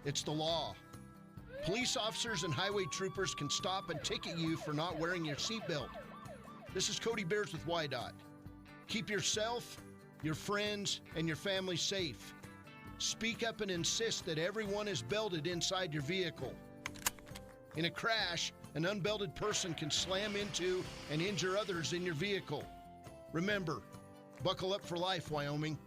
It's the law. Police officers and highway troopers can stop and ticket you for not wearing your seatbelt. This is Cody Bears with YDOT. Keep yourself, your friends, and your family safe. Speak up and insist that everyone is belted inside your vehicle. In a crash, an unbelted person can slam into and injure others in your vehicle. Remember, buckle up for life, Wyoming.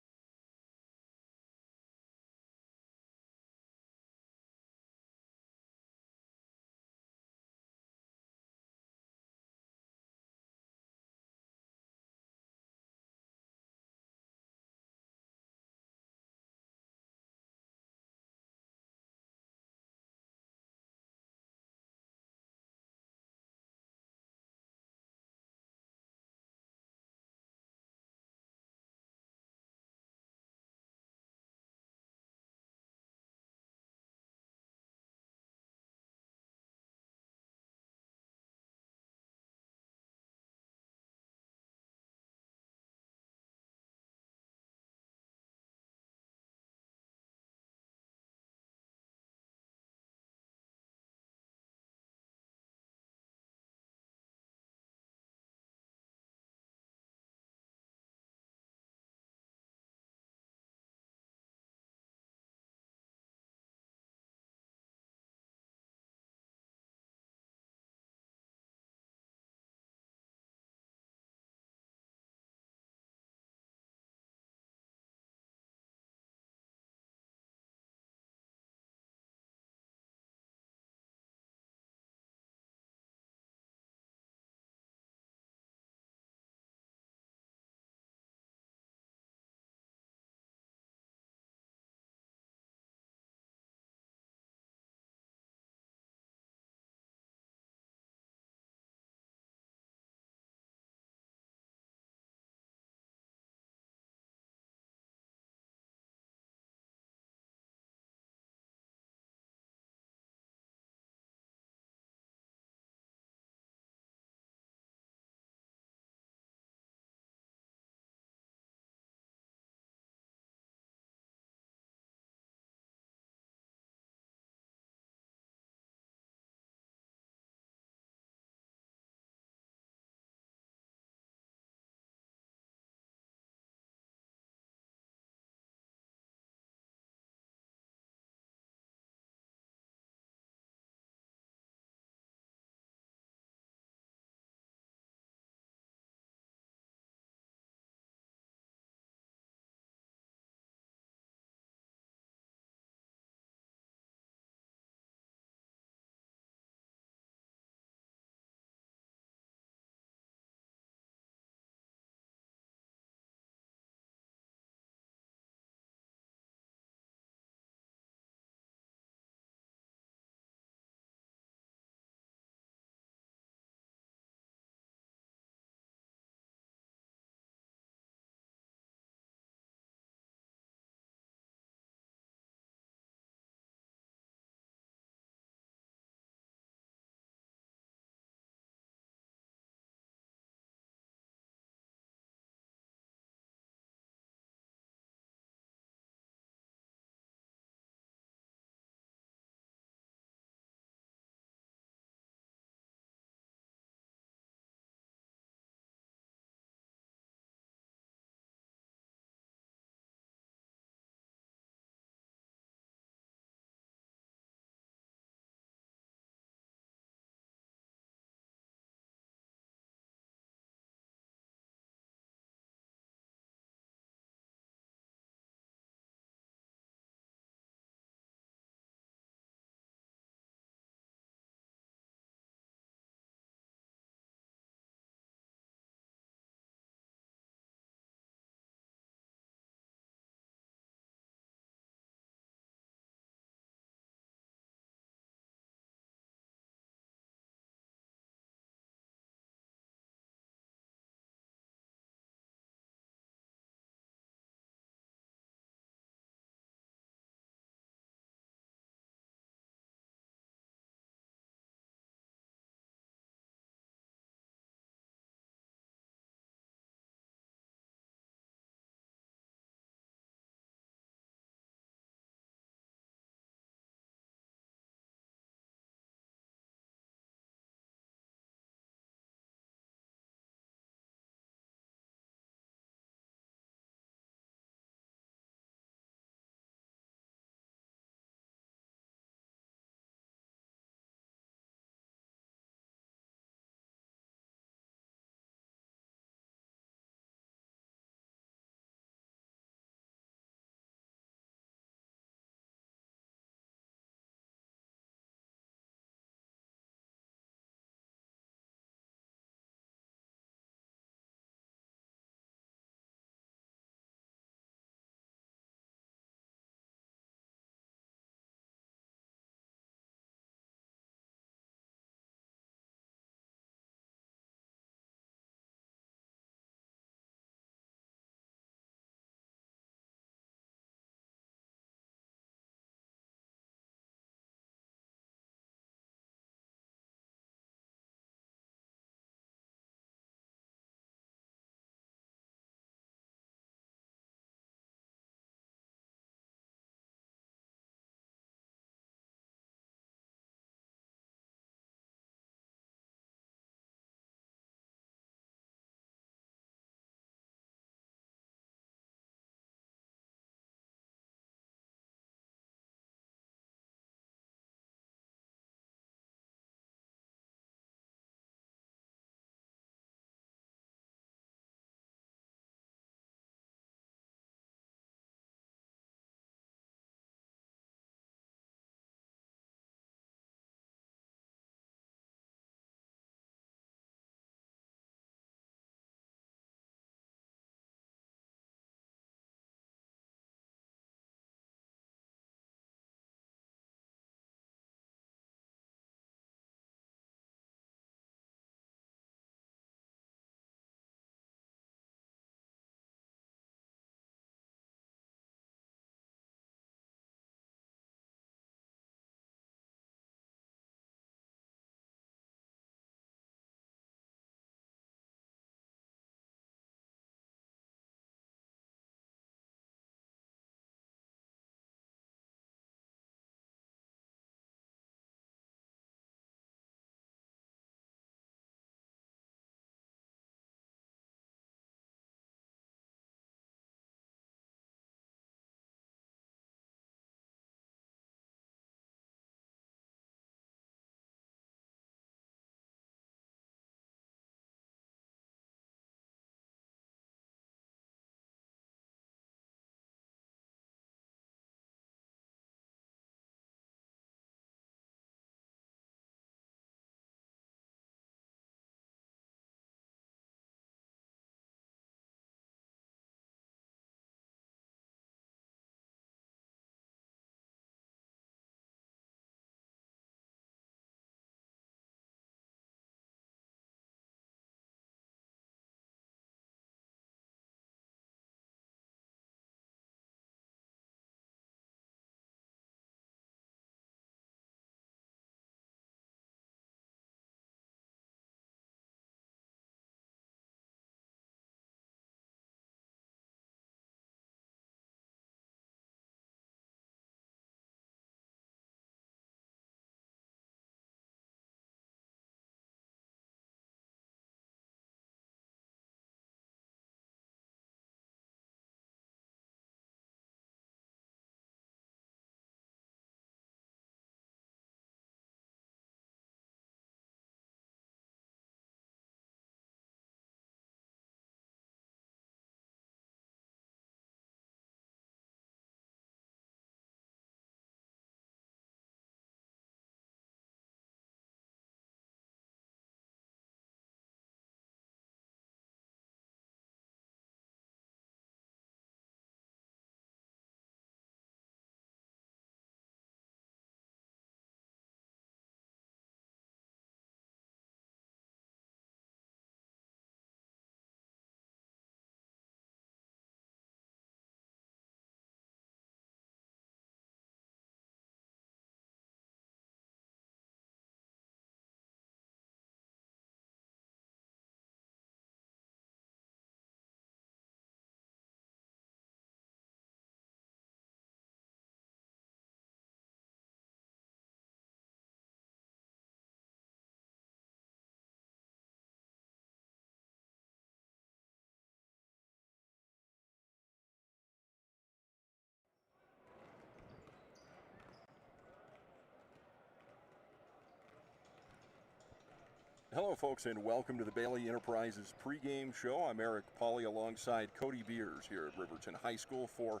Hello, folks, and welcome to the Bailey Enterprises pregame show. I'm Eric Pauly alongside Cody Beers here at Riverton High School for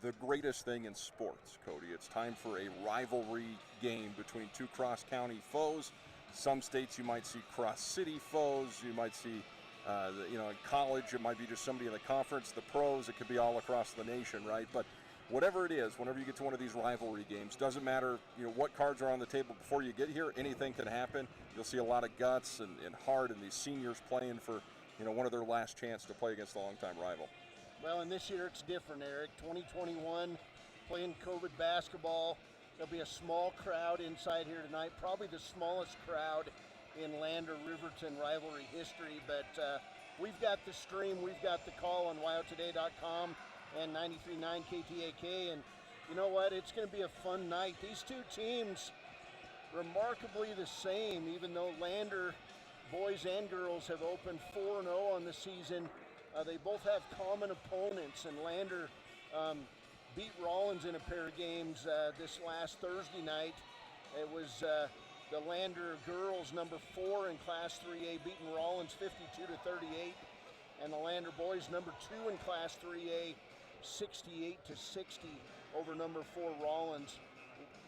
the greatest thing in sports, Cody. It's time for a rivalry game between two cross-county foes. Some states you might see cross-city foes. You might see, in college it might be just somebody in the conference. The pros, it could be all across the nation, right? But whatever it is, whenever you get to one of these rivalry games, doesn't matter what cards are on the table before you get here, anything can happen. You'll see a lot of guts and heart, and these seniors playing for one of their last chance to play against a longtime rival. Well, and this year it's different, Eric. 2021, playing COVID basketball. There'll be a small crowd inside here tonight, probably the smallest crowd in Lander Riverton rivalry history, but we've got the stream, we've got the call on wyotoday.com and 93.9 KTAK, and you know what, it's going to be a fun night. These two teams, remarkably the same, even though Lander boys and girls have opened 4-0 on the season. They both have common opponents, and Lander beat Rollins in a pair of games this last Thursday night. It was the Lander girls, number 4 in Class 3A, beating Rollins 52-38, and the Lander boys, number 2 in Class 3A, 68-60 over number 4 Rollins.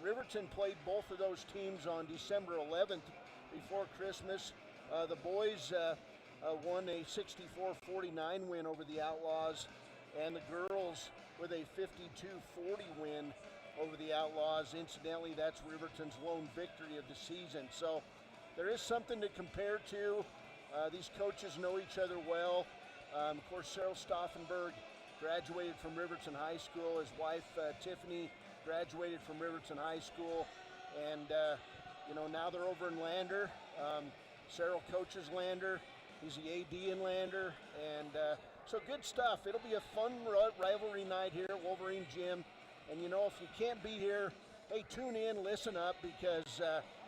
Riverton played both of those teams on December 11th before Christmas. The boys won a 64-49 win over the Outlaws, and the girls with a 52-40 win over the Outlaws. Incidentally, that's Riverton's lone victory of the season. So there is something to compare to. These coaches know each other well. Of course, Cyril Stauffenberg graduated from Riverton High School. His wife, Tiffany, graduated from Riverton High School. And, now they're over in Lander. Cyril coaches Lander. He's the AD in Lander. And so good stuff. It'll be a fun rivalry night here at Wolverine Gym. And, if you can't be here, hey, tune in, listen up, because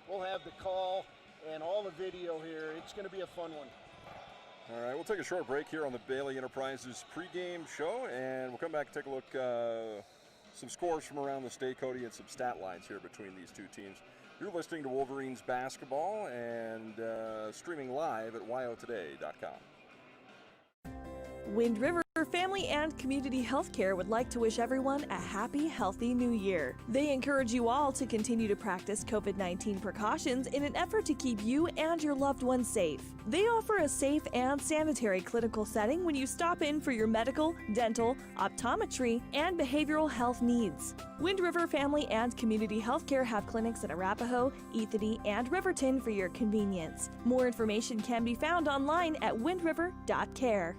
we'll have the call and all the video here. It's going to be a fun one. All right, we'll take a short break here on the Bailey Enterprises pregame show, and we'll come back and take a look, some scores from around the state, Cody, and some stat lines here between these two teams. You're listening to Wolverines basketball and streaming live at wyotoday.com. Wind River Family and Community Healthcare would like to wish everyone a happy, healthy new year. They encourage you all to continue to practice COVID-19 precautions in an effort to keep you and your loved ones safe. They offer a safe and sanitary clinical setting when you stop in for your medical, dental, optometry, and behavioral health needs. Wind River Family and Community Healthcare have clinics in Arapahoe, Ethany, and Riverton for your convenience. More information can be found online at windriver.care.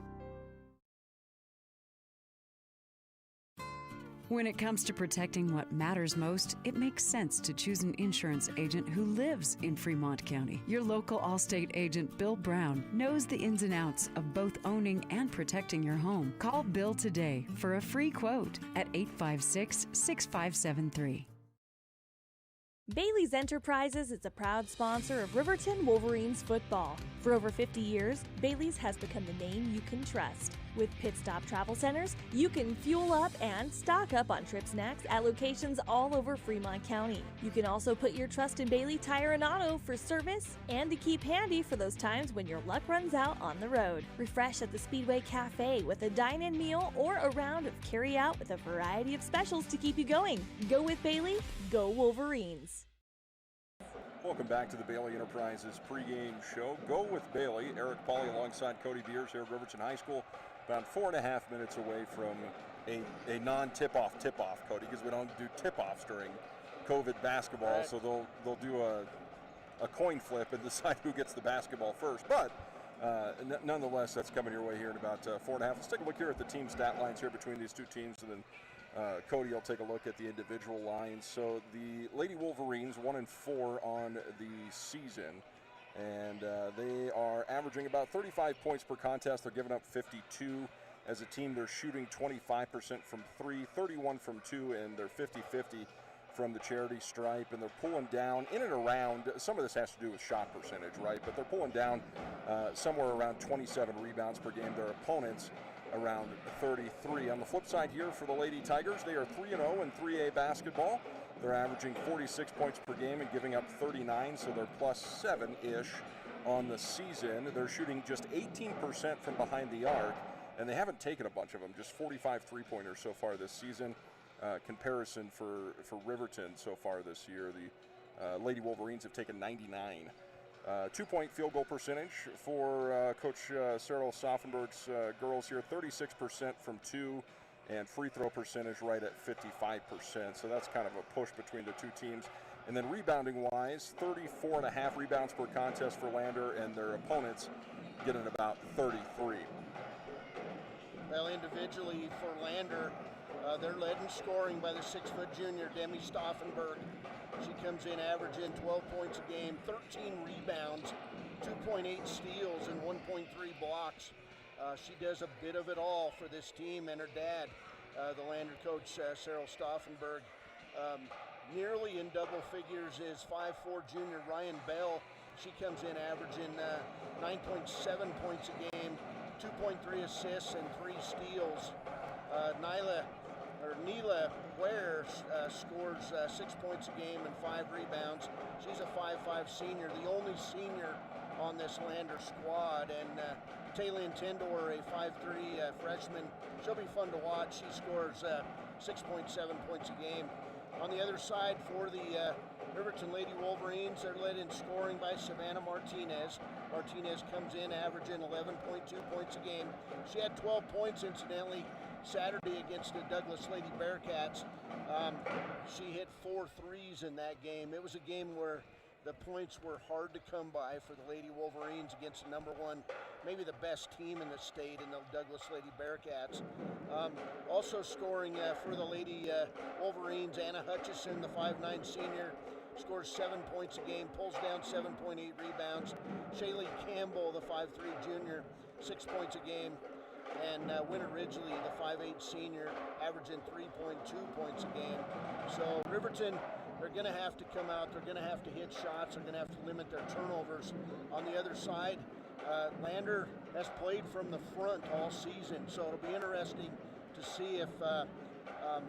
When it comes to protecting what matters most, it makes sense to choose an insurance agent who lives in Fremont County. Your local Allstate agent, Bill Brown, knows the ins and outs of both owning and protecting your home. Call Bill today for a free quote at 856-6573. Bailey's Enterprises is a proud sponsor of Riverton Wolverines football. For over 50 years, Bailey's has become the name you can trust. With Pit Stop Travel Centers, you can fuel up and stock up on trip snacks at locations all over Fremont County. You can also put your trust in Bailey Tire and Auto for service and to keep handy for those times when your luck runs out on the road. Refresh at the Speedway Cafe with a dine-in meal or a round of carry-out with a variety of specials to keep you going. Go with Bailey, go Wolverines. Welcome back to the Bailey Enterprises pregame show. Go with Bailey. Eric Pauly alongside Cody Beers here at Riverton High School. About 4.5 minutes away from a non-tip-off tip-off, Cody, because we don't do tip-offs during COVID basketball, right. So they'll do a coin flip and decide who gets the basketball first. But nonetheless, that's coming your way here in about 4.5. Let's take a look here at the team stat lines here between these two teams, and then Cody will take a look at the individual lines. So the Lady Wolverines 1-4 on the season, and they are averaging about 35 points per contest. They're giving up 52. As a team, they're shooting 25% from 3, 31 from 2, and they're 50-50 from the charity stripe, and they're pulling down in and around, some of this has to do with shot percentage, right? But they're pulling down somewhere around 27 rebounds per game. Their opponents around 33. On the flip side here for the Lady Tigers, they are 3-0 in 3A basketball. They're averaging 46 points per game and giving up 39, so they're plus 7-ish on the season. They're shooting just 18% from behind the arc, and they haven't taken a bunch of them, just 45 three-pointers so far this season. Comparison for Riverton so far this year, the Lady Wolverines have taken 99. 2-point field goal percentage for Coach Cyril Stauffenberg's girls here, 36% from two, and free throw percentage right at 55%. So that's kind of a push between the two teams. And then rebounding-wise, 34.5 rebounds per contest for Lander, and their opponents getting about 33. Well, individually for Lander, they're led in scoring by the 6-foot junior, Demi Stauffenberg. She comes in averaging 12 points a game, 13 rebounds, 2.8 steals, and 1.3 blocks. She does a bit of it all for this team, and her dad, the Lander coach, Cyril Stauffenberg. Nearly in double figures is 5'4" junior Ryan Bell. She comes in averaging 9.7 points a game, 2.3 assists, and 3 steals. Neela Ware scores 6 points a game and 5 rebounds. She's a 5'5" senior, the only senior on this Lander squad. And Taylin Tendor, a 5'3" freshman. She'll be fun to watch. She scores 6.7 points a game. On the other side for the Riverton Lady Wolverines, they're led in scoring by Savannah Martinez. Martinez comes in averaging 11.2 points a game. She had 12 points, incidentally, Saturday against the Douglas Lady Bearcats. She hit 4 threes in that game. It was a game where the points were hard to come by for the Lady Wolverines against the number one, maybe the best team in the state in the Douglas Lady Bearcats. Also scoring for the Lady Wolverines, Anna Hutchison, the 5'9" senior, scores 7 points a game, pulls down 7.8 rebounds. Shaylee Campbell, the 5'3" junior, 6 points a game. And Winter Ridgely, the 5'8" senior, averaging 3.2 points a game. So Riverton, they're going to have to come out, they're going to have to hit shots, they're going to have to limit their turnovers. On the other side, Lander has played from the front all season, so it'll be interesting to see if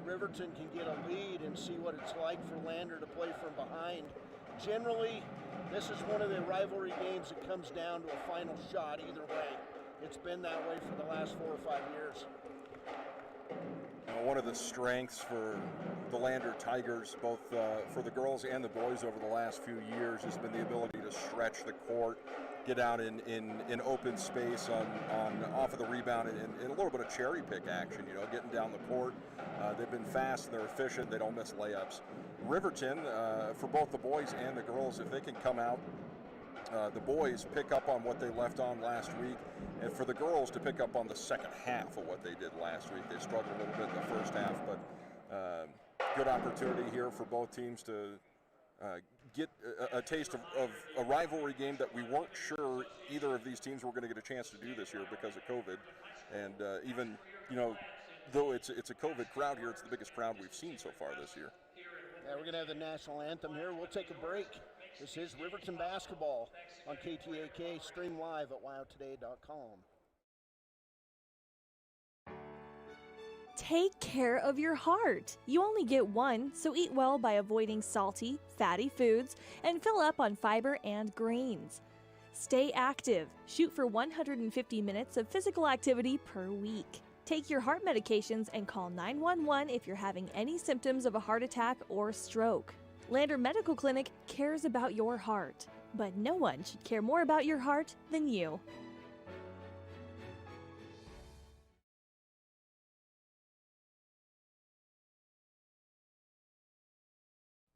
Riverton can get a lead and see what it's like for Lander to play from behind. Generally, this is one of the rivalry games that comes down to a final shot either way. It's been that way for the last 4 or 5 years. One of the strengths for the Lander Tigers, both for the girls and the boys over the last few years, has been the ability to stretch the court, get out in open space on off of the rebound, and a little bit of cherry pick action, getting down the court. They've been fast and they're efficient. They don't miss layups. Riverton, for both the boys and the girls, if they can come out, the boys pick up on what they left on last week, and for the girls to pick up on the second half of what they did last week. They struggled a little bit in the first half, but good opportunity here for both teams to get a taste of a rivalry game that we weren't sure either of these teams were going to get a chance to do this year because of COVID. And even, though it's a COVID crowd here, it's the biggest crowd we've seen so far this year. Yeah, we're going to have the national anthem here. We'll take a break. This is Riverton basketball on KTAK, stream live at wildtoday.com. Take care of your heart. You only get one, so eat well by avoiding salty, fatty foods and fill up on fiber and grains. Stay active. Shoot for 150 minutes of physical activity per week. Take your heart medications and call 911 if you're having any symptoms of a heart attack or stroke. Lander Medical Clinic cares about your heart, but no one should care more about your heart than you.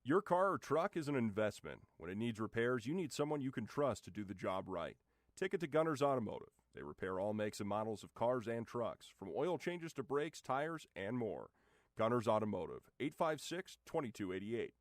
Your car or truck is an investment. When it needs repairs, you need someone you can trust to do the job right. Take it to Gunners Automotive. They repair all makes and models of cars and trucks, from oil changes to brakes, tires, and more. Gunners Automotive, 856-2288.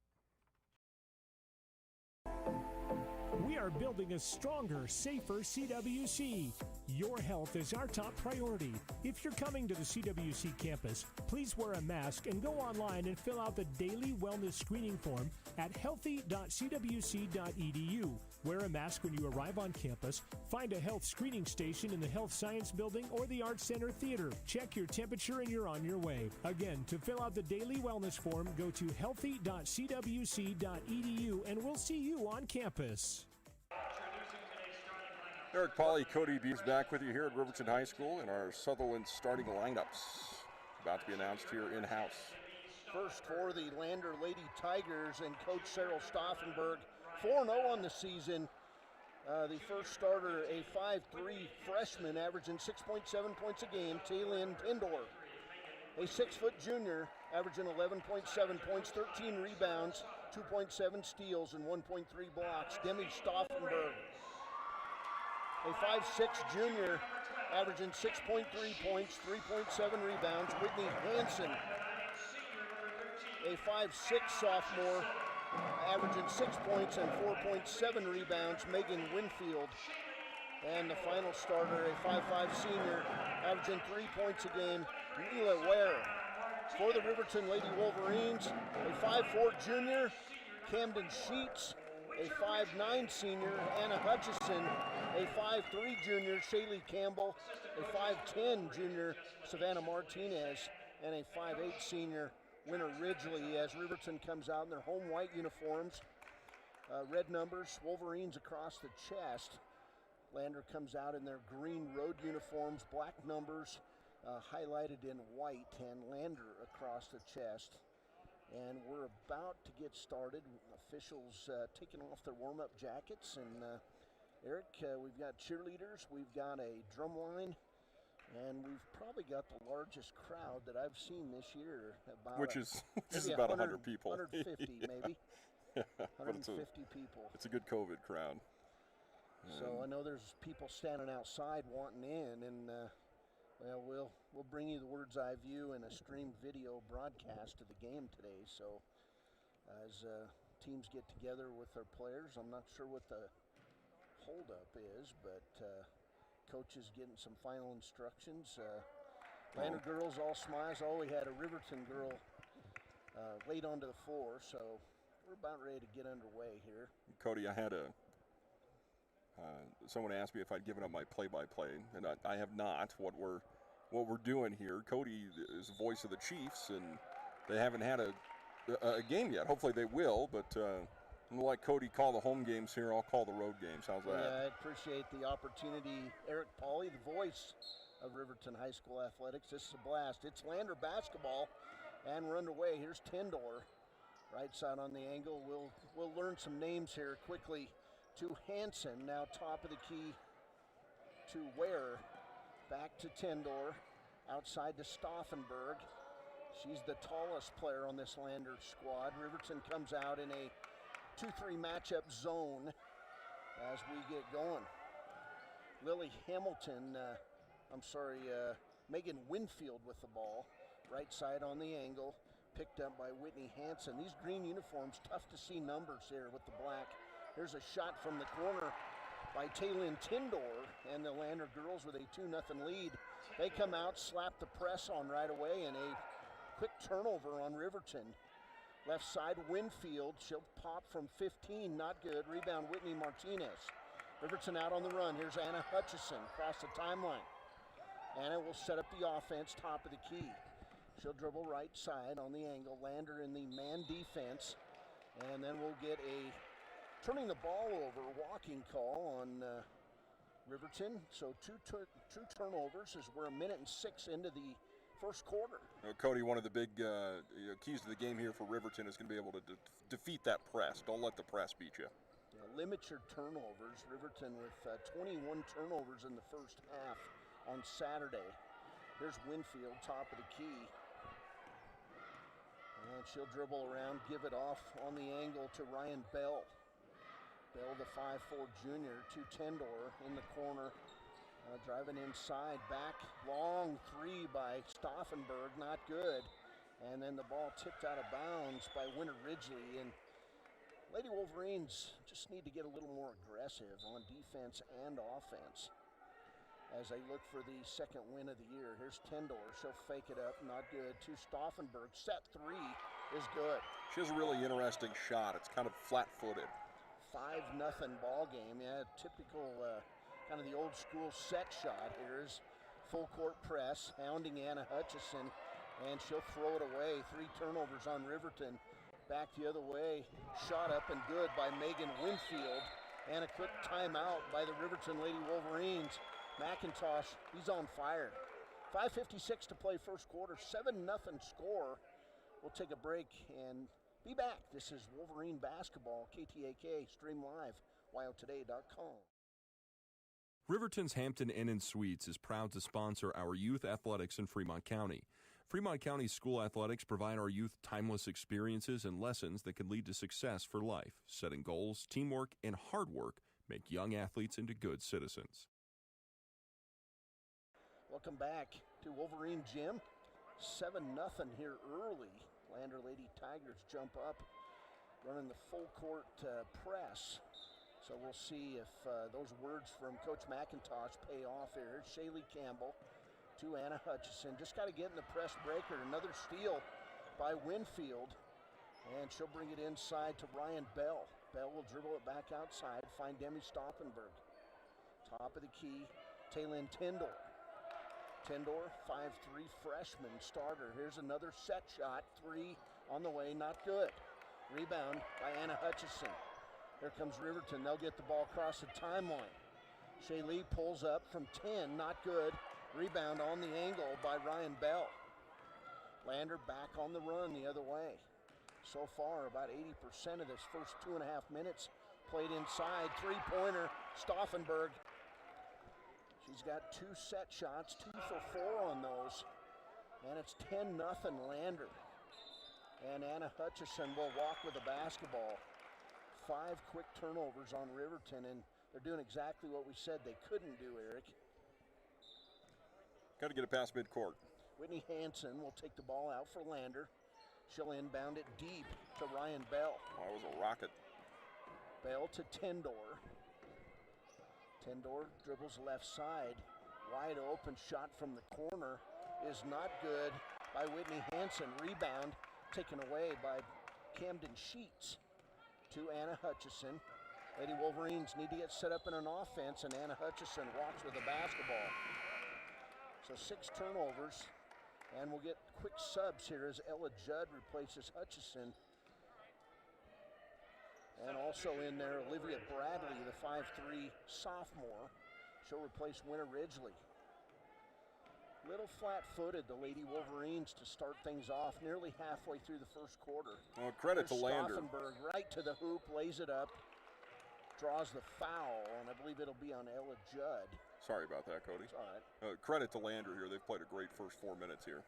We are building a stronger, safer CWC. Your health is our top priority. If you're coming to the CWC campus, please wear a mask and go online and fill out the daily wellness screening form at healthy.cwc.edu. Wear a mask when you arrive on campus. Find a health screening station in the Health Science Building or the Arts Center Theater. Check your temperature and you're on your way. Again, to fill out the daily wellness form, go to healthy.cwc.edu and we'll see you on campus. Eric Pauly, Cody Beers back with you here at Riverton High School in our Sutherland starting lineups. About to be announced here in-house. First for the Lander Lady Tigers and Coach Cyril Stauffenberg, 4-0 on the season. The first starter, a 5'3" freshman, averaging 6.7 points a game, Taylin Tindor. A 6-foot junior, averaging 11.7 points, 13 rebounds, 2.7 steals, and 1.3 blocks, Demi Stauffenberg. A 5'6" junior, averaging 6.3 points, 3.7 rebounds, Whitney Hansen. A 5'6" sophomore, averaging 6 points and 4.7 rebounds, Megan Winfield. And the final starter, a 5'5" senior, averaging 3 points a game, Leela Ware. For the Riverton Lady Wolverines, a 5'4" junior, Camden Sheets. A 5'9" senior, Anna Hutchison. A 5'3" junior, Shaylee Campbell. A 5'10" junior, Savannah Martinez. And a 5'8" senior, Winter Ridgely, as Riverton comes out in their home white uniforms. Red numbers, Wolverines across the chest. Lander comes out in their green road uniforms, black numbers highlighted in white, and Lander across the chest. And we're about to get started. Officials taking off their warm-up jackets. And Eric, we've got cheerleaders, we've got a drum line, and we've probably got the largest crowd that I've seen this year. Which is about 100 people. 150 yeah. maybe. Yeah, 150 people. It's a good COVID crowd. So I know there's people standing outside wanting in, and well, we'll bring you the Word's Eye View and a streamed video broadcast of the game today. So as teams get together with their players, I'm not sure what the holdup is, but coach is getting some final instructions. Lander girls all smiles. Oh, we had a Riverton girl laid onto the floor, so we're about ready to get underway here. Cody, I had someone asked me if I'd given up my play-by-play, and I have not. What we're doing here, Cody is the voice of the Chiefs, and they haven't had a game yet. Hopefully they will, but I'm gonna let Cody call the home games here. I'll call the road games. How's that? Yeah, I appreciate the opportunity. Eric Pauly, the voice of Riverton High School Athletics. This is a blast. It's Lander basketball, and we're underway. Here's Tindor, right side on the angle. We'll learn some names here quickly. To Hansen, now top of the key to Ware. Back to Tindor, outside to Stauffenberg. She's the tallest player on this Lander squad. Riverton comes out in a 2-3 matchup zone as we get going. Lily Hamilton, Megan Winfield with the ball. Right side on the angle, picked up by Whitney Hansen. These green uniforms, tough to see numbers here with the black. Here's a shot from the corner by Taylin Tindor, and the Lander girls with a 2-0 lead. They come out, slap the press on right away, and a quick turnover on Riverton. Left side, Winfield. She'll pop from 15, not good. Rebound, Whitney Martinez. Riverton out on the run. Here's Anna Hutchison across the timeline. Anna will set up the offense, top of the key. She'll dribble right side on the angle. Lander in the man defense, and then we'll get a turning the ball over walking call on Riverton. So two turnovers as we're 1:06 into the first quarter. Cody, one of the big keys to the game here for Riverton is going to be able to defeat that press. Don't let the press beat you. Limit your turnovers. Riverton with 21 turnovers in the first half on Saturday. Here's Winfield, top of the key. And she'll dribble around, give it off on the angle to Ryan Bell. Bell, the 5'4" junior, to Tindor in the corner. Driving inside, back, long three by Stauffenberg, not good. And then the ball tipped out of bounds by Winter Ridgely. And Lady Wolverines just need to get a little more aggressive on defense and offense as they look for the second win of the year. Here's Tindor, she'll fake it up, not good. To Stauffenberg, set three is good. She has a really interesting shot. It's kind of flat-footed. 5-0 ball game. Yeah, typical kind of the old school set shot. Here's full court press, hounding Anna Hutchison, and she'll throw it away. 3 turnovers on Riverton. Back the other way, shot up and good by Megan Winfield. And a quick timeout by the Riverton Lady Wolverines. McIntosh, he's on fire. 5:56 to play first quarter, 7-0 score. We'll take a break and be back. This is Wolverine Basketball, KTAK, stream live, wyotoday.com. Riverton's Hampton Inn and Suites is proud to sponsor our youth athletics in Fremont County. Fremont County school athletics provide our youth timeless experiences and lessons that can lead to success for life. Setting goals, teamwork, and hard work make young athletes into good citizens. Welcome back to Wolverine Gym. 7-0 here early. Lander Lady Tigers jump up, running the full court press. So we'll see if those words from Coach McIntosh pay off here. Here's Shaylee Campbell to Anna Hutchison. Just got to get in the press breaker. Another steal by Winfield. And she'll bring it inside to Ryan Bell. Bell will dribble it back outside, find Demi Stauffenberg. Top of the key, Taylin Tindor. Tindor, 5'3" freshman starter. Here's another set shot. 3 on the way, not good. Rebound by Anna Hutchison. Here comes Riverton. They'll get the ball across the timeline. Shaylee pulls up from 10, not good. Rebound on the angle by Ryan Bell. Lander back on the run the other way. So far, about 80% of this first 2.5 minutes played inside. Three-pointer, Stauffenberg. She's got 2 set shots, 2 for 4 on those. And it's 10-0 Lander. And Anna Hutchison will walk with the basketball. 5 quick turnovers on Riverton, and they're doing exactly what we said they couldn't do, Eric. Got to get it past midcourt. Whitney Hansen will take the ball out for Lander. She'll inbound it deep to Ryan Bell. That was a rocket. Bell to Tindor. Tindor dribbles left side. Wide open shot from the corner is not good by Whitney Hansen. Rebound taken away by Camden Sheets to Anna Hutchison. Lady Wolverines need to get set up in an offense, and Anna Hutchison walks with the basketball. So 6 turnovers, and we'll get quick subs here as Ella Judd replaces Hutchison. And also in there, Olivia Bradley, the 5'3" sophomore. She'll replace Winter Ridgely. Little flat-footed, the Lady Wolverines, to start things off nearly halfway through the first quarter. Well, credit to Lander. Stauffenberg right to the hoop, lays it up, draws the foul, and I believe it'll be on Ella Judd. Sorry about that, Cody. It's all right. Credit to Lander here. They've played a great first 4 minutes here.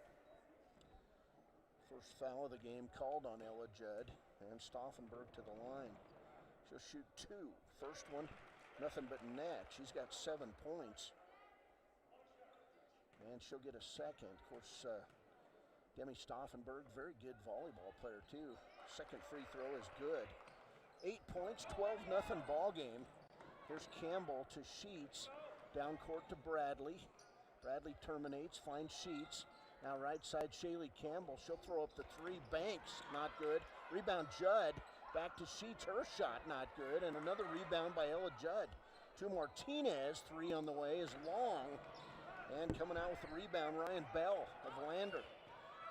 First foul of the game called on Ella Judd, and Stauffenberg to the line. She'll shoot 2. First one, nothing but net. She's got 7 points. And she'll get a second. Of course, Demi Stauffenberg, very good volleyball player too. Second free throw is good. 8 points, 12-0 ball game. Here's Campbell to Sheets. Down court to Bradley. Bradley terminates, finds Sheets. Now right side, Shaylee Campbell. She'll throw up the 3. Banks, not good. Rebound Judd. Back to Sheets, her shot not good. And another rebound by Ella Judd. To Martinez, 3 on the way is long. And coming out with the rebound, Ryan Bell of Lander.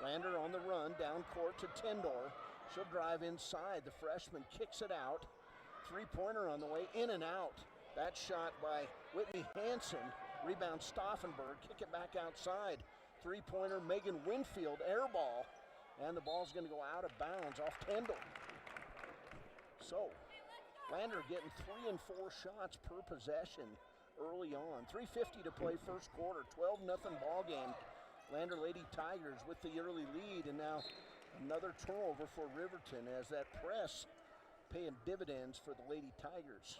Lander on the run, down court to Tindor. She'll drive inside. The freshman kicks it out. 3-pointer on the way, in and out. That shot by Whitney Hansen. Rebound Stauffenberg, kick it back outside. 3-pointer Megan Winfield, air ball. And the ball's gonna go out of bounds off Tindor. So, Lander getting 3 and 4 shots per possession early on. 3:50 to play first quarter, 12-0 ball game. Lander Lady Tigers with the early lead, and now another turnover for Riverton as that press paying dividends for the Lady Tigers.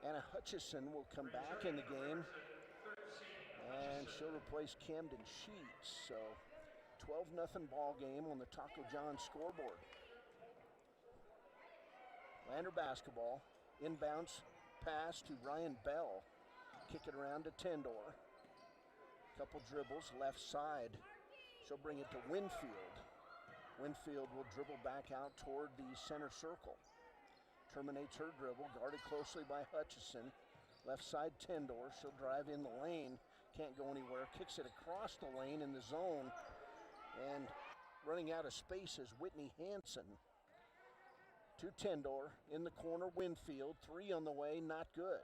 Anna Hutchison will come back in the game, and she'll replace Camden Sheets. So 12-0 ball game on the Taco John scoreboard. Lander basketball, inbounds pass to Ryan Bell. Kick it around to Tindor. Couple dribbles left side. She'll bring it to Winfield. Winfield will dribble back out toward the center circle. Terminates her dribble, guarded closely by Hutchison. Left side Tindor, she'll drive in the lane. Can't go anywhere, kicks it across the lane in the zone. And running out of space is Whitney Hansen. to Tendor. In the corner, Winfield. 3 on the way, not good.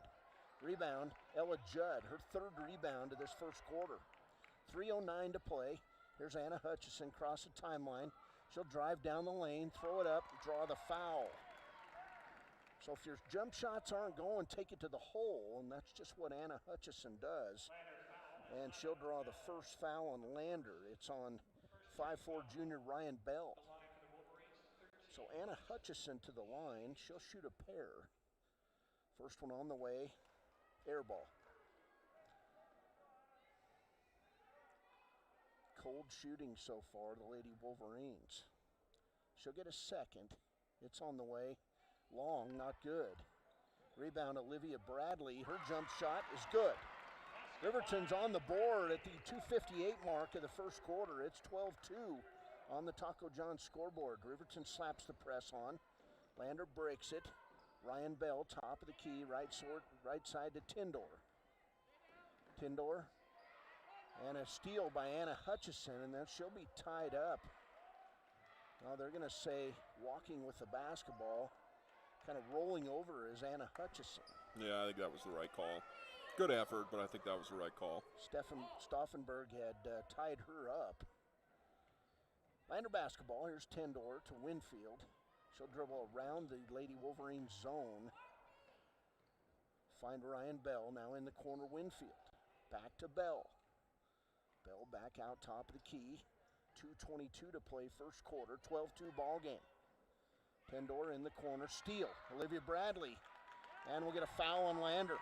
Rebound, Ella Judd, her 3rd rebound of this first quarter. 3:09 to play. Here's Anna Hutchison across the timeline. She'll drive down the lane, throw it up, draw the foul. So if your jump shots aren't going, take it to the hole, and that's just what Anna Hutchison does. And she'll draw the first foul on Lander. It's on 5'4" junior Ryan Bell. So Anna Hutchison to the line. She'll shoot a pair. First one on the way, air ball. Cold shooting so far, the Lady Wolverines. She'll get a second. It's on the way. Long, not good. Rebound, Olivia Bradley. Her jump shot is good. Riverton's on the board at the 2:58 mark of the first quarter. It's 12-2 on the Taco John scoreboard. Riverton slaps the press on. Lander breaks it. Ryan Bell, top of the key, right side to Tindor. Tindor, and a steal by Anna Hutchison, and then she'll be tied up. Now they're going to say walking with the basketball, kind of rolling over is Anna Hutchison. Yeah, I think that was the right call. Good effort, but I think that was the right call. Stauffenberg had tied her up. Lander basketball. Here's Tendor to Winfield. She'll dribble around the Lady Wolverine zone. Find Ryan Bell, now in the corner, Winfield. Back to Bell. Bell back out top of the key. 2:22 to play first quarter, 12-2 ball game. Tendor in the corner, steal. Olivia Bradley, and we'll get a foul on Lander.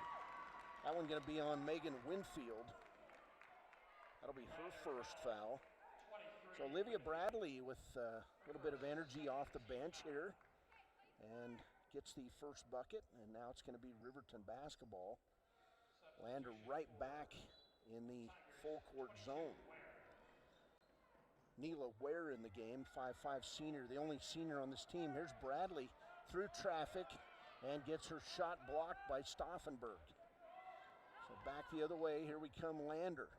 That one's going to be on Megan Winfield. That'll be her first foul. So Olivia Bradley with a little bit of energy off the bench here and gets the first bucket, and now it's going to be Riverton basketball. Lander right back in the full court zone. Neela Ware in the game, 5'5" senior, the only senior on this team. Here's Bradley through traffic and gets her shot blocked by Stauffenberg. So back the other way, here we come Lander.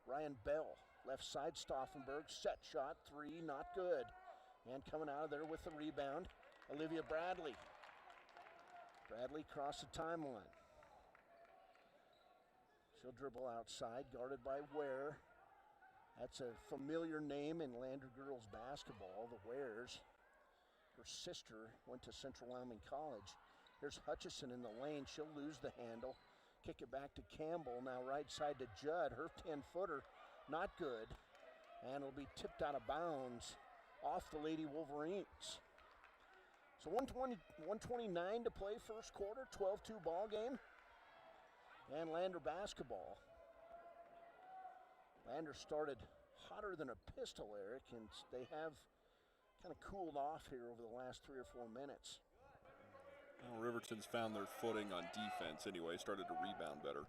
Ryan Bell, left side Stauffenberg, set shot, 3, not good. And coming out of there with the rebound, Olivia Bradley. Bradley across the timeline. She'll dribble outside, guarded by Ware. That's a familiar name in Lander girls basketball, the Wares. Her sister went to Central Wyoming College. Here's Hutchison in the lane. She'll lose the handle. Kick it back to Campbell. Now right side to Judd. Her 10-footer, not good. And it'll be tipped out of bounds off the Lady Wolverines. So 129 to play first quarter, 12-2 ball game. And Lander basketball. Lander started hotter than a pistol, Eric, and they have kind of cooled off here over the last 3 or 4 minutes. Well, Riverton's found their footing on defense anyway, started to rebound better.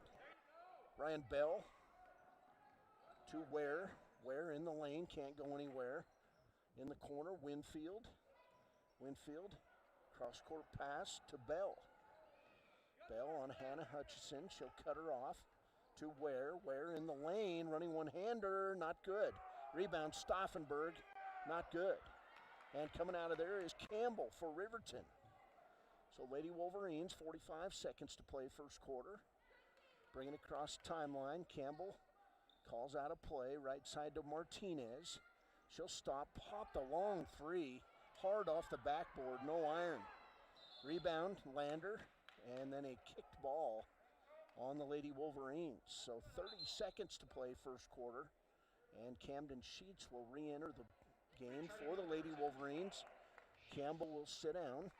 Ryan Bell to Ware. Ware in the lane, can't go anywhere. In the corner, Winfield. Winfield, cross-court pass to Bell. Bell on Hannah Hutchison. She'll cut her off to Ware. Ware in the lane, running one-hander, not good. Rebound, Stauffenberg, not good. And coming out of there is Campbell for Riverton. So Lady Wolverines, 45 seconds to play first quarter. Bringing it across the timeline. Campbell calls out a play, right side to Martinez. She'll stop, pop the long 3, hard off the backboard, no iron. Rebound, Lander, and then a kicked ball on the Lady Wolverines. So 30 seconds to play first quarter, and Camden Sheets will re-enter the game for the Lady Wolverines. Campbell will sit down.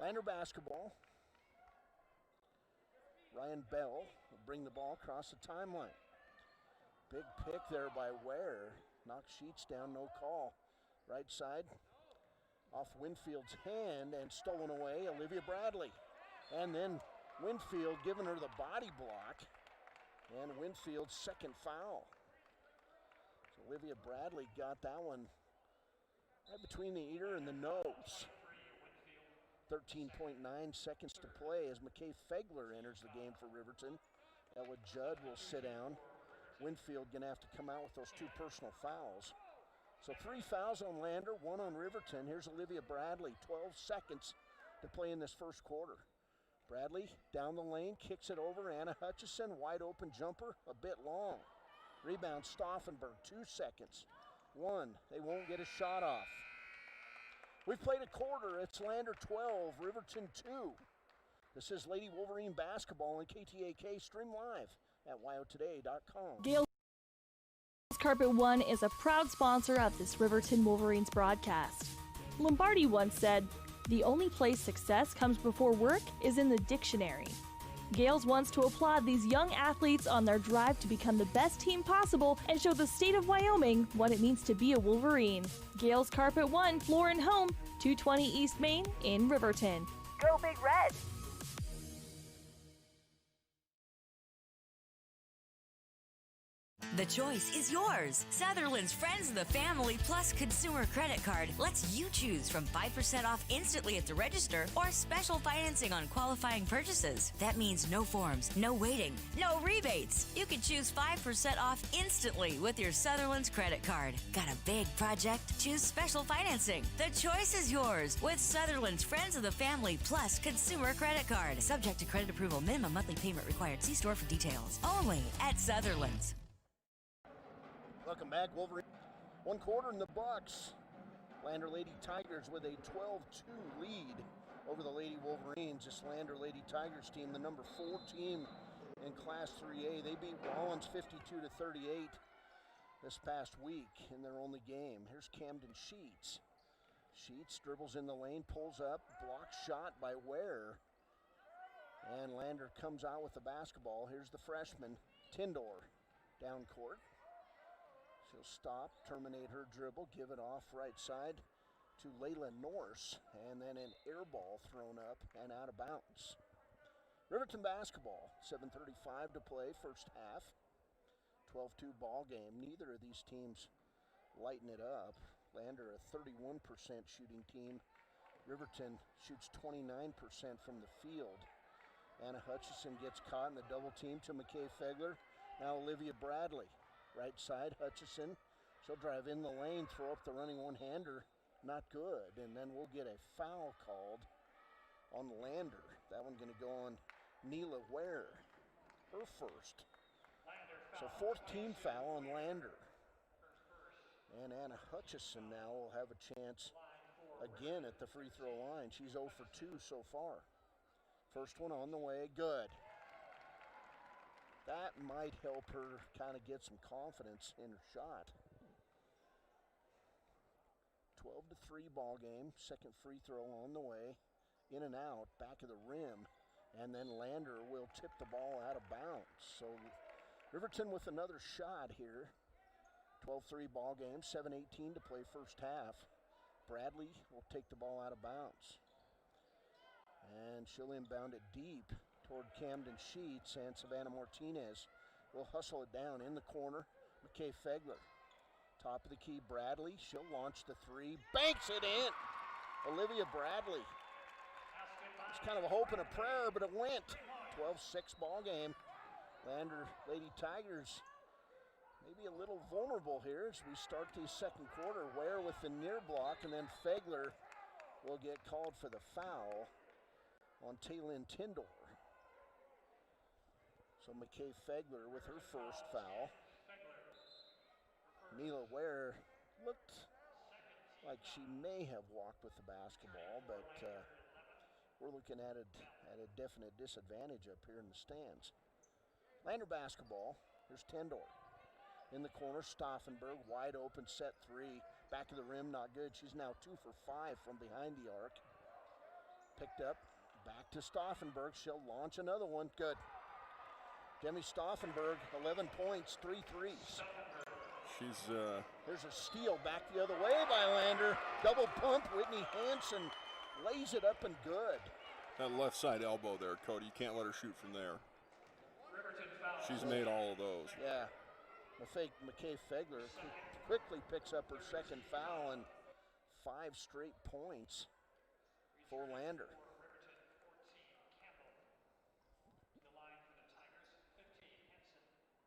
Lander basketball. Ryan Bell will bring the ball across the timeline. Big pick there by Ware. Knocks Sheets down, no call. Right side, off Winfield's hand and stolen away, Olivia Bradley. And then Winfield giving her the body block, and Winfield's second foul. So Olivia Bradley got that one right between the ear and the nose. 13.9 seconds to play as McKay Fegler enters the game for Riverton. Ella Judd will sit down. Winfield gonna have to come out with those 2 personal fouls. So 3 fouls on Lander, 1 on Riverton. Here's Olivia Bradley, 12 seconds to play in this first quarter. Bradley down the lane, kicks it over. Anna Hutchison, wide open jumper, a bit long. Rebound Stauffenberg, 2 seconds. 1, they won't get a shot off. We've played a quarter. It's Lander 12, Riverton 2. This is Lady Wolverine basketball on KTAK, stream live at wyotoday.com. Gales Carpet One is a proud sponsor of this Riverton Wolverines broadcast. Lombardi once said, "The only place success comes before work is in the dictionary." Gales wants to applaud these young athletes on their drive to become the best team possible and show the state of Wyoming what it means to be a Wolverine. Gales Carpet One, floor and home, 220 East Main in Riverton. Go Big Red! The choice is yours. Sutherland's Friends of the Family Plus Consumer Credit Card lets you choose from 5% off instantly at the register or special financing on qualifying purchases. That means no forms, no waiting, no rebates. You can choose 5% off instantly with your Sutherland's credit card. Got a big project? Choose special financing. The choice is yours with Sutherland's Friends of the Family Plus Consumer Credit Card. Subject to credit approval. Minimum monthly payment required. See store for details. Only at Sutherland's. Welcome back, Wolverine. 1 quarter in the books. Lander Lady Tigers with a 12-2 lead over the Lady Wolverines. This Lander Lady Tigers team, the number 4 team in Class 3A. They beat Rollins 52-38 this past week in their only game. Here's Camden Sheets. Sheets dribbles in the lane, pulls up, blocked shot by Ware. And Lander comes out with the basketball. Here's the freshman, Tindor, down court. She'll stop, terminate her dribble, give it off right side to Layla Norse, and then an air ball thrown up and out of bounds. Riverton basketball, 7:35 to play, first half. 12-2 ball game. Neither of these teams lighten it up. Lander a 31% shooting team. Riverton shoots 29% from the field. Anna Hutchison gets caught in the double team to McKay Fegler. Now Olivia Bradley. Right side, Hutchison. She'll drive in the lane, throw up the running one-hander. Not good. And then we'll get a foul called on Lander. That one going to go on Neela Ware, her first. So 4th team foul on Lander. And Anna Hutchison now will have a chance again at the free throw line. She's 0 for 2 so far. First one on the way, good. That might help her kind of get some confidence in her shot. 12-3 ball game. Second free throw on the way. In and out, back of the rim. And then Lander will tip the ball out of bounds. So Riverton with another shot here. 12-3 ball game, 7:18 to play first half. Bradley will take the ball out of bounds. And she'll inbound it deep toward Camden Sheets, and Savannah Martinez will hustle it down in the corner. McKay Fegler, top of the key, Bradley. She'll launch the 3, banks it in. Olivia Bradley. It's kind of a hope and a prayer, but it went. 12-6 ball game. Lander Lady Tigers maybe a little vulnerable here as we start the second quarter. Ware with the near block, and then Fegler will get called for the foul on Taylin Tindor. So McKay Fegler with her first foul. Neela Ware looked like she may have walked with the basketball, but we're looking at a definite disadvantage up here in the stands. Lander basketball, here's Tindor. In the corner, Stauffenberg, wide open, set 3. Back of the rim, not good. She's now 2 for 5 from behind the arc. Picked up, back to Stauffenberg. She'll launch another one, good. Demi Stauffenberg, 11 points, 3 threes. There's a steal back the other way by Lander. Double pump, Whitney Hansen lays it up and good. That left side elbow there, Cody, you can't let her shoot from there. She's made all of those. Yeah. McKay Fegler quickly picks up her second foul and 5 straight points for Lander.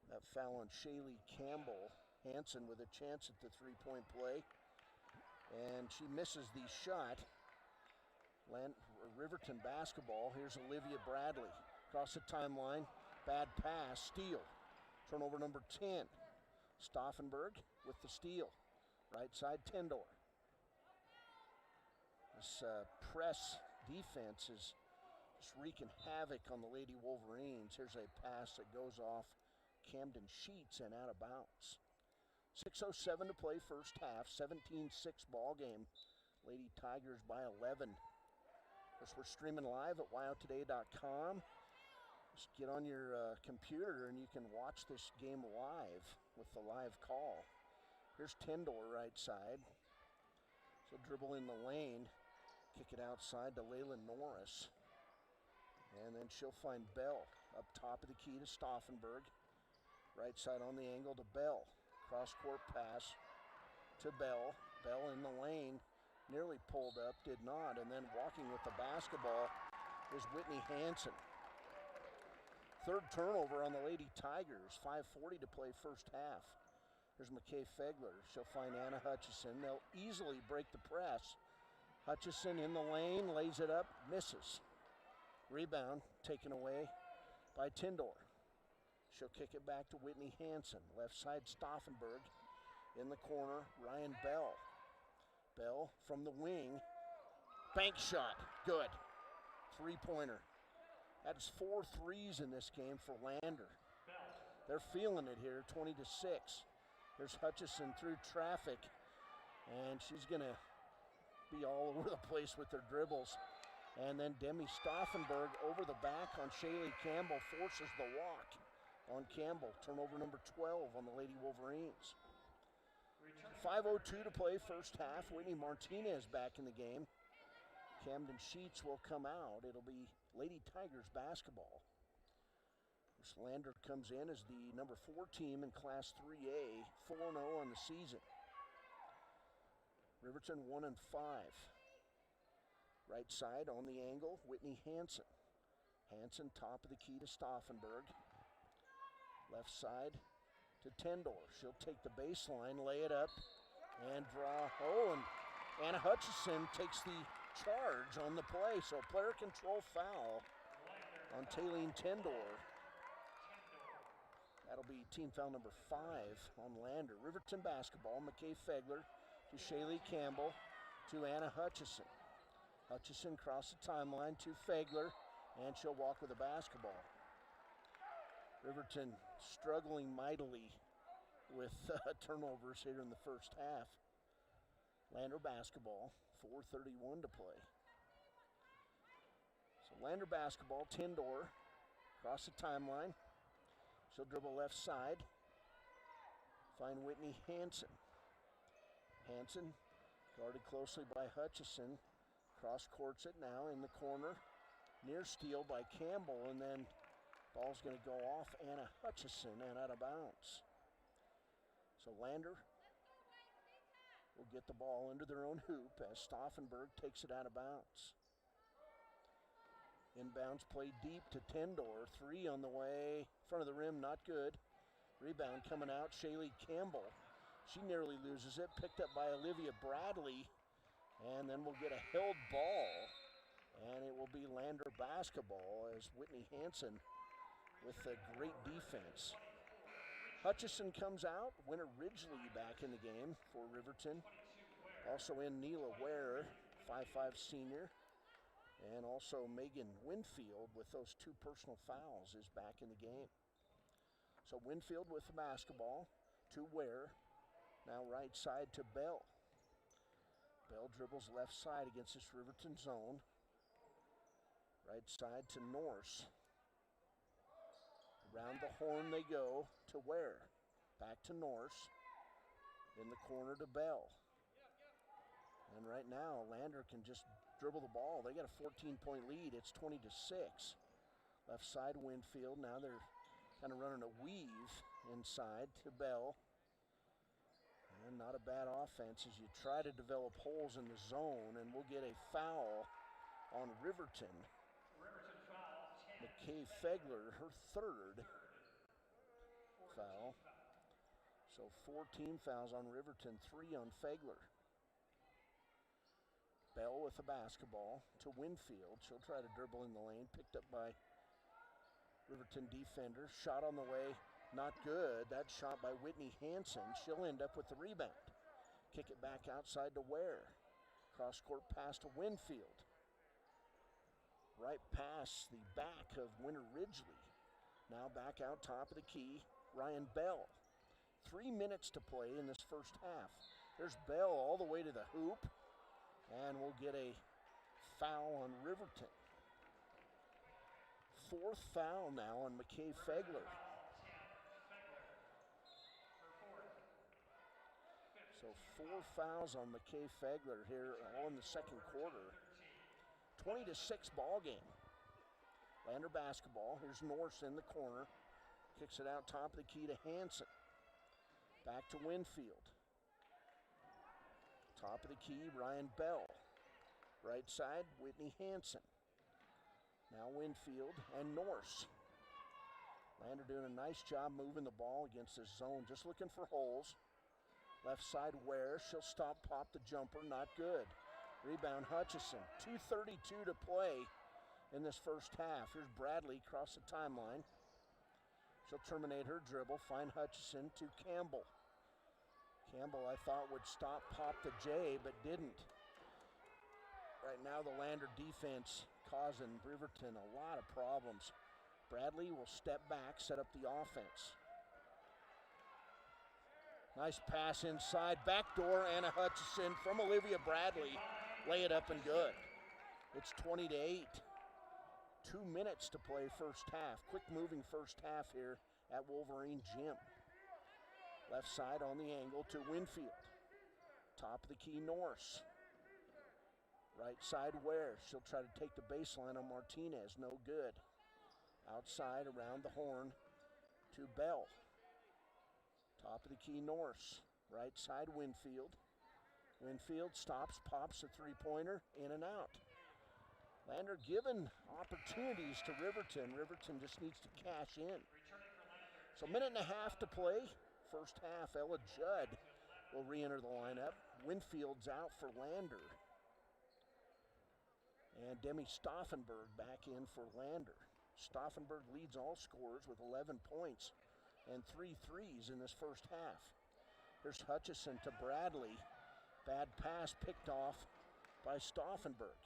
That foul on Shaylee Campbell Hanson with a chance at the three-point play. And she misses the shot. Riverton basketball. Here's Olivia Bradley. Across the timeline. Bad pass. Steal. Turnover number 10. Stauffenberg with the steal. Right side, Tendor. This press defense is just wreaking havoc on the Lady Wolverines. Here's a pass that goes off Camden Sheets and out of bounds. 6:07 to play first half, 17-6 ball game. Lady Tigers by 11. Of course, we're streaming live at wyotoday.com. Just get on your computer and you can watch this game live with the live call. Here's Tendor right side. She'll dribble in the lane, kick it outside to Leyland Norris. And then she'll find Bell up top of the key to Stauffenberg. Right side on the angle to Bell. Cross-court pass to Bell. Bell in the lane, nearly pulled up, did not. And then walking with the basketball is Whitney Hanson. Third turnover on the Lady Tigers. 5:40 to play first half. Here's McKay Fegler. She'll find Anna Hutchison. They'll easily break the press. Hutchison in the lane, lays it up, misses. Rebound taken away by Tendor. She'll kick it back to Whitney Hanson. Left side, Stauffenberg. In the corner, Ryan Bell. Bell from the wing. Bank shot, good. Three-pointer. That's 4 threes in this game for Lander. They're feeling it here, 20-6. Here's Hutchison through traffic, and she's gonna be all over the place with her dribbles. And then Demi Stauffenberg over the back on Shaylee Campbell, forces the walk on Campbell. Turnover number 12 on the Lady Wolverines. 5:02 to play first half. Whitney Martinez back in the game. Camden Sheets will come out. It'll be Lady Tigers basketball. This Lander comes in as the number 4 team in Class 3A, 4-0 on the season. Riverton 1-5. Right side on the angle, Whitney Hanson. Hanson top of the key to Stauffenberg. Left side to Tendor. She'll take the baseline, lay it up, and draw. Oh, and Anna Hutchison takes the charge on the play. So player control foul on Taylene Tendor. That'll be team foul number 5 on Lander. Riverton basketball, McKay Fegler to Shaylee Campbell to Anna Hutchison. Hutchison across the timeline to Fegler, and she'll walk with the basketball. Riverton struggling mightily with turnovers here in the first half. Lander basketball, 4:31 to play. So Lander basketball, Tendor across the timeline. She'll dribble left side. Find Whitney Hanson. Hanson guarded closely by Hutchison. Cross courts it now in the corner. Near steal by Campbell, and then ball's going to go off Anna Hutchison and out of bounds. So Lander will get the ball into their own hoop as Stauffenberg takes it out of bounds. Inbounds play deep to Tendor. 3 on the way. Front of the rim, not good. Rebound coming out, Shaylee Campbell. She nearly loses it. Picked up by Olivia Bradley. And then we'll get a held ball. And it will be Lander basketball as Whitney Hanson with a great defense. Hutchison comes out. Winter Ridgely back in the game for Riverton. Also in Neela Ware, 5'5" senior. And also Megan Winfield with those 2 personal fouls is back in the game. So Winfield with the basketball to Ware. Now right side to Bell. Bell dribbles left side against this Riverton zone. Right side to Norse. Around the horn they go to Ware. Back to Norse. In the corner to Bell. And right now, Lander can just dribble the ball. They got a 14-point lead. It's 20-6. Left side, Winfield. Now they're kind of running a weave inside to Bell. And not a bad offense as you try to develop holes in the zone, and we'll get a foul on Riverton. McKay Fegler, her 3rd foul. So 4 team fouls on Riverton, 3 on Fegler. Bell with the basketball to Winfield. She'll try to dribble in the lane, picked up by Riverton defender. Shot on the way, not good. That shot by Whitney Hansen. She'll end up with the rebound. Kick it back outside to Ware. Cross-court pass to Winfield. Right past the back of Winter Ridgely. Now back out top of the key, Ryan Bell. 3 minutes to play in this first half. There's Bell all the way to the hoop, and we'll get a foul on Riverton. 4th foul now on McKay Fegler. So 4 fouls on McKay Fegler here all in the second quarter. 20-6 ball game. Lander basketball. Here's Norse in the corner. Kicks it out top of the key to Hansen. Back to Winfield. Top of the key, Ryan Bell. Right side, Whitney Hansen. Now Winfield and Norse. Lander doing a nice job moving the ball against this zone, just looking for holes. Left side Ware, she'll stop, pop the jumper, not good. Rebound Hutchison, 2:32 to play in this first half. Here's Bradley across the timeline. She'll terminate her dribble, find Hutchison to Campbell. Campbell, I thought, would stop, pop the J, but didn't. Right now, the Lander defense causing Riverton a lot of problems. Bradley will step back, set up the offense. Nice pass inside, backdoor, Anna Hutchison from Olivia Bradley. Lay it up and good. It's 20-8. 2 minutes to play first half. Quick moving first half here at Wolverine Gym. Left side on the angle to Winfield. Top of the key, Norse. Right side, Ware. She'll try to take the baseline on Martinez. No good. Outside around the horn to Bell. Top of the key, Norse. Right side, Winfield. Winfield stops, pops a three-pointer, in and out. Lander given opportunities to Riverton. Riverton just needs to cash in. So 1.5 minutes to play. First half, Ella Judd will re-enter the lineup. Winfield's out for Lander. And Demi Stauffenberg back in for Lander. Stauffenberg leads all scorers with 11 points and 3 threes in this first half. Here's Hutchison to Bradley. Bad pass picked off by Stauffenberg.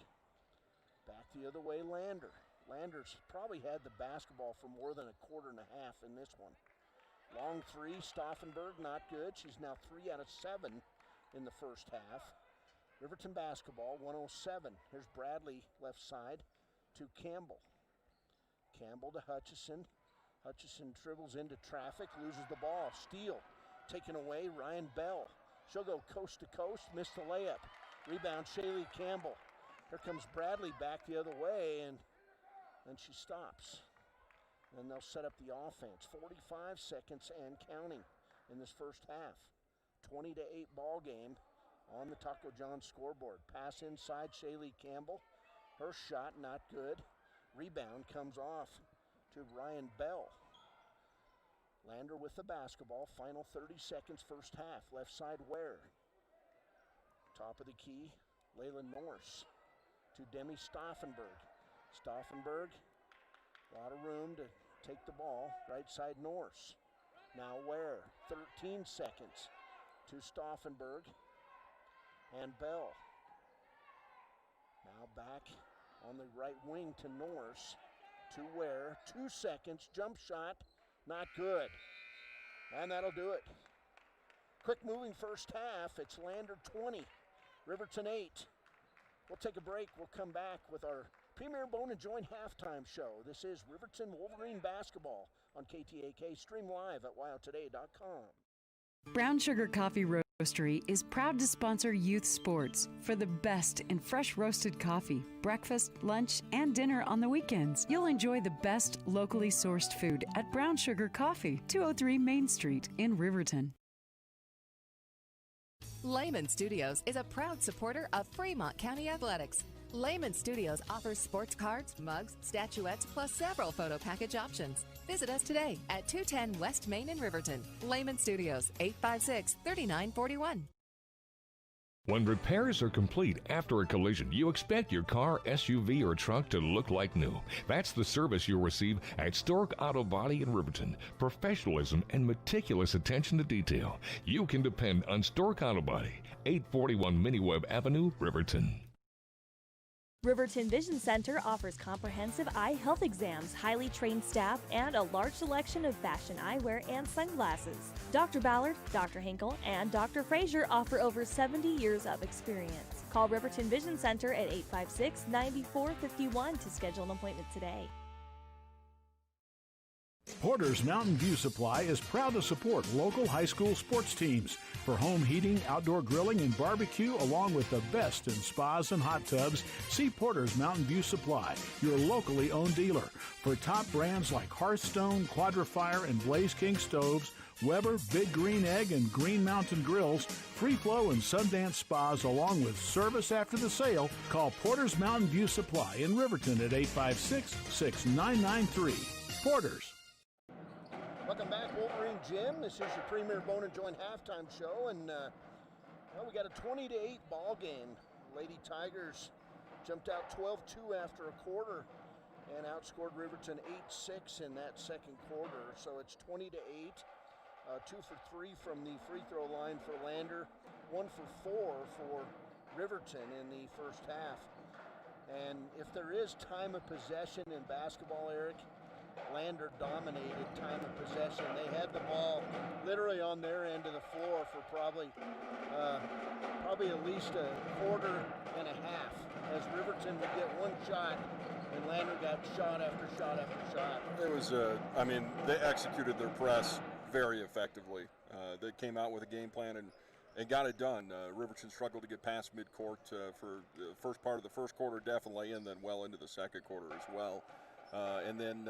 Back the other way, Lander. Lander's probably had the basketball for more than a quarter and a half in this one. Long three, Stauffenberg, not good. She's now 3 out of 7 in the first half. Riverton basketball, 107. Here's Bradley, left side, to Campbell. Campbell to Hutchison. Hutchison dribbles into traffic, loses the ball. Steal, taken away, Ryan Bell. She'll go coast to coast, missed the layup. Rebound, Shaylee Campbell. Here comes Bradley back the other way, and she stops. And they'll set up the offense. 45 seconds and counting in this first half. 20-8 ball game on the Taco John scoreboard. Pass inside, Shaylee Campbell. Her shot, not good. Rebound comes off to Ryan Bell. Lander with the basketball. Final 30 seconds, first half. Left side, Ware. Top of the key, Layla Norse to Demi Stauffenberg. Stauffenberg, a lot of room to take the ball. Right side, Norse. Now Ware, 13 seconds to Stauffenberg and Bell. Now back on the right wing to Norse, to Ware. 2 seconds, jump shot, not good. And that'll do it. Quick moving first half. It's Lander 20, Riverton 8. We'll take a break. We'll come back with our Premier Bone and Joint halftime show. This is Riverton Wolverine basketball on KTAK. Stream live at wildtoday.com. Brown Sugar Coffee Roastery is proud to sponsor youth sports for the best in fresh roasted coffee, breakfast, lunch, and dinner on the weekends. You'll enjoy the best locally sourced food at Brown Sugar Coffee, 203 Main Street in Riverton. Lehman Studios is a proud supporter of Fremont County Athletics. Lehman Studios offers sports cards, mugs, statuettes, plus several photo package options. Visit us today at 210 West Main in Riverton. Lehman Studios, 856-3941. When repairs are complete after a collision, you expect your car, SUV, or truck to look like new. That's the service you'll receive at Stork Auto Body in Riverton. Professionalism and meticulous attention to detail. You can depend on Stork Auto Body, 841 Miniweb Avenue, Riverton. Riverton Vision Center offers comprehensive eye health exams, highly trained staff, and a large selection of fashion eyewear and sunglasses. Dr. Ballard, Dr. Hinkle, and Dr. Frazier offer over 70 years of experience. Call Riverton Vision Center at 856-9451 to schedule an appointment today. Porter's Mountain View Supply is proud to support local high school sports teams for home heating, outdoor grilling, and barbecue, along with the best in spas and hot tubs. See Porter's Mountain View Supply, your locally owned dealer, for top brands like Hearthstone, Quadrifire, and Blaze King stoves, Weber, Big Green Egg, and Green Mountain grills, Free Flow and Sundance spas, along with service after the sale. Call Porter's Mountain View Supply in Riverton at 856-6993. Porter's. Welcome back, Wolverine Gym. This is your Premier Bone and Joint halftime show, and we got a 20-8 ball game. Lady Tigers jumped out 12-2 after a quarter and outscored Riverton 8-6 in that second quarter. So it's 20-8. 2 for 3 from the free throw line for Lander, 1 for 4 for Riverton in the first half. And if there is time of possession in basketball, Eric, Lander dominated time of possession. They had the ball literally on their end of the floor for probably at least a quarter and a half, as Riverton would get one shot and Lander got shot after shot after shot. It was, they executed their press very effectively. They came out with a game plan and got it done. Riverton struggled to get past midcourt for the first part of the first quarter, definitely, and then well into the second quarter as well. And then,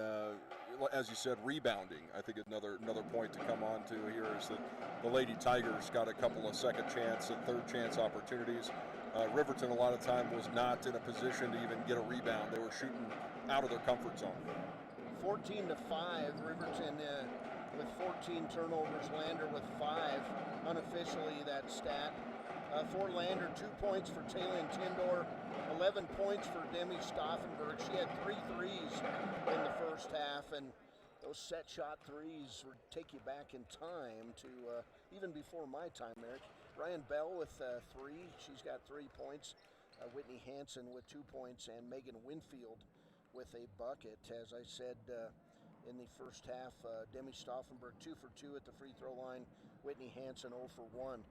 as you said, rebounding. I think another point to come on to here is that the Lady Tigers got a couple of second chance and third chance opportunities. Riverton a lot of time was not in a position to even get a rebound. They were shooting out of their comfort zone. 14-5, Riverton with 14 turnovers, Lander with 5, unofficially that stat. For Lander, 2 points for Taylor Tindor, 11 points for Demi Stauffenberg. She had 3 threes in the first half, and those set shot threes would take you back in time to even before my time, Eric. Ryan Bell with 3. She's got 3 points. Whitney Hansen with 2 points, and Megan Winfield with a bucket. As I said in the first half, Demi Stauffenberg 2 for 2 at the free throw line. Whitney Hansen 0 for 1.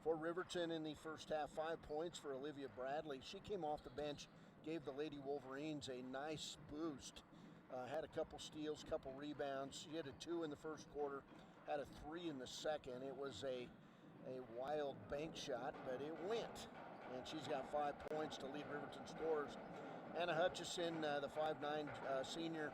For Riverton in the first half, 5 points for Olivia Bradley. She came off the bench, gave the Lady Wolverines a nice boost. Had a couple steals, couple rebounds. She had a 2 in the first quarter, had a 3 in the second. It was a wild bank shot, but it went. And she's got 5 points to lead Riverton scorers. Anna Hutchison, the 5'9" senior,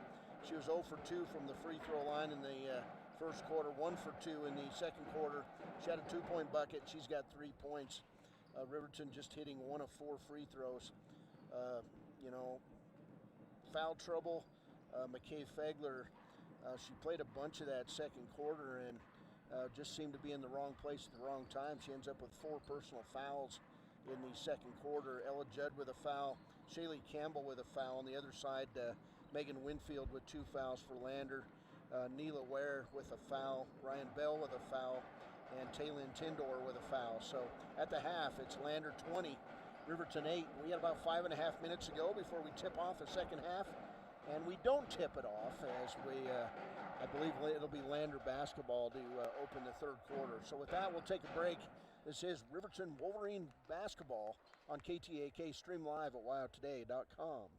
she was 0 for 2 from the free throw line in the first quarter, 1 for 2 in the second quarter. She had a 2-point bucket. She's got 3 points. Riverton just hitting 1 of 4 free throws. Foul trouble. McKay Fegler, she played a bunch of that second quarter and just seemed to be in the wrong place at the wrong time. She ends up with 4 personal fouls in the second quarter. Ella Judd with a foul. Shaylee Campbell with a foul. On the other side, Megan Winfield with 2 fouls for Lander. Neela Ware with a foul, Ryan Bell with a foul, and Taylin Tindor with a foul. So at the half, it's Lander 20, Riverton 8. We got about 5.5 minutes to go before we tip off the second half, and we don't tip it off as I believe it'll be Lander basketball to open the third quarter. So with that, we'll take a break. This is Riverton Wolverine basketball on KTAK. Stream live at wildtoday.com.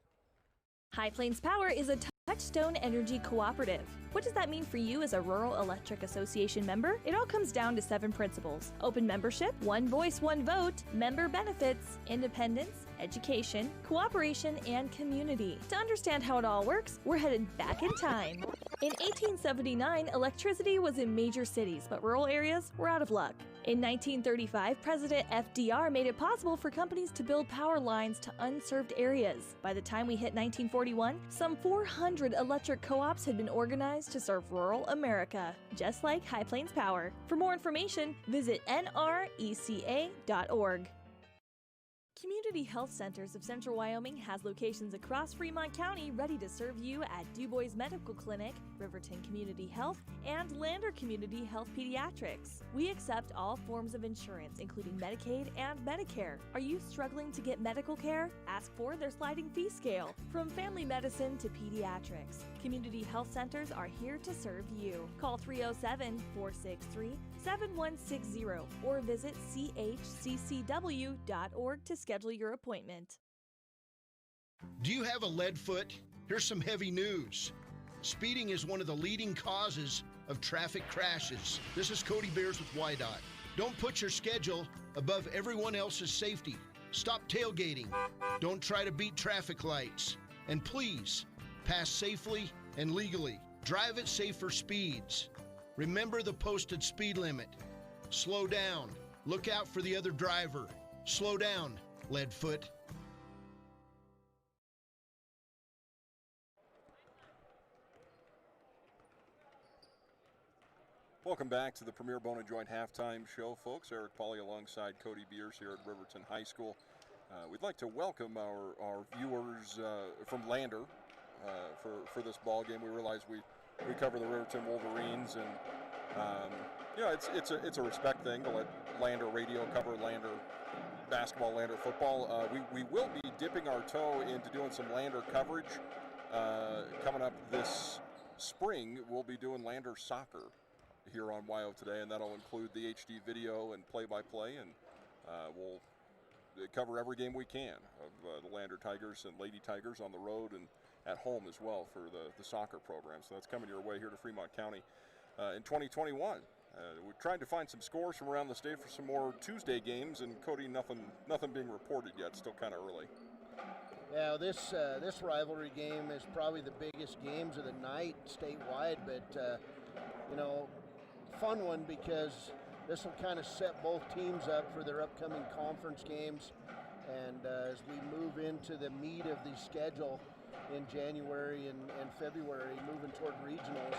High Plains Power is a Touchstone Energy Cooperative. What does that mean for you as a Rural Electric Association member? It all comes down to 7 principles: open membership, one voice, one vote, member benefits, independence, education, cooperation, and community. To understand how it all works, we're headed back in time. In 1879, electricity was in major cities, but rural areas were out of luck. In 1935, President FDR made it possible for companies to build power lines to unserved areas. By the time we hit 1941, some 400 electric co-ops had been organized to serve rural America, just like High Plains Power. For more information, visit nreca.org. Community Health Centers of Central Wyoming has locations across Fremont County ready to serve you at Du Bois Medical Clinic, Riverton Community Health, and Lander Community Health Pediatrics. We accept all forms of insurance, including Medicaid and Medicare. Are you struggling to get medical care? Ask for their sliding fee scale. From family medicine to pediatrics, Community Health Centers are here to serve you. Call 307-463-7160 or visit chccw.org to schedule your appointment. Do you have a lead foot? Here's some heavy news. Speeding is one of the leading causes of traffic crashes. This is Cody Beers with WYDOT. Don't put your schedule above everyone else's safety. Stop tailgating. Don't try to beat traffic lights. And please, pass safely and legally. Drive at safer speeds. Remember the posted speed limit. Slow down. Look out for the other driver. Slow down, Leadfoot. Welcome back to the Premier Bone and Joint Halftime Show, folks. Eric Pauly alongside Cody Beers here at Riverton High School. We'd like to welcome our viewers from Lander for this ball game. We realize we cover the Riverton Wolverines, and it's a respect thing to let Lander radio cover Lander basketball, Lander football. We will be dipping our toe into doing some Lander coverage coming up this spring. We'll be doing Lander soccer here on WYO Today, and that'll include the HD video and play-by-play, and we'll cover every game we can of the Lander Tigers and Lady Tigers on the road and at home as well for the soccer program. So that's coming your way here to Fremont County in 2021. We're trying to find some scores from around the state for some more Tuesday games, and Cody, nothing being reported yet. Still kind of early. Yeah, this rivalry game is probably the biggest games of the night statewide, but fun one because this will kind of set both teams up for their upcoming conference games, and as we move into the meat of the schedule in January and February, moving toward regionals.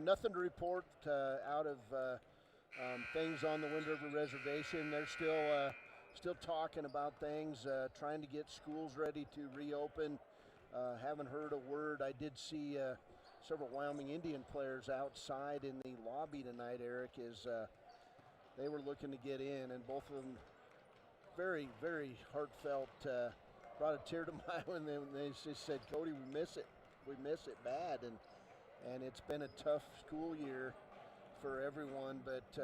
Nothing to report out of things on the Wind River Reservation. They're still talking about things, trying to get schools ready to reopen. Haven't heard a word. I did see several Wyoming Indian players outside in the lobby tonight, Eric, as they were looking to get in, and both of them very, very heartfelt. Brought a tear to my eye when they just said, "Cody, we miss it. We miss it bad." And it's been a tough school year for everyone, but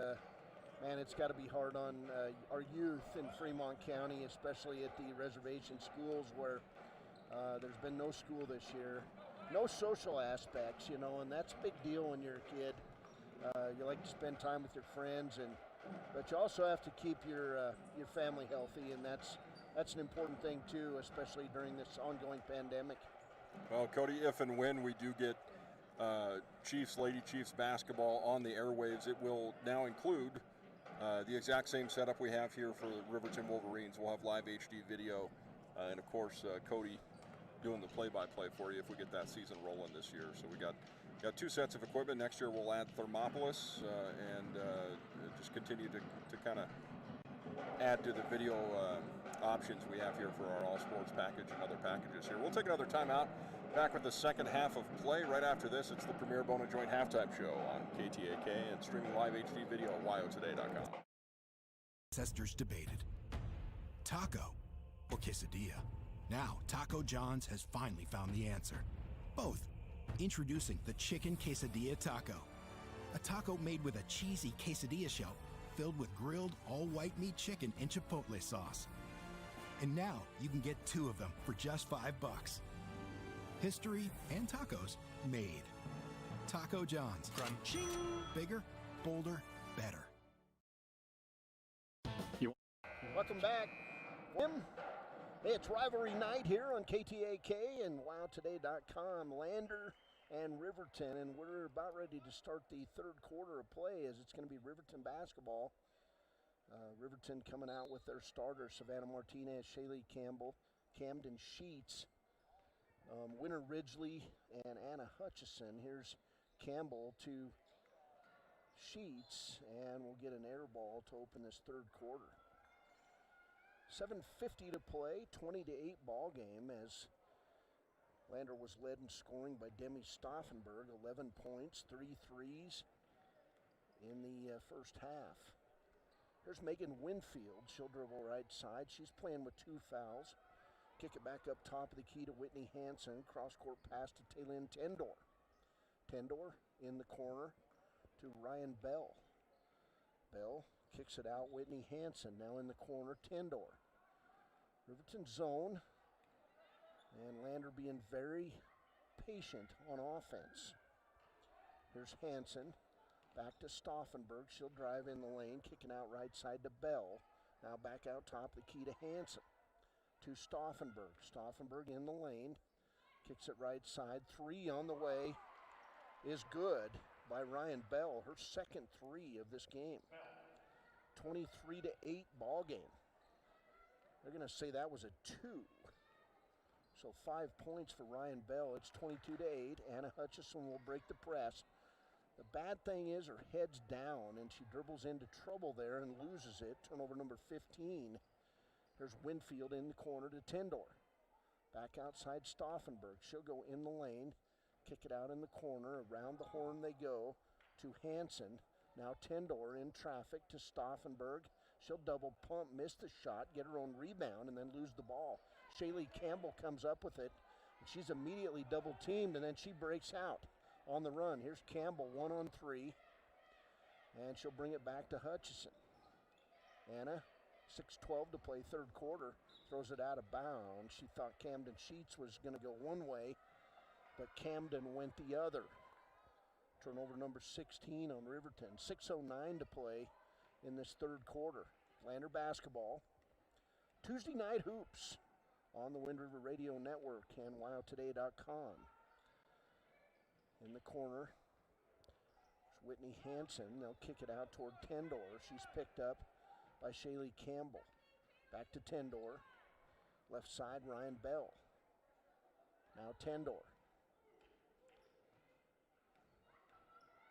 man, it's got to be hard on our youth in Fremont County, especially at the reservation schools where there's been no school this year, no social aspects, and that's a big deal when you're a kid. You like to spend time with your friends, but you also have to keep your family healthy, and that's an important thing too, especially during this ongoing pandemic. Well, Cody, if and when we do get Lady Chiefs basketball on the airwaves, it will now include the exact same setup we have here for the Riverton Wolverines. We'll have live HD video, and of course Cody doing the play-by-play for you if we get that season rolling this year. So we got two sets of equipment. Next year we'll add Thermopolis and just continue to kind of add to the video options we have here for our all sports package and other packages here. We'll take another timeout. Back with the second half of play. Right after this, it's the Premier Bone and Joint Halftime Show on KTAK and streaming live HD video at wyotoday.com. Ancestors debated taco or quesadilla. Now, Taco John's has finally found the answer. Both. Introducing the Chicken Quesadilla Taco. A taco made with a cheesy quesadilla shell filled with grilled all-white meat chicken and chipotle sauce. And now you can get 2 of them for just $5. History and tacos made. Taco John's. Crunching. Bigger, bolder, better. Welcome back. Hey, it's rivalry night here on KTAK and WowToday.com. Lander and Riverton, and we're about ready to start the third quarter of play as it's going to be Riverton basketball Riverton coming out with their starters, Savannah Martinez, Shaylee Campbell, Camden Sheets, Winter Ridgely, and Anna Hutchison. Here's Campbell to Sheets, and we'll get an air ball to open this third quarter. 7:50 to play, 20-8 ball game as Lander was led in scoring by Demi Stauffenberg, 11 points, 3 threes in the first half. Here's Megan Winfield. She'll dribble right side. She's playing with 2 fouls. Kick it back up top of the key to Whitney Hansen. Cross-court pass to Taylin Tendor. Tendor in the corner to Ryan Bell. Bell kicks it out. Whitney Hansen now in the corner. Tendor. Riverton zone. And Lander being very patient on offense. Here's Hansen. Back to Stauffenberg. She'll drive in the lane, kicking out right side to Bell. Now back out top, the key to Hansen. To Stauffenberg. Stauffenberg in the lane. Kicks it right side. 3 on the way is good by Ryan Bell. Her second 3 of this game. 23-8 ball game. They're going to say that was a 2. So 5 points for Ryan Bell. It's 22-8. Anna Hutchison will break the press. The bad thing is her head's down, and she dribbles into trouble there and loses it. Turnover number 15. Here's Winfield in the corner to Tendor. Back outside Stauffenberg. She'll go in the lane, kick it out in the corner. Around the horn they go to Hansen. Now Tendor in traffic to Stauffenberg. She'll double pump, miss the shot, get her own rebound, and then lose the ball. Shaylee Campbell comes up with it. And she's immediately double teamed, and then she breaks out on the run. Here's Campbell 1-on-3, and she'll bring it back to Hutchison. Anna, 6:12 to play third quarter, throws it out of bounds. She thought Camden Sheets was going to go one way, but Camden went the other. Turnover number 16 on Riverton. 6:09 to play in this third quarter. Lander basketball. Tuesday night hoops on the Wind River Radio Network and wildtoday.com. In the corner, there's Whitney Hansen. They'll kick it out toward Tendor. She's picked up by Shaylee Campbell. Back to Tendor. Left side, Ryan Bell. Now Tendor.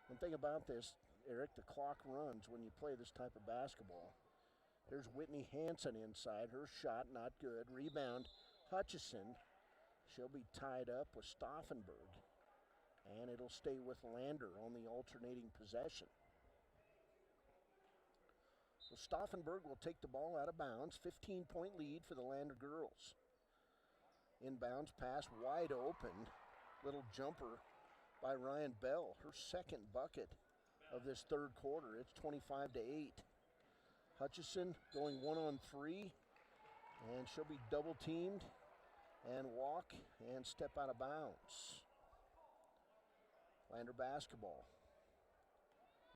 One thing about this, Eric, the clock runs when you play this type of basketball. Here's Whitney Hansen inside. Her shot not good. Rebound, Hutchison. She'll be tied up with Stauffenberg. And it'll stay with Lander on the alternating possession. So Stauffenberg will take the ball out of bounds. 15-point lead for the Lander girls. Inbounds pass wide open. Little jumper by Ryan Bell. Her second bucket of this third quarter. It's 25-8. Hutchison going 1-on-3. And she'll be double teamed and walk and step out of bounds. Lander basketball.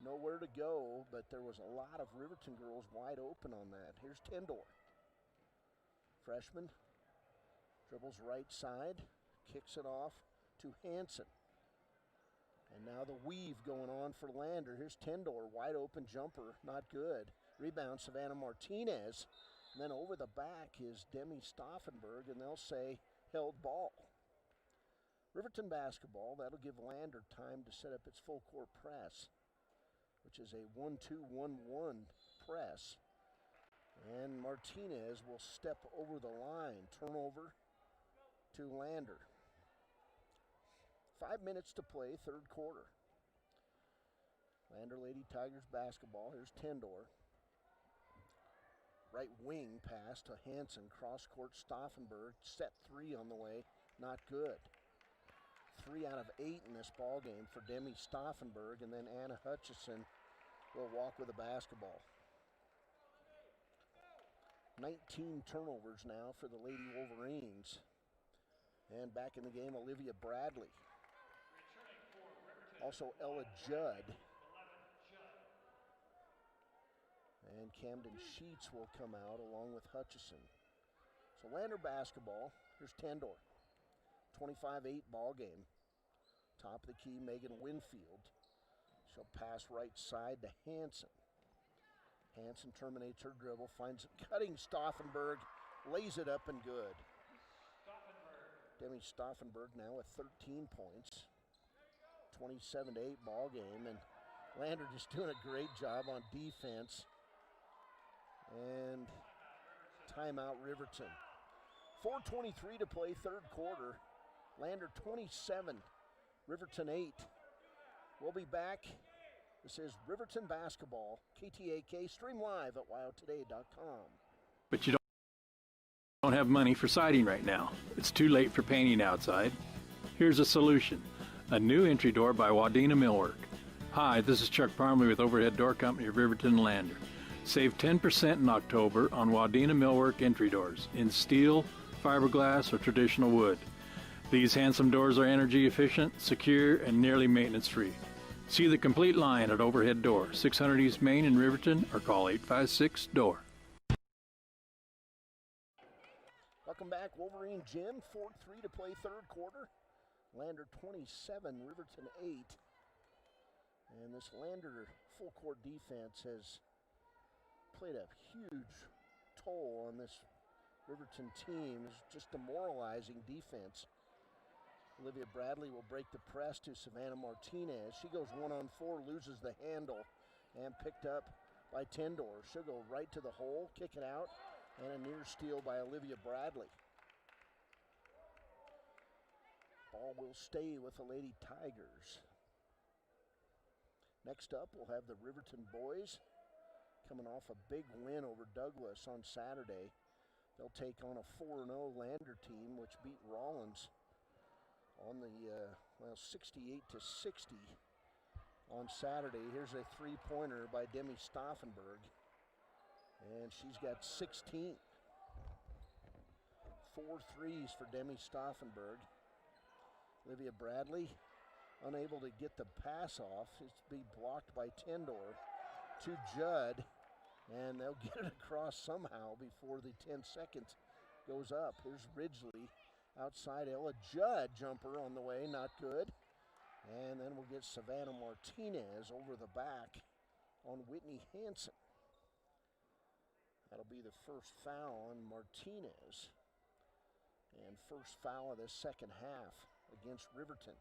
Nowhere to go, but there was a lot of Riverton girls wide open on that. Here's Tendor. Freshman. Dribbles right side. Kicks it off to Hansen. And now the weave going on for Lander. Here's Tendor. Wide open jumper. Not good. Rebound Savannah Martinez. And then over the back is Demi Stauffenberg, and they'll say held ball. Riverton basketball, that'll give Lander time to set up its full court press, which is a 1-2-1-1 press. And Martinez will step over the line. Turnover to Lander. 5 minutes to play, third quarter. Lander Lady Tigers basketball. Here's Tendor. Right wing pass to Hansen. Cross court Stauffenberg. Set 3 on the way. Not good. 3 out of 8 in this ball game for Demi Stauffenberg, and then Anna Hutchison will walk with the basketball. 19 turnovers now for the Lady Wolverines. And back in the game, Olivia Bradley. Also Ella Judd. And Camden Sheets will come out along with Hutchison. So Lander basketball, here's Tendor. 25-8 ball game. Top of the key, Megan Winfield. She'll pass right side to Hansen. Hansen terminates her dribble, finds cutting Stauffenberg, lays it up and good. Demi Stauffenberg now with 13 points. 27-8 ball game, and Lander just doing a great job on defense. And timeout Riverton. 4:23 to play, third quarter. Lander 27, Riverton 8. We'll be back. This is Riverton Basketball, KTAK, stream live at wildtoday.com. But you don't have money for siding right now. It's too late for painting outside. Here's a solution. A new entry door by Wadena Millwork. Hi, this is Chuck Parmley with Overhead Door Company of Riverton and Lander. Save 10% in October on Wadena Millwork entry doors in steel, fiberglass, or traditional wood. These handsome doors are energy efficient, secure, and nearly maintenance free. See the complete line at Overhead Door, 600 East Main in Riverton, or call 856-DOOR. Welcome back, Wolverine Gym. 4:03 to play, third quarter. Lander 27, Riverton 8. And this Lander full court defense has played a huge toll on this Riverton team. It's just demoralizing defense. Olivia Bradley will break the press to Savannah Martinez. She goes 1-on-4, loses the handle, and picked up by Tendor. She'll go right to the hole, kick it out, and a near steal by Olivia Bradley. Ball will stay with the Lady Tigers. Next up, we'll have the Riverton boys coming off a big win over Douglas on Saturday. They'll take on a 4-0 Lander team, which beat Rollins on the 68-60 on Saturday. Here's a three-pointer by Demi Stauffenberg, and she's got 16. 4 threes for Demi Stauffenberg. Olivia Bradley unable to get the pass off. It's being blocked by Tendor to Judd, and they'll get it across somehow before the 10 seconds goes up. Here's Ridgely outside. Ella Judd jumper on the way, not good. And then we'll get Savannah Martinez over the back on Whitney Hansen. That'll be the first foul on Martinez, and first foul of the second half against Riverton.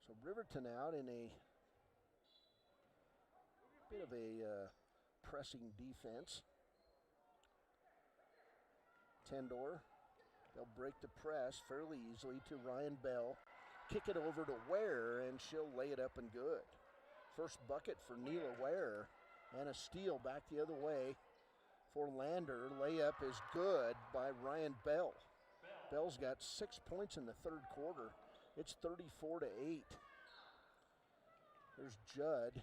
So Riverton out in a bit of a pressing defense. Tendor, they'll break the press fairly easily to Ryan Bell. Kick it over to Ware, and she'll lay it up and good. First bucket for Neela Ware, and a steal back the other way for Lander. Layup is good by Ryan Bell. Bell's got 6 points in the third quarter. It's 34-8. There's Judd,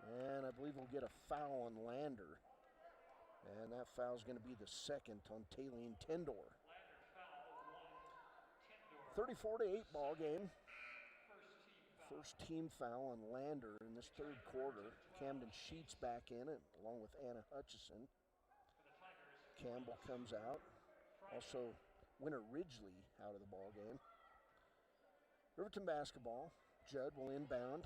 and I believe we'll get a foul on Lander. And that foul's going to be the second on Taylene Tendor. 34-8 ball game. First team foul on Lander in this third quarter. Camden Sheets back in it, along with Anna Hutchison. Campbell comes out. Also, Winter Ridgely out of the ball game. Riverton basketball. Judd will inbound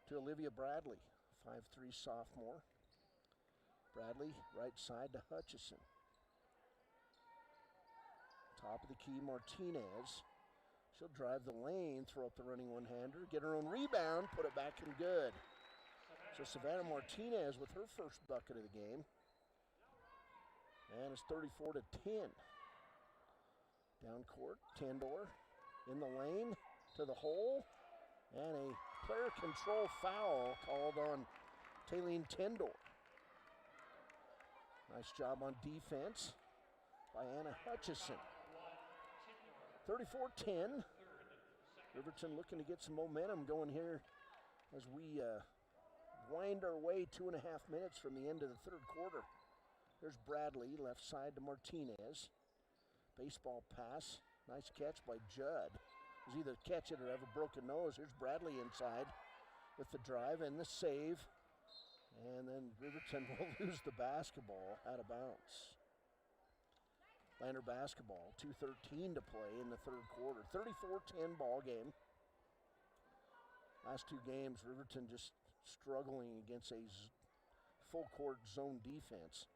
to Olivia Bradley, 5'3" sophomore. Bradley, right side to Hutchison. Top of the key, Martinez. She'll drive the lane, throw up the running one-hander, get her own rebound, put it back in good. So Savannah Martinez with her first bucket of the game. And it's 34-10. Down court, Tendor in the lane to the hole. And a player control foul called on Taylene Tendor. Nice job on defense by Anna Hutchison. 34-10. Riverton looking to get some momentum going here as we wind our way 2.5 minutes from the end of the third quarter. There's Bradley, left side to Martinez. Baseball pass, nice catch by Judd. It was either catch it or have a broken nose. Here's Bradley inside with the drive and the save. And then Riverton will lose the basketball out of bounds. Lander basketball, 2:13 to play in the third quarter. 34-10 ball game. Last two games, Riverton just struggling against a full court zone defense.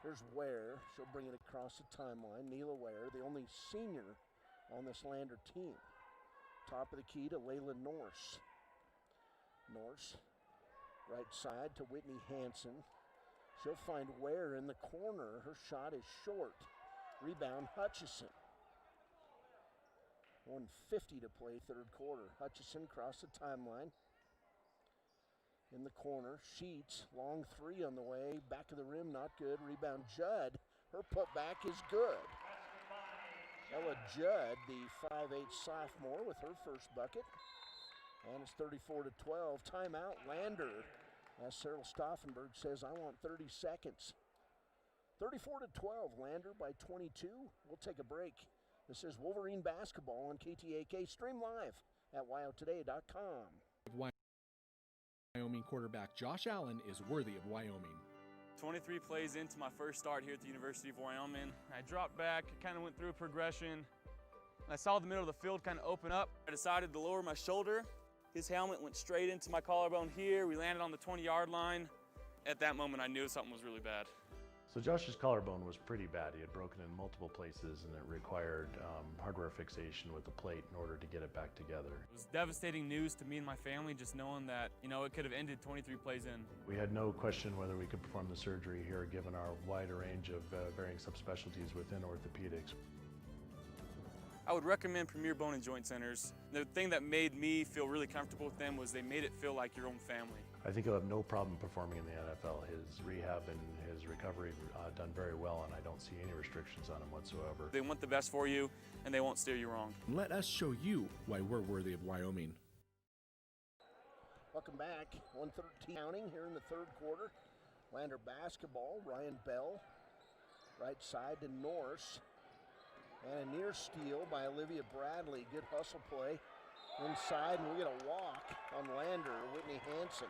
Here's Ware. She'll bring it across the timeline. Neela Ware, the only senior on this Lander team. Top of the key to Layla Norse. Norse, right side to Whitney Hansen. She'll find Ware in the corner. Her shot is short. Rebound, Hutchison. 1:50 to play third quarter. Hutchison across the timeline. In the corner, Sheets, long three on the way. Back of the rim, not good. Rebound, Judd. Her putback is good. Ella Judd, the 5'8" sophomore, with her first bucket. And it's 34-12. Timeout, Lander. As Cyril Stauffenberg says, I want 30 seconds. 34-12, Lander by 22. We'll take a break. This is Wolverine basketball on KTAK. Stream live at wyotoday.com. Wyoming quarterback Josh Allen is worthy of Wyoming. 23 plays into my first start here at the University of Wyoming. I dropped back, kind of went through a progression. I saw the middle of the field kind of open up. I decided to lower my shoulder. His helmet went straight into my collarbone here. We landed on the 20-yard line. At that moment, I knew something was really bad. So Josh's collarbone was pretty bad. He had broken in multiple places, and it required hardware fixation with the plate in order to get it back together. It was devastating news to me and my family, just knowing that, it could have ended 23 plays in. We had no question whether we could perform the surgery here, given our wide range of varying subspecialties within orthopedics. I would recommend Premier Bone and Joint Centers. The thing that made me feel really comfortable with them was they made it feel like your own family. I think he'll have no problem performing in the NFL. His rehab and his recovery done very well, and I don't see any restrictions on him whatsoever. They want the best for you, and they won't steer you wrong. Let us show you why we're worthy of Wyoming. Welcome back. 1:13 counting here in the third quarter. Lander basketball. Ryan Bell, right side to Norse. And a near steal by Olivia Bradley. Good hustle play. Inside, and we get a walk on Lander, Whitney Hansen.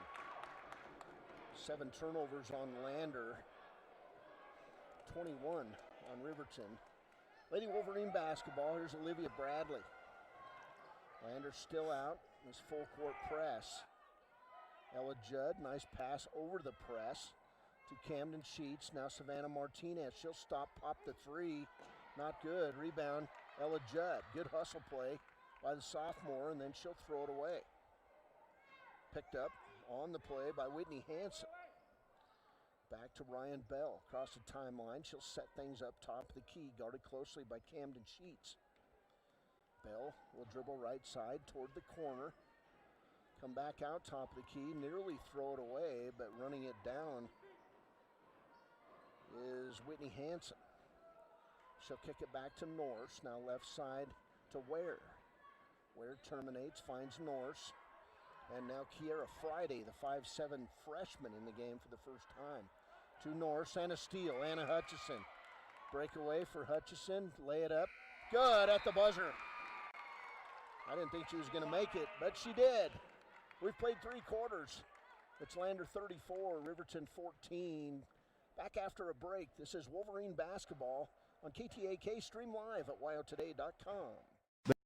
7 turnovers on Lander. 21 on Riverton. Lady Wolverine basketball, here's Olivia Bradley. Lander still out, this full court press. Ella Judd, nice pass over the press to Camden Sheets. Now Savannah Martinez, she'll stop, pop the three. Not good, rebound, Ella Judd. Good hustle play by the sophomore, and then she'll throw it away. Picked up on the play by Whitney Hansen. Back to Ryan Bell, across the timeline. She'll set things up top of the key, guarded closely by Camden Sheets. Bell will dribble right side toward the corner. Come back out top of the key, nearly throw it away, but running it down is Whitney Hansen. She'll kick it back to Norse, now left side to Ware. Ware terminates, finds Norse. And now Kiera Friday, the 5'7" freshman in the game for the first time. To Norse, and a steal, Anna Hutchison. Breakaway for Hutchison, lay it up. Good at the buzzer. I didn't think she was going to make it, but she did. We've played 3 quarters. It's Lander 34, Riverton 14. Back after a break, this is Wolverine basketball on KTAK. Stream live at wyotoday.com.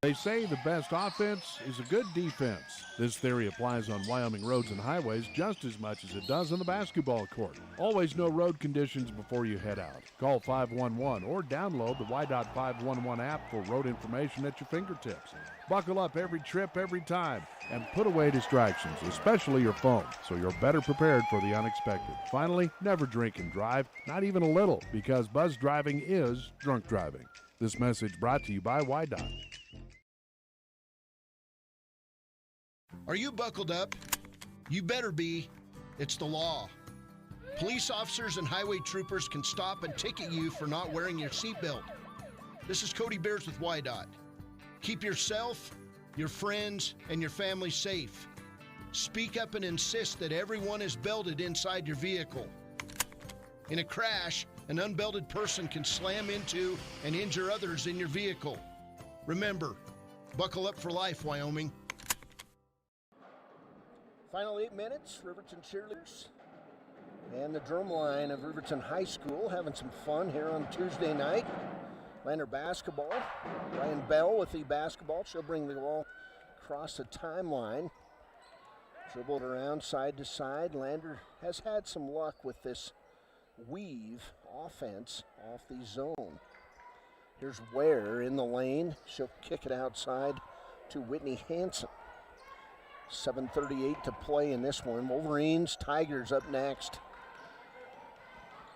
They say the best offense is a good defense. This theory applies on Wyoming roads and highways just as much as it does on the basketball court. Always know road conditions before you head out. Call 511 or download the Y.511 app for road information at your fingertips. Buckle up every trip, every time, and put away distractions, especially your phone, so you're better prepared for the unexpected. Finally, never drink and drive, not even a little, because buzz driving is drunk driving. This message brought to you by Y.Dot. Are you buckled up? You better be. It's the law. Police officers and highway troopers can stop and ticket you for not wearing your seatbelt. This is Cody Bears with Y.Dot. Keep yourself, your friends, and your family safe. Speak up and insist that everyone is belted inside your vehicle. In a crash, an unbelted person can slam into and injure others in your vehicle. Remember, buckle up for life, Wyoming. Final 8 minutes, Riverton cheerleaders and the drum line of Riverton High School having some fun here on Tuesday night. Lander basketball. Ryan Bell with the basketball. She'll bring the ball across the timeline. Dribbled around side to side. Lander has had some luck with this weave offense off the zone. Here's Ware in the lane. She'll kick it outside to Whitney Hansen. 7:38 to play in this one. Wolverines, Tigers up next.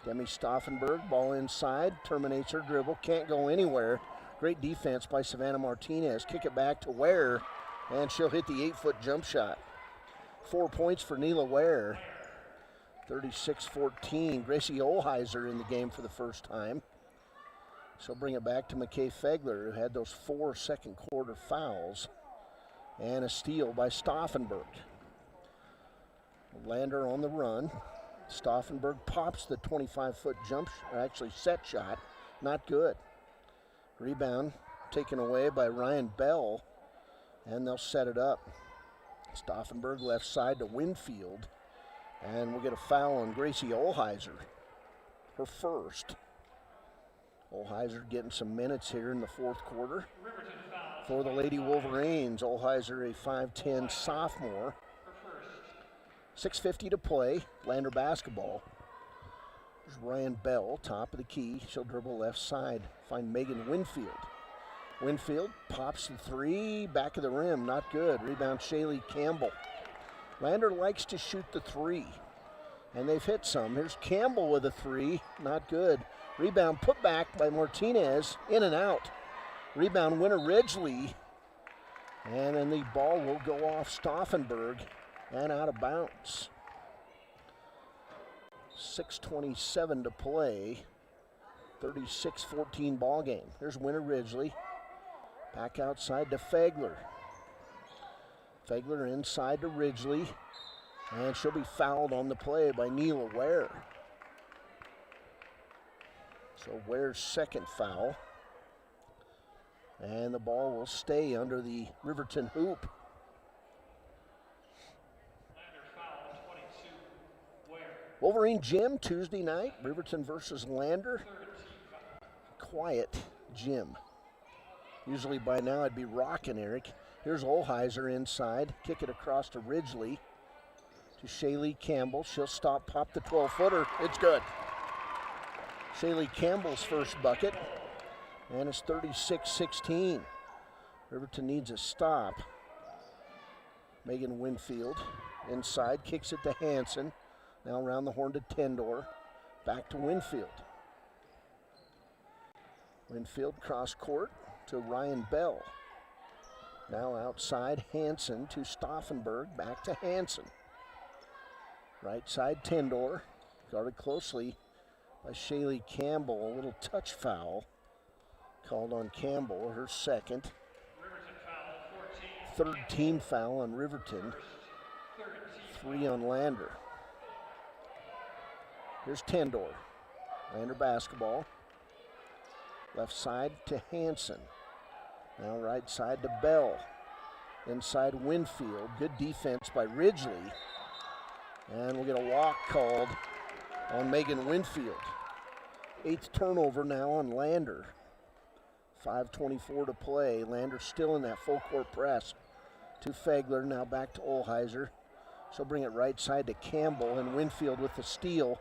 Demi Stauffenberg, ball inside, terminates her dribble, can't go anywhere. Great defense by Savannah Martinez. Kick it back to Ware, and she'll hit the 8-foot jump shot. 4 points for Neela Ware. 36-14. Gracie Olheiser in the game for the first time. She'll bring it back to McKay Fegler, who had those 4 second quarter fouls. And a steal by Stauffenberg. Lander on the run. Stauffenberg pops the 25-foot jump, or actually set shot. Not good. Rebound taken away by Ryan Bell, and they'll set it up. Stauffenberg left side to Winfield, and we'll get a foul on Gracie Olheiser, her first. Olheiser getting some minutes here in the fourth quarter. For the Lady Wolverines, Olheiser, a 5'10 sophomore. 6:50 to play, Lander basketball. There's Ryan Bell, top of the key. She'll dribble left side, find Megan Winfield. Winfield pops the 3, back of the rim, not good. Rebound Shaylee Campbell. Lander likes to shoot the 3, and they've hit some. Here's Campbell with a 3, not good. Rebound put back by Martinez, in and out. Rebound winner Ridgely, and then the ball will go off Stauffenberg and out of bounds. 6:27 to play, 36-14 ball game. Here's winner Ridgely, back outside to Fegler. Fegler inside to Ridgely, and she'll be fouled on the play by Neela Ware. So Ware's second foul. And the ball will stay under the Riverton hoop. Wolverine Gym Tuesday night, Riverton versus Lander. Quiet gym. Usually by now I'd be rocking, Eric. Here's Olheiser inside, kick it across to Ridgely, to Shaylee Campbell. She'll stop, pop the 12-footer. It's good. Shaylee Campbell's first bucket. And it's 36-16. Riverton needs a stop. Megan Winfield inside, kicks it to Hansen. Now around the horn to Tendor. Back to Winfield. Winfield cross court to Ryan Bell. Now outside, Hansen to Stauffenberg. Back to Hansen. Right side, Tendor. Guarded closely by Shaylee Campbell. A little touch foul called on Campbell, her second. Third team foul on Riverton. 3 on Lander. Here's Tendor. Lander basketball. Left side to Hansen. Now right side to Bell. Inside Winfield. Good defense by Ridgely. And we'll get a walk called on Megan Winfield. 8th turnover now on Lander. 5:24 to play. Lander still in that full court press. To Fegler, now back to Olheiser. She'll bring it right side to Campbell, and Winfield with the steal.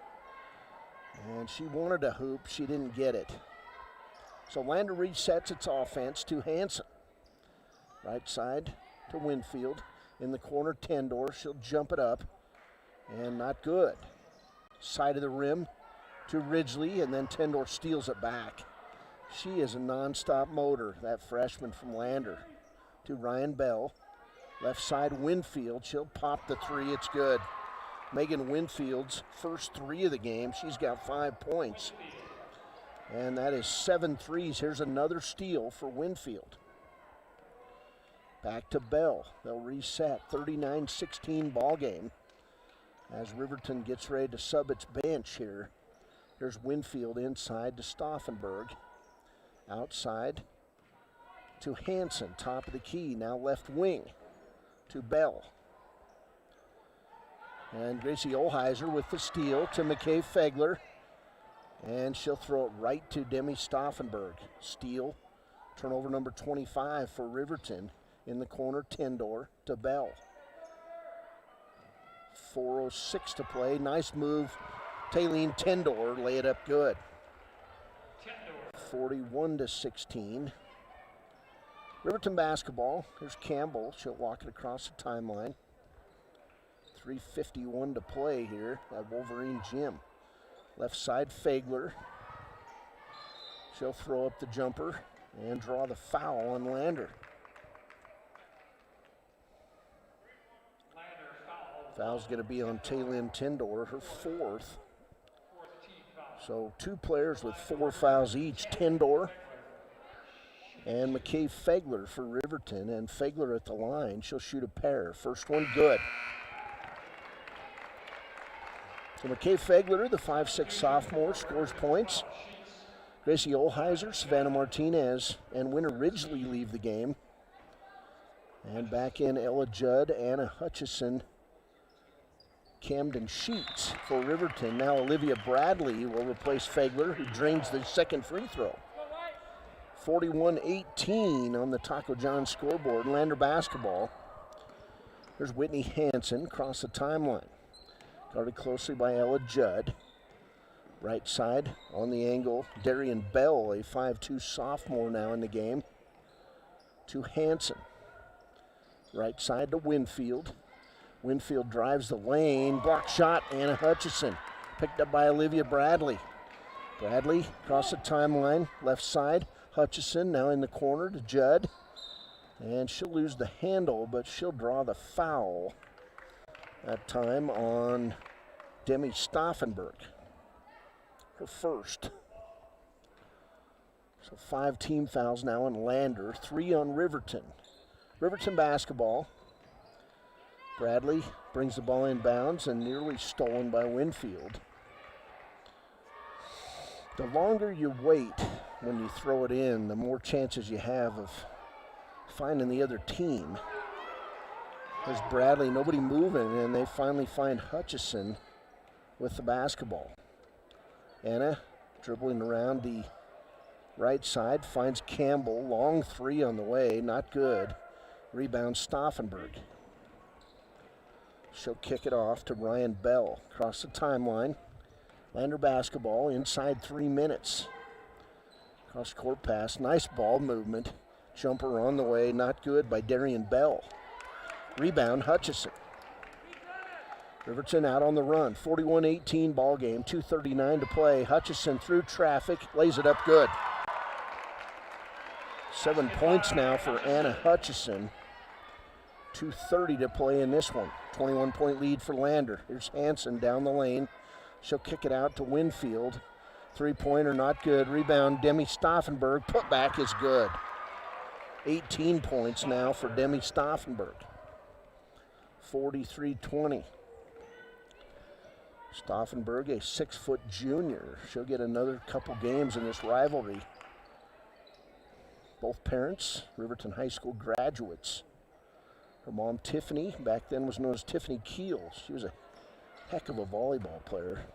And she wanted a hoop, she didn't get it. So Lander resets its offense to Hansen. Right side to Winfield. In the corner, Tendor. She'll jump it up, and not good. Side of the rim to Ridgely, and then Tendor steals it back. She is a non-stop motor, that freshman from Lander. To Ryan Bell. Left side, Winfield. She'll pop the 3. It's good. Megan Winfield's first 3 of the game. She's got 5 points. And that is 7 threes. Here's another steal for Winfield. Back to Bell. They'll reset. 39-16 ball game as Riverton gets ready to sub its bench here. Here's Winfield inside to Stauffenberg. Outside to Hansen, top of the key, now left wing to Bell. And Gracie Olheiser with the steal to McKay Fegler. And she'll throw it right to Demi Stauffenberg. Steal, turnover number 25 for Riverton. In the corner, Tendor to Bell. 4:06 to play. Nice move. Taylene Tendor lay it up good. 41-16. Riverton basketball. Here's Campbell. She'll walk it across the timeline. 3:51 to play here at Wolverine Gym. Left side, Fagler. She'll throw up the jumper and draw the foul on Lander. Foul's going to be on Taylin Tendor, her fourth. So 2 players with 4 fouls each, Tendor and McKay Fagler for Riverton, and Fagler at the line. She'll shoot a pair. First one good. So McKay Fagler, the 5'6" sophomore, scores points. Gracie Olheiser, Savannah Martinez, and Winter Ridgely leave the game. And back in Ella Judd, Anna Hutchison, Camden Sheets for Riverton. Now Olivia Bradley will replace Fagler, who drains the second free throw. 41-18 on the Taco John scoreboard. Lander basketball. There's Whitney Hansen across the timeline. Guarded closely by Ella Judd. Right side on the angle, Darian Bell, a 5'2" sophomore now in the game, to Hansen. Right side to Winfield. Winfield drives the lane, block shot, Anna Hutchison. Picked up by Olivia Bradley. Bradley across the timeline, left side. Hutchison now in the corner to Judd. And she'll lose the handle, but she'll draw the foul that time on Demi Stauffenberg. Her first. So 5 team fouls now on Lander, 3 on Riverton. Riverton basketball. Bradley brings the ball in bounds and nearly stolen by Winfield. The longer you wait when you throw it in, the more chances you have of finding the other team. There's Bradley, nobody moving, and they finally find Hutchison with the basketball. Anna dribbling around the right side, finds Campbell, long 3 on the way, not good. Rebound Stauffenberg. She'll kick it off to Ryan Bell across the timeline. Lander basketball inside 3 minutes. Cross court pass, nice ball movement. Jumper on the way, not good by Darian Bell. Rebound Hutchison. Riverton out on the run, 41-18 ball game, 2:39 to play. Hutchison through traffic, lays it up good. 7 points now for Anna Hutchison. 2:30 to play in this one. 21-point lead for Lander. Here's Hansen down the lane. She'll kick it out to Winfield. 3-pointer not good. Rebound Demi Stauffenberg. Putback is good. 18 points now for Demi Stauffenberg. 43-20. Stauffenberg, a 6-foot junior. She'll get another couple games in this rivalry. Both parents, Riverton High School graduates. Her mom, Tiffany, back then was known as Tiffany Keel. She was a heck of a volleyball player.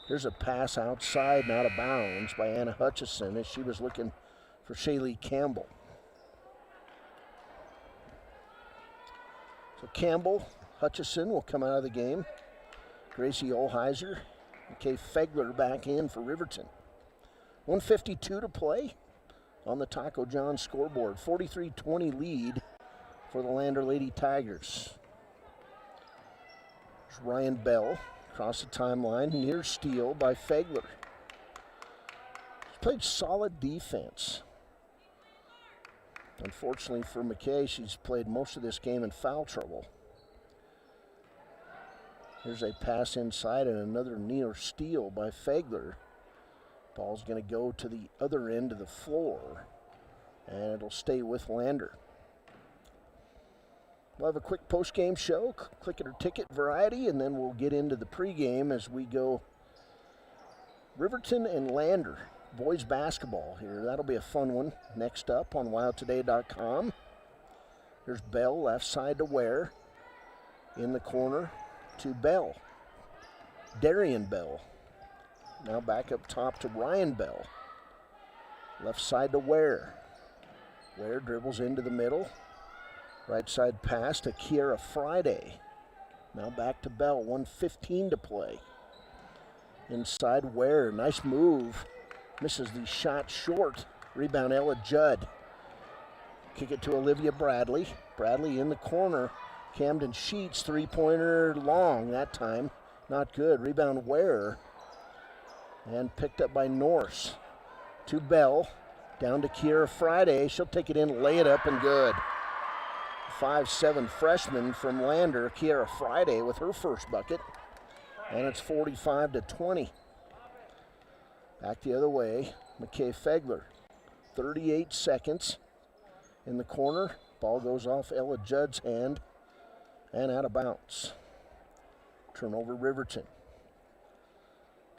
Here's a pass outside and out of bounds by Anna Hutchison as she was looking for Shaylee Campbell. So Campbell, Hutchison will come out of the game. Gracie Olheiser, McKay Fagler back in for Riverton. 1:52 to play on the Taco John scoreboard. 43-20 lead for the Lander Lady Tigers. There's Ryan Bell across the timeline, near steal by Fagler. She's played solid defense. Unfortunately for McKay, she's played most of this game in foul trouble. Here's a pass inside and another near steal by Fagler. Ball's going to go to the other end of the floor, and it'll stay with Lander. We'll have a quick post-game show, click it or ticket variety, and then we'll get into the pregame as we go Riverton and Lander. Boys basketball here. That'll be a fun one. Next up on wildtoday.com. There's Bell, left side to Ware. In the corner to Bell. Darian Bell. Now back up top to Ryan Bell. Left side to Ware. Ware dribbles into the middle. Right side pass to Kiera Friday. Now back to Bell, 1:15 to play. Inside Ware, nice move. Misses the shot short. Rebound Ella Judd. Kick it to Olivia Bradley. Bradley in the corner. Camden Sheets, three-pointer long that time. Not good. Rebound Ware. And picked up by Norse. To Bell. Down to Kiera Friday. She'll take it in, lay it up, and good. 5'7" freshman from Lander, Kiera Friday, with her first bucket. And it's 45-20. Back the other way, McKay Fegler. 38 seconds in the corner. Ball goes off Ella Judd's hand and out of bounds. Turnover Riverton.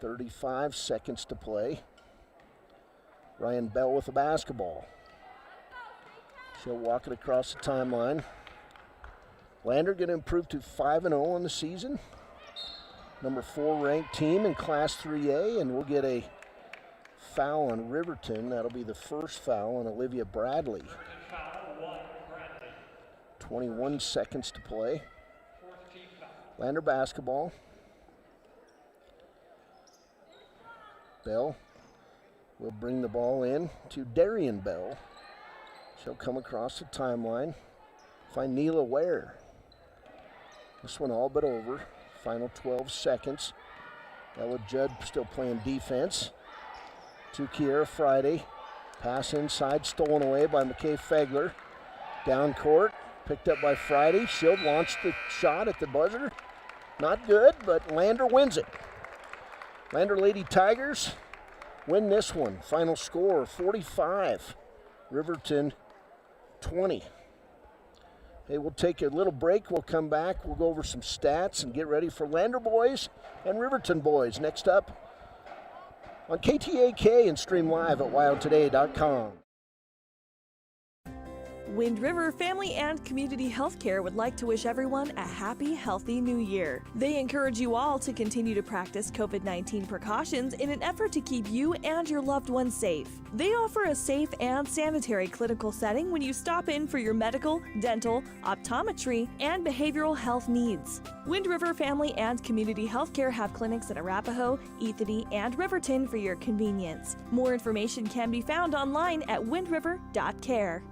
35 seconds to play. Ryan Bell with the basketball. She'll walk it across the timeline. Lander going to improve to 5-0 in the season. Number 4 ranked team in Class 3A, and we'll get a foul on Riverton. That'll be the first foul on Olivia Bradley. 21 seconds to play. Lander basketball. Bell will bring the ball in to Darian Bell. She'll come across the timeline, find Neela Ware. This one all but over. Final 12 seconds. Ella Judd still playing defense. To Kiera Friday. Pass inside, stolen away by McKay Fegler. Down court, picked up by Friday. She'll launch the shot at the buzzer. Not good, but Lander wins it. Lander Lady Tigers win this one. Final score, 45. Riverton, 20. Hey, we'll take a little break. We'll come back. We'll go over some stats and get ready for Lander boys and Riverton boys. Next up on KTAK and stream live at wildtoday.com. Wind River Family and Community Healthcare would like to wish everyone a happy, healthy new year. They encourage you all to continue to practice COVID-19 precautions in an effort to keep you and your loved ones safe. They offer a safe and sanitary clinical setting when you stop in for your medical, dental, optometry, and behavioral health needs. Wind River Family and Community Healthcare have clinics in Arapahoe, Ethany, and Riverton for your convenience. More information can be found online at windriver.care.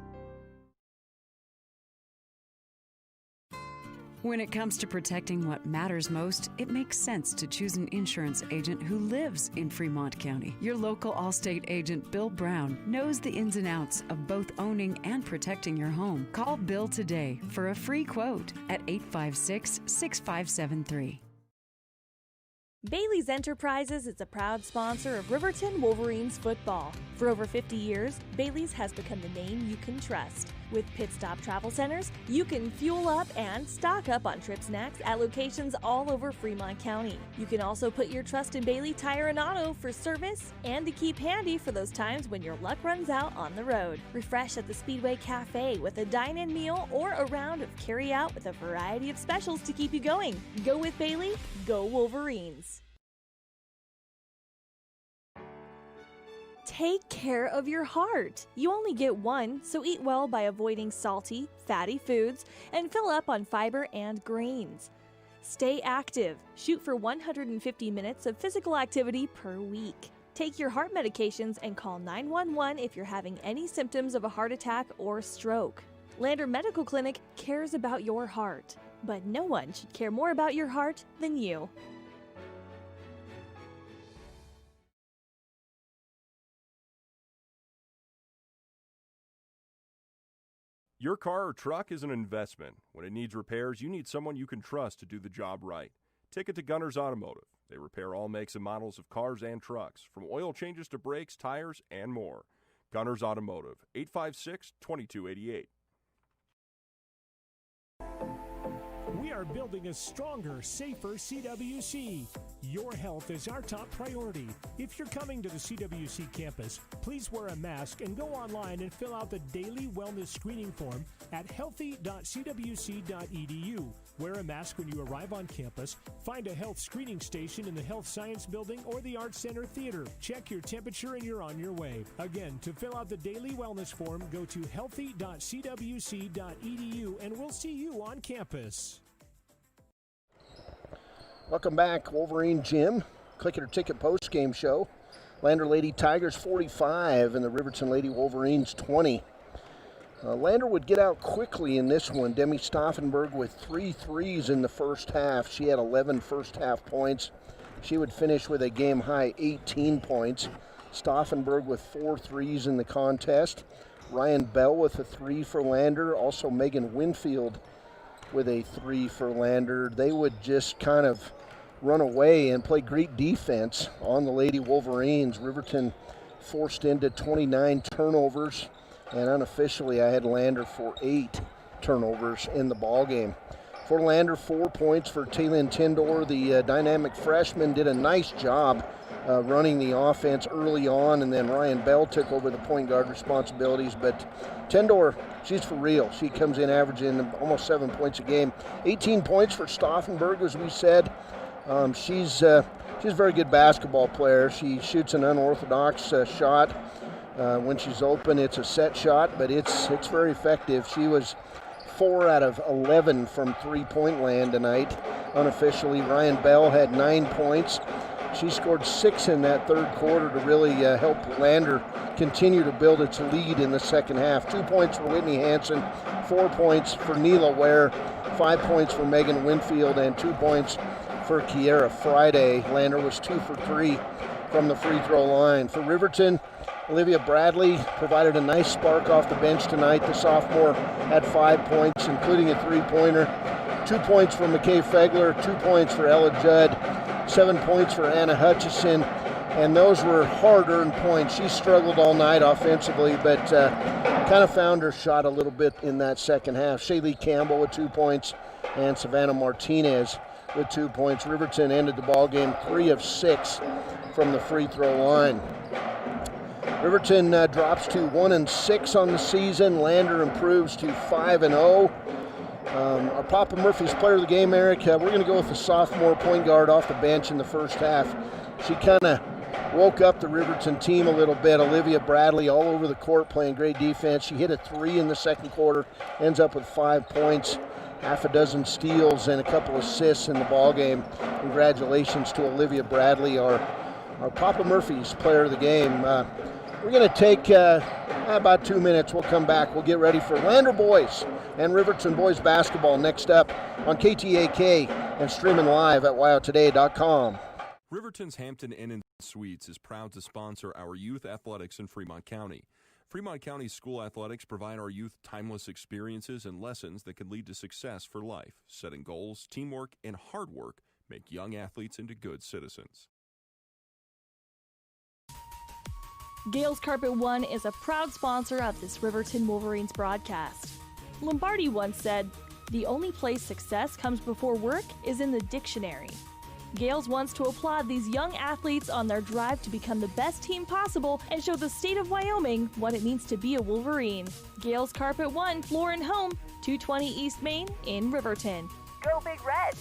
When it comes to protecting what matters most, it makes sense to choose an insurance agent who lives in Fremont County. Your local Allstate agent, Bill Brown, knows the ins and outs of both owning and protecting your home. Call Bill today for a free quote at 856-6573. Bailey's Enterprises is a proud sponsor of Riverton Wolverines football. For over 50 years, Bailey's has become the name you can trust. With Pit Stop Travel Centers, you can fuel up and stock up on trip snacks at locations all over Fremont County. You can also put your trust in Bailey Tire and Auto for service and to keep handy for those times when your luck runs out on the road. Refresh at the Speedway Cafe with a dine-in meal or a round of carry-out with a variety of specials to keep you going. Go with Bailey, go Wolverines. Take care of your heart. You only get one, so eat well by avoiding salty, fatty foods and fill up on fiber and grains. Stay active. Shoot for 150 minutes of physical activity per week. Take your heart medications and call 911 if you're having any symptoms of a heart attack or stroke. Lander Medical Clinic cares about your heart, but no one should care more about your heart than you. Your car or truck is an investment. When it needs repairs, you need someone you can trust to do the job right. Take it to Gunners Automotive. They repair all makes and models of cars and trucks, from oil changes to brakes, tires, and more. Gunners Automotive, 856-2288. We are building a stronger, safer CWC. Your health is our top priority. If you're coming to the CWC campus, please wear a mask and go online and fill out the daily wellness screening form at healthy.cwc.edu. Wear a mask when you arrive on campus. Find a health screening station in the Health Science Building or the Arts Center Theater. Check your temperature and you're on your way. Again, to fill out the daily wellness form, go to healthy.cwc.edu and we'll see you on campus. Welcome back, Wolverine Gym. Click It or Ticket post-game show. Lander Lady Tigers 45 and the Riverton Lady Wolverines 20. Lander would get out quickly in this one. Demi Stauffenberg with 3 threes in the first half. She had 11 first half points. She would finish with a game-high 18 points. Stauffenberg with 4 threes in the contest. Ryan Bell with a 3 for Lander. Also Megan Winfield with a 3 for Lander. They would just kind of run away and play great defense on the Lady Wolverines. Riverton forced into 29 turnovers, and unofficially I had Lander for 8 turnovers in the ball game. For Lander, 4 points for Taylin Tindor. The dynamic freshman did a nice job running the offense early on, and then Ryan Bell took over the point guard responsibilities. But Tindor, she's for real. She comes in averaging almost 7 points a game. 18 points for Stauffenberg, as we said. She's a very good basketball player. She shoots an unorthodox shot. When she's open, it's a set shot, but it's very effective. She was 4 out of 11 from three-point land tonight. Unofficially, Ryan Bell had 9 points. She scored 6 in that third quarter to really help Lander continue to build its lead in the second half. 2 points for Whitney Hansen, 4 points for Neela Ware, 5 points for Megan Winfield, and 2 points for Kiera Friday. Lander was 2 for 3 from the free throw line. For Riverton, Olivia Bradley provided a nice spark off the bench tonight. The sophomore had 5 points, including a three-pointer. 2 points for McKay Fegler, 2 points for Ella Judd, 7 points for Anna Hutchison, and those were hard-earned points. She struggled all night offensively, but kind of found her shot a little bit in that second half. Shaylee Campbell with 2 points, and Savannah Martinez with 2 points. Riverton ended the ball game 3 of 6 from the free throw line. Riverton drops to 1-6 on the season. Lander improves to 5-0. Our Papa Murphy's player of the game, Eric, we're going to go with the sophomore point guard off the bench in the first half. She kind of woke up the Riverton team a little bit. Olivia Bradley all over the court playing great defense. She hit a 3 in the second quarter, ends up with 5 points, half a dozen steals, and a couple assists in the ball game. Congratulations to Olivia Bradley, our Papa Murphy's player of the game. We're going to take about 2 minutes. We'll come back. We'll get ready for Lander boys and Riverton boys basketball next up on KTAK and streaming live at wyotoday.com. Riverton's Hampton Inn & Suites is proud to sponsor our youth athletics in Fremont County. Fremont County school athletics provide our youth timeless experiences and lessons that can lead to success for life. Setting goals, teamwork, and hard work make young athletes into good citizens. Gales Carpet One is a proud sponsor of this Riverton Wolverines broadcast. Lombardi once said, "The only place success comes before work is in the dictionary." Gales wants to applaud these young athletes on their drive to become the best team possible and show the state of Wyoming what it means to be a Wolverine. Gales Carpet One, floor and home, 220 East Main in Riverton. Go Big Red!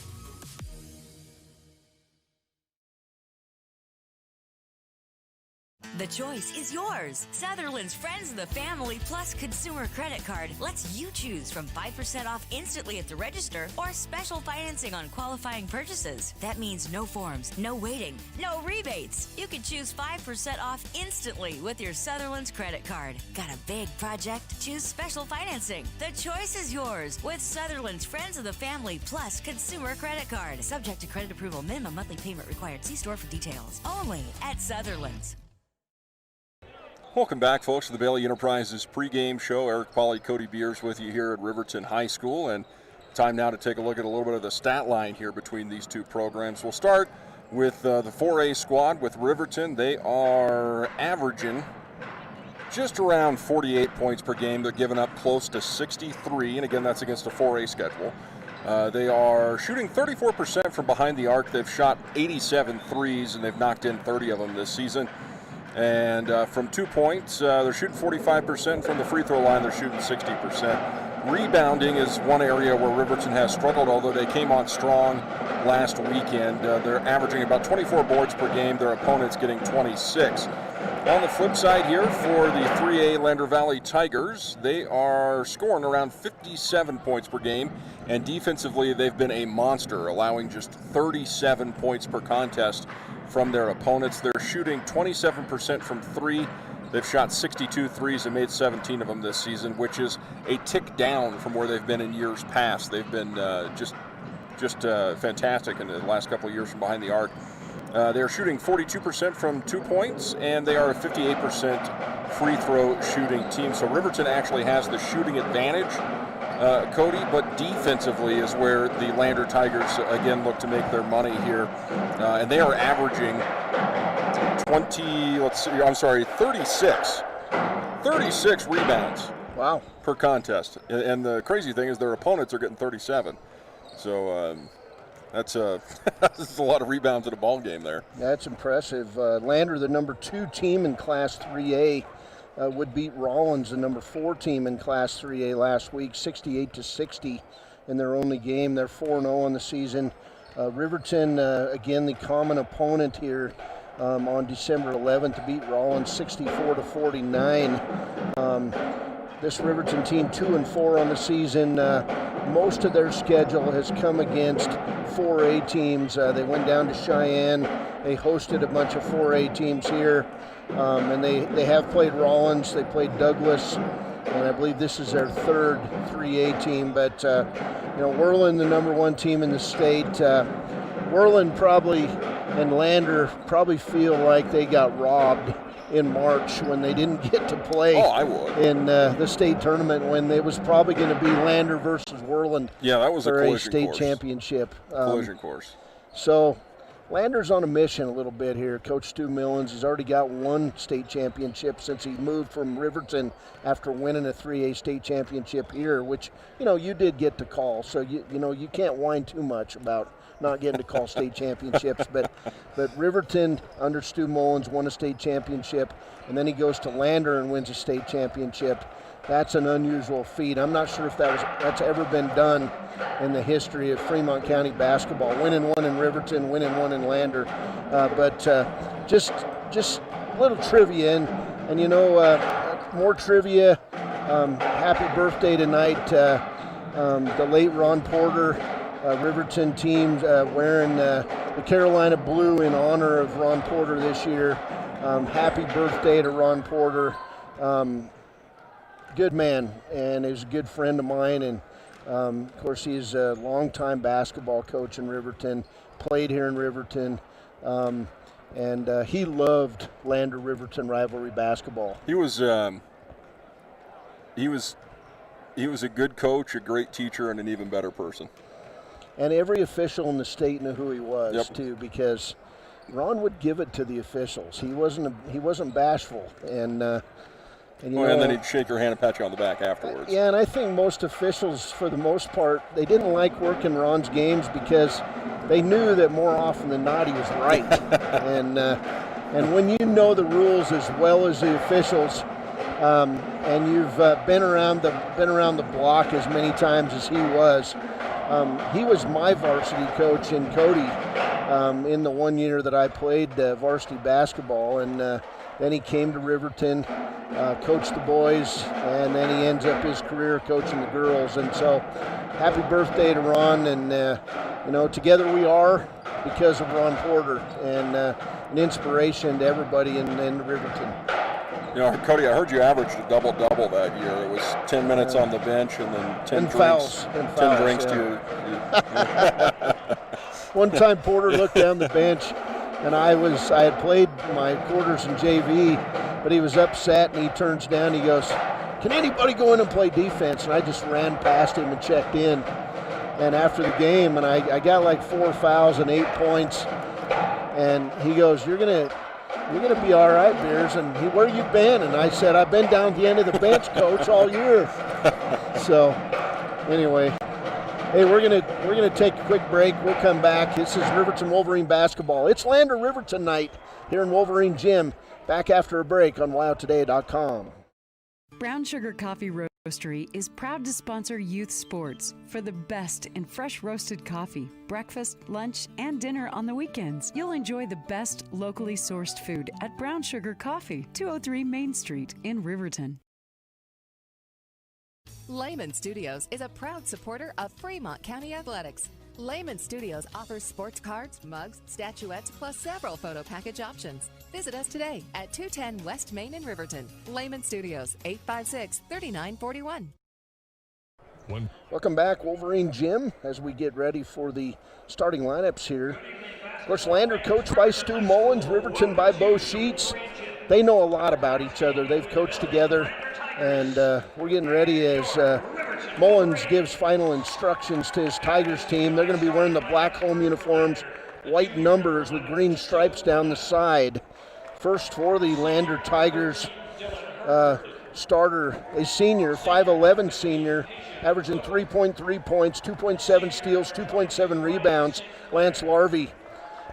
The choice is yours. Sutherland's Friends of the Family Plus Consumer Credit Card lets you choose from 5% off instantly at the register or special financing on qualifying purchases. That means no forms, no waiting, no rebates. You can choose 5% off instantly with your Sutherland's credit card. Got a big project? Choose special financing. The choice is yours with Sutherland's Friends of the Family Plus Consumer Credit Card. Subject to credit approval. Minimum monthly payment required. See store for details. Only at Sutherland's. Welcome back, folks, to the Bailey Enterprises pregame show. Eric Polly, Cody Beers with you here at Riverton High School. And time now to take a look at a little bit of the stat line here between these two programs. We'll start with the 4A squad with Riverton. They are averaging just around 48 points per game. They're giving up close to 63, and again, that's against a 4A schedule. They are shooting 34% from behind the arc. They've shot 87 threes, and they've knocked in 30 of them this season. And from 2 points, they're shooting 45%. From the free throw line, they're shooting 60%. Rebounding is one area where Riverton has struggled, although they came on strong last weekend. They're averaging about 24 boards per game, their opponents getting 26. On the flip side here, for the 3A Lander Valley Tigers, they are scoring around 57 points per game, and defensively they've been a monster, allowing just 37 points per contest from their opponents. They're shooting 27% from three. They've shot 62 threes and made 17 of them this season, which is a tick down from where they've been in years past. They've been just fantastic in the last couple of years from behind the arc. They're shooting 42% from 2 points, and they are a 58% free throw shooting team. So Riverton actually has the shooting advantage, Cody, but defensively is where the Lander Tigers again look to make their money here. And they are averaging 36 rebounds. Wow. Per contest. And the crazy thing is their opponents are getting 37. So that's a lot of rebounds in a ball game there. That's impressive. Lander, the number 2 team in Class 3A, would beat Rollins, the number 4 team in Class 3A last week, 68-60 in their only game. They're 4-0 on the season. Riverton, again, the common opponent here on December 11th, to beat Rollins 64-49. This Riverton team 2-4 on the season. Most of their schedule has come against 4A teams. They went down to Cheyenne. They hosted a bunch of 4A teams here. And they have played Rollins. They played Douglas. And I believe this is their 3rd 3A team. But, Worland, the number 1 team in the state. Worland probably and Lander probably feel like they got robbed in March when they didn't get to play in the state tournament, when it was probably going to be Lander versus Worland. Yeah, that was for a state championship. Collision course. So Lander's on a mission a little bit here. Coach Stu Millens has already got 1 state championship since he moved from Riverton after winning a 3A state championship here, which, you did get to call. So, you can't whine too much about not getting to call state championships. But Riverton, under Stu Mullins, won a state championship, and then he goes to Lander and wins a state championship. That's an unusual feat. I'm not sure if that's ever been done in the history of Fremont County basketball. Winning 1 in Riverton, winning 1 in Lander. But just a little trivia, and more trivia. Happy birthday tonight, the late Ron Porter. Riverton team wearing the Carolina blue in honor of Ron Porter this year. Happy birthday to Ron Porter. Good man, and he's a good friend of mine, and of course he's a longtime basketball coach in Riverton, played here in Riverton, and he loved Lander-Riverton rivalry basketball. He was a good coach, a great teacher, and an even better person. And every official in the state knew who he was too, because Ron would give it to the officials. He wasn't bashful, and then he'd shake your hand and pat you on the back afterwards. Yeah, and I think most officials, for the most part, they didn't like working Ron's games because they knew that more often than not he was right. And when you know the rules as well as the officials, and you've been around the block as many times as he was my varsity coach in Cody in the 1 year that I played varsity basketball, and then he came to Riverton, coached the boys, and then he ends up his career coaching the girls. And so happy birthday to Ron, and together we are because of Ron Porter, and an inspiration to everybody in Riverton. Cody, I heard you averaged a double-double that year. It was 10 minutes on the bench and then 10 drinks. 10 drinks to your One time Porter looked down the bench, and I had played my quarters in JV, but he was upset, and he turns down, he goes, "Can anybody go in and play defense?" And I just ran past him and checked in. And after the game, and I got like 4 fouls and 8 points, and he goes, You're gonna be all right, Beers. And where you been? And I said, I've been down at the end of the bench, Coach, all year. So, anyway, hey, we're gonna take a quick break. We'll come back. This is Riverton Wolverine basketball. It's Lander Riverton night here in Wolverine Gym. Back after a break on WildToday.com. Brown Sugar Coffee Roastery is proud to sponsor youth sports for the best in fresh roasted coffee, breakfast, lunch, and dinner on the weekends. You'll enjoy the best locally sourced food at Brown Sugar Coffee, 203 Main Street in Riverton. Lehman Studios is a proud supporter of Fremont County Athletics. Lehman Studios offers sports cards, mugs, statuettes, plus several photo package options. Visit us today at 210 West Main in Riverton. Lehman Studios, 856-3941. Welcome back, Wolverine Gym, as we get ready for the starting lineups here. Of course, Lander coached by Stu Mullins, Riverton by Bo Sheets. They know a lot about each other. They've coached together, and we're getting ready as Mullins gives final instructions to his Tigers team. They're going to be wearing the black home uniforms, white numbers with green stripes down the side. First for the Lander Tigers starter, a senior, 5'11 senior, averaging 3.3 points, 2.7 steals, 2.7 rebounds, Lance Larvey.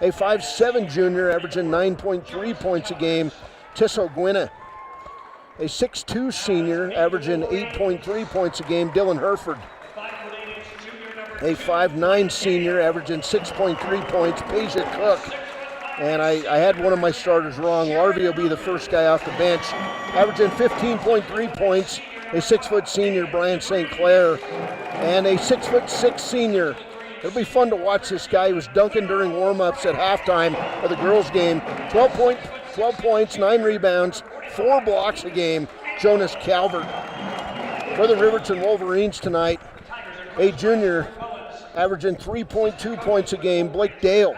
A 5'7 junior, averaging 9.3 points a game, Tissot Gwynna. A 6'2 senior, averaging 8.3 points a game, Dylan Herford. A 5'9 senior, averaging 6.3 points, Peja Cook. And I had one of my starters wrong. Larvey will be the first guy off the bench, averaging 15.3 points, a 6' senior, Brian St. Clair, and a 6'6 senior. It'll be fun to watch this guy. He was dunking during warm-ups at halftime of the girls' game. 12 points, 9 rebounds, 4 blocks a game, Jonas Calvert. For the Riverton Wolverines tonight, a junior averaging 3.2 points a game, Blake Dale.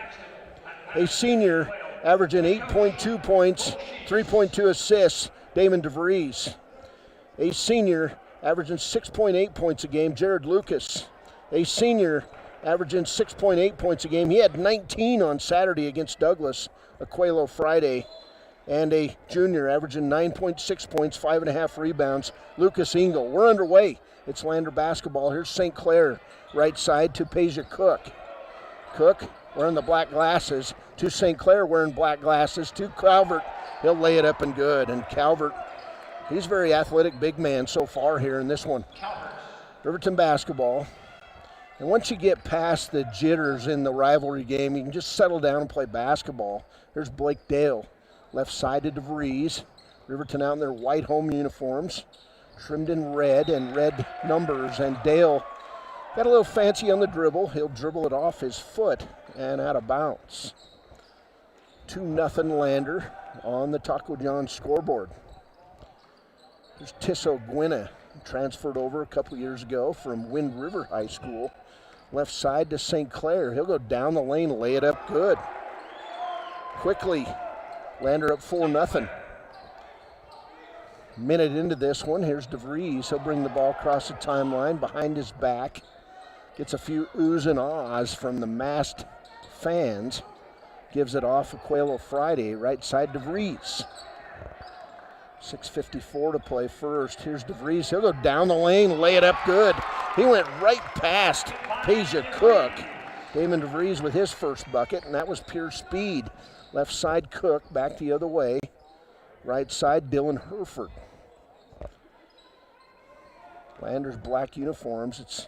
A senior averaging 8.2 points, 3.2 assists, Damon DeVries. A senior averaging 6.8 points a game, Jared Lucas. A senior averaging 6.8 points a game. He had 19 on Saturday against Douglas, Aquelo Friday. And a junior averaging 9.6 points, 5.5 rebounds, Lucas Engel. We're underway. It's Lander basketball. Here's St. Clair, right side to Peja Cook. Cook wearing the black glasses to St. Clair wearing black glasses to Calvert. He'll lay it up and good. And Calvert, he's a very athletic big man so far here in this one. Riverton basketball. And once you get past the jitters in the rivalry game, you can just settle down and play basketball. Here's Blake Dale, left side to DeVries. Riverton out in their white home uniforms, trimmed in red and red numbers. And Dale got a little fancy on the dribble. He'll dribble it off his foot and out of bounds. 2-0 Lander on the Taco John scoreboard. There's Tissot Gwynna, transferred over a couple years ago from Wind River High School. Left side to St. Clair. He'll go down the lane, lay it up good. Quickly, Lander up 4-0. Minute into this one, here's DeVries. He'll bring the ball across the timeline behind his back. Gets a few oohs and ahs from the masked fans. Gives it off Aquelo Friday, right side DeVries. 6:54 to play first. Here's DeVries. He'll go down the lane, lay it up good. He went right past Peja Cook. Damon DeVries with his first bucket, and that was pure speed. Left side Cook, back the other way. Right side Dylan Herford. Lander's black uniforms. It's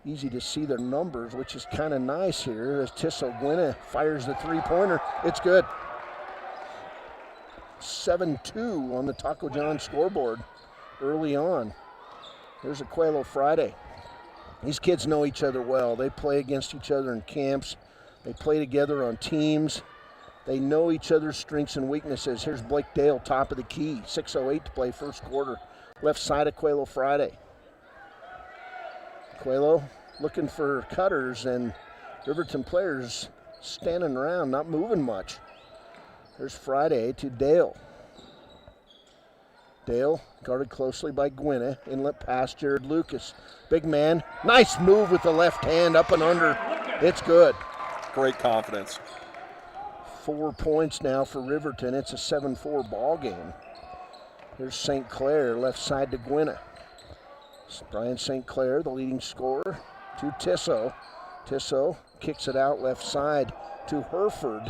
easy to see their numbers, which is kind of nice here as Tissot Gwynna fires the three-pointer. It's good. 7-2 on the Taco John scoreboard early on. Here's Aquelo Friday. These kids know each other well. They play against each other in camps. They play together on teams. They know each other's strengths and weaknesses. Here's Blake Dale, top of the key. 6:08 to play first quarter. Left side Aquelo Friday. Aquelo looking for cutters, and Riverton players standing around, not moving much. There's Friday to Dale. Dale guarded closely by Gwynna. Inlet pass Jared Lucas. Big man. Nice move with the left hand, up and under. It's good. Great confidence. 4 points now for Riverton. It's a 7-4 ball game. Here's St. Clair, left side to Gwynna. Brian St. Clair, the leading scorer, to Tissot. Tissot kicks it out left side to Herford.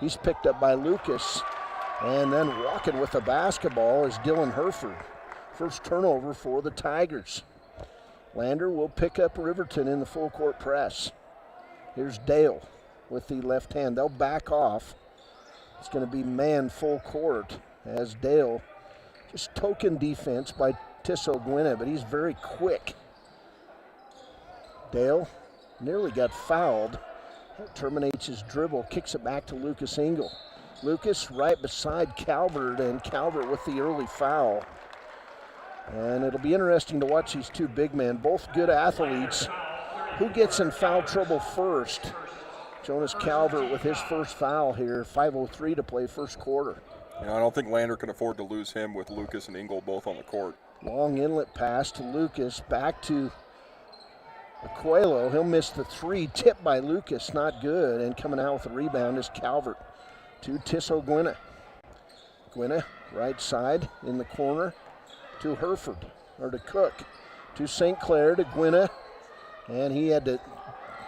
He's picked up by Lucas. And then walking with the basketball is Dylan Herford. First turnover for the Tigers. Lander will pick up Riverton in the full court press. Here's Dale with the left hand. They'll back off. It's going to be man full court as Dale, just token defense by Tisso Gwynna, but he's very quick. Dale nearly got fouled. Terminates his dribble, kicks it back to Lucas Engel. Lucas right beside Calvert, and Calvert with the early foul. And it'll be interesting to watch these two big men, both good athletes. Who gets in foul trouble first? Jonas Calvert with his first foul here, 5:03 to play first quarter. I don't think Lander can afford to lose him with Lucas and Engel both on the court. Long inlet pass to Lucas, back to Aquelo. He'll miss the three, tipped by Lucas, not good. And coming out with the rebound is Calvert to Tisso Gwynna. Gwynna, right side in the corner to Hereford, or to Cook, to St. Clair, to Gwynna, and he had to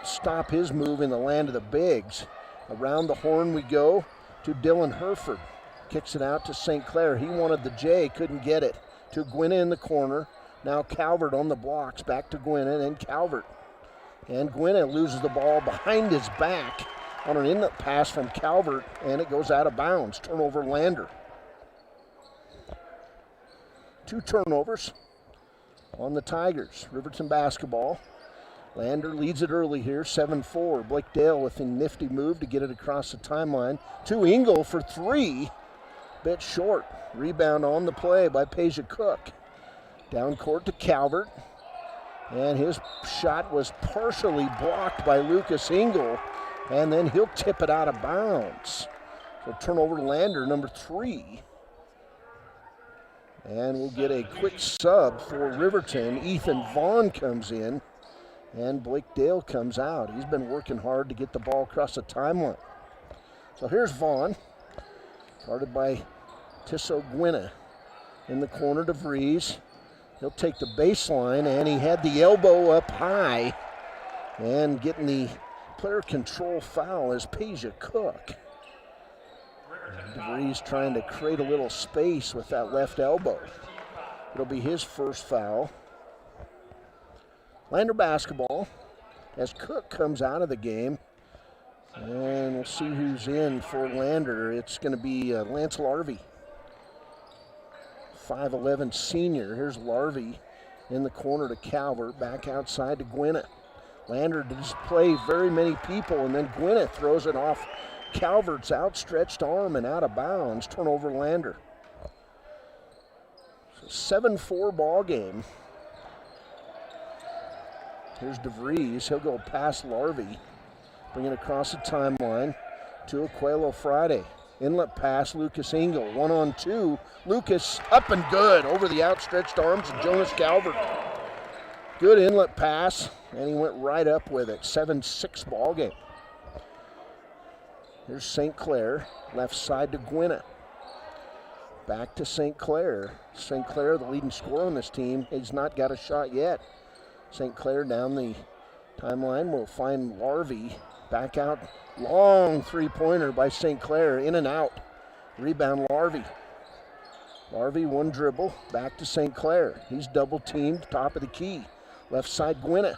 stop his move in the land of the bigs. Around the horn we go to Dylan Hereford. Kicks it out to St. Clair. He wanted the J, couldn't get it. To Gwynna in the corner. Now Calvert on the blocks, back to Gwynna, and Calvert. And Gwynna loses the ball behind his back on an inlet pass from Calvert, and it goes out of bounds. Turnover Lander. 2 turnovers on the Tigers. Riverton basketball. Lander leads it early here, 7-4. Blake Dale with a nifty move to get it across the timeline. To Engel for 3. Bit short. Rebound on the play by Peja Cook. Down court to Calvert. And his shot was partially blocked by Lucas Engel. And then he'll tip it out of bounds. So turnover Lander, number 3. And we'll get a quick sub for Riverton. Ethan Vaughn comes in, and Blake Dale comes out. He's been working hard to get the ball across the timeline. So here's Vaughn, guarded by Tisso Gwynna. In the corner to Vries. He'll take the baseline, and he had the elbow up high. And getting the player control foul is Peja Cook. DeVries trying to create a little space with that left elbow. It'll be his first foul. Lander basketball as Cook comes out of the game. And we'll see who's in for Lander. It's going to be Lance Larvey, 5'11 senior. Here's Larvey in the corner to Calvert, back outside to Gwynna. Lander does play very many people, and then Gwynna throws it off Calvert's outstretched arm and out of bounds. Turnover Lander. So 7-4 ball game. Here's DeVries. He'll go past Larvey. Bring it across the timeline to Aquelo Friday. Inlet pass, Lucas Engel. 1-on-2. Lucas up and good over the outstretched arms of Jonas Calvert. Good inlet pass, and he went right up with it. 7-6 ball game. Here's St. Clair, left side to Gwynna. Back to St. Clair. St. Clair, the leading scorer on this team, he's not got a shot yet. St. Clair down the timeline will find Larvey. Back out, long three-pointer by St. Clair, in and out. Rebound Larvey. Larvey, one dribble, back to St. Clair. He's double-teamed, top of the key. Left side, Gwynna.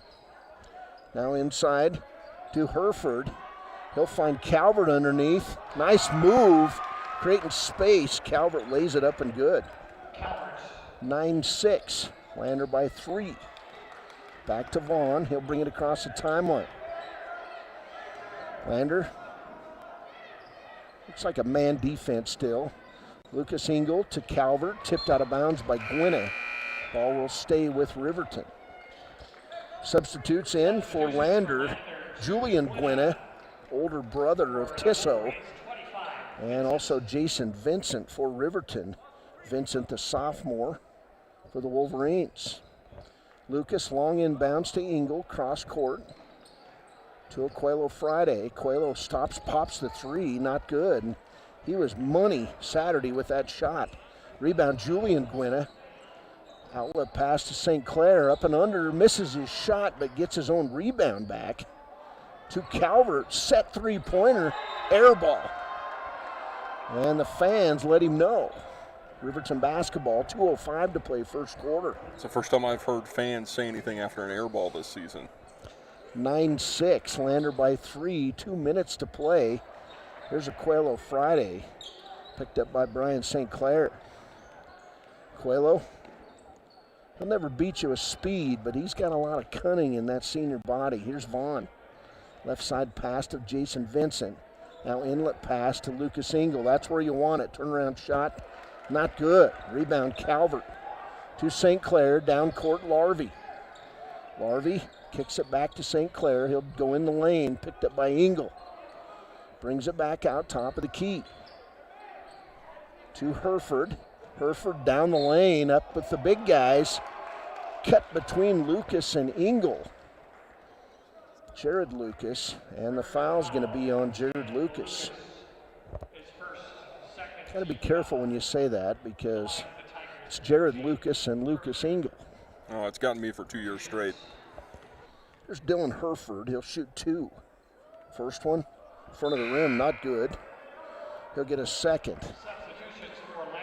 Now inside to Hereford. He'll find Calvert underneath. Nice move, creating space. Calvert lays it up and good. 9-6, Lander by 3. Back to Vaughn, he'll bring it across the timeline. Lander, looks like a man defense still. Lucas Engel to Calvert, tipped out of bounds by Gwynna. Ball will stay with Riverton. Substitutes in for Lander, Julian Gwynna, older brother of Tisso, and also Jason Vincent for Riverton. Vincent, the sophomore, for the Wolverines. Lucas, long inbounds to Engel, cross court to Aquelo Friday. Aquelo stops, pops the 3, not good. And he was money Saturday with that shot. Rebound, Julian Gwynna. Outlet pass to St. Clair, up and under, misses his shot, but gets his own rebound back. To Calvert, set three-pointer, air ball. And the fans let him know. Riverton basketball, 2:05 to play first quarter. It's the first time I've heard fans say anything after an air ball this season. 9-6, Lander by 3, 2 minutes to play. Here's a Coelho Friday, picked up by Brian St. Clair. Coelho, he'll never beat you with speed, but he's got a lot of cunning in that senior body. Here's Vaughn. Left side pass to Jason Vincent. Now inlet pass to Lucas Engel. That's where you want it. Turnaround shot, not good. Rebound Calvert to St. Clair. Down court Larvey. Larvey kicks it back to St. Clair. He'll go in the lane. Picked up by Engel. Brings it back out top of the key. To Herford. Herford down the lane, up with the big guys. Cut between Lucas and Engel. Jared Lucas, and the foul's going to be on Jared Lucas. Got to be careful when you say that because it's Jared Lucas and Lucas Engel. Oh, it's gotten me for 2 years straight. There's Dylan Herford. He'll shoot 2. First one, in front of the rim, not good. He'll get a second.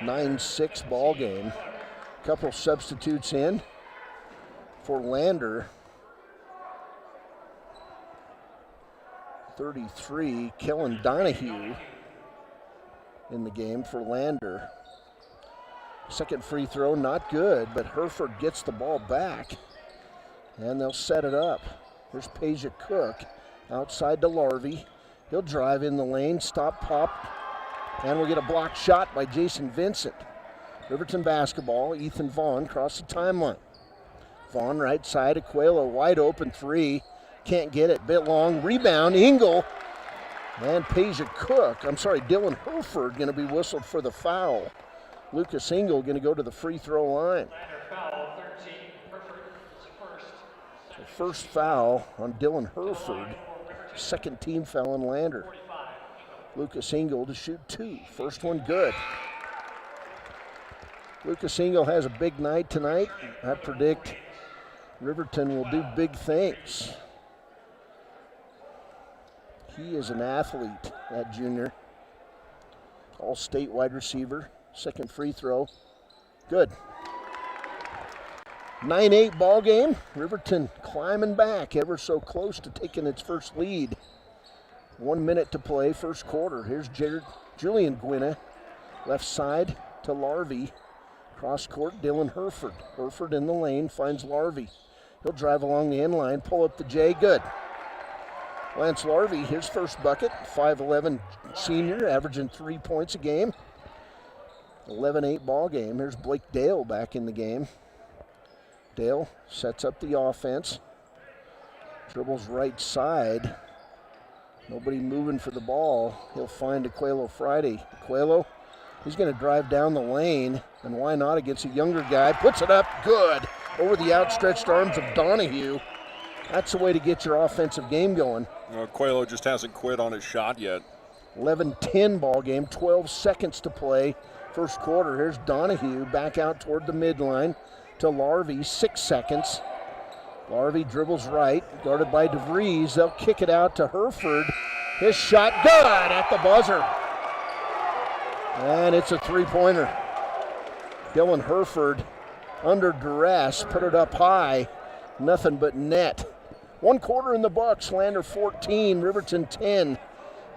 9-6 ball game. Couple substitutes in for Lander. 33, Kellen Donahue in the game for Lander. Second free throw, not good, but Herford gets the ball back, and they'll set it up. Here's Peja Cook outside to Larvey. He'll drive in the lane, stop, pop, and we'll get a blocked shot by Jason Vincent. Riverton basketball, Ethan Vaughn across the timeline. Vaughn right side of Coelho, wide open 3. Can't get it, bit long, rebound, Engel. And Dylan Herford going to be whistled for the foul. Lucas Engel going to go to the free throw line. The first foul on Dylan Herford, second team foul on Lander. Lucas Engel to shoot 2, first one good. Lucas Engel has a big night tonight. I predict Riverton will do big things. He is an athlete, that junior. All-state wide receiver. Second free throw. Good. 9-8 ball game. Riverton climbing back ever so close to taking its first lead. 1 minute to play, first quarter. Here's Julian Gwynna. Left side to Larvey. Cross court, Dylan Herford. Herford in the lane, finds Larvey. He'll drive along the end line, pull up the J, good. Lance Larvey, his first bucket, 5'11" senior, averaging 3 points a game. 11-8 ball game. Here's Blake Dale back in the game. Dale sets up the offense. Dribbles right side. Nobody moving for the ball. He'll find Coelho Friday. Coelho, he's going to drive down the lane, and why not against a younger guy? Puts it up, good. Over the outstretched arms of Donahue. That's the way to get your offensive game going. Coelho just hasn't quit on his shot yet. 11-10 ball game, 12 seconds to play. First quarter, here's Donahue back out toward the midline to Larvey, 6 seconds. Larvey dribbles right, guarded by DeVries. They'll kick it out to Herford. His shot, good at the buzzer. And it's a three-pointer. Dylan Herford, under duress, put it up high. Nothing but net. 1 quarter in the books, Lander 14, Riverton 10.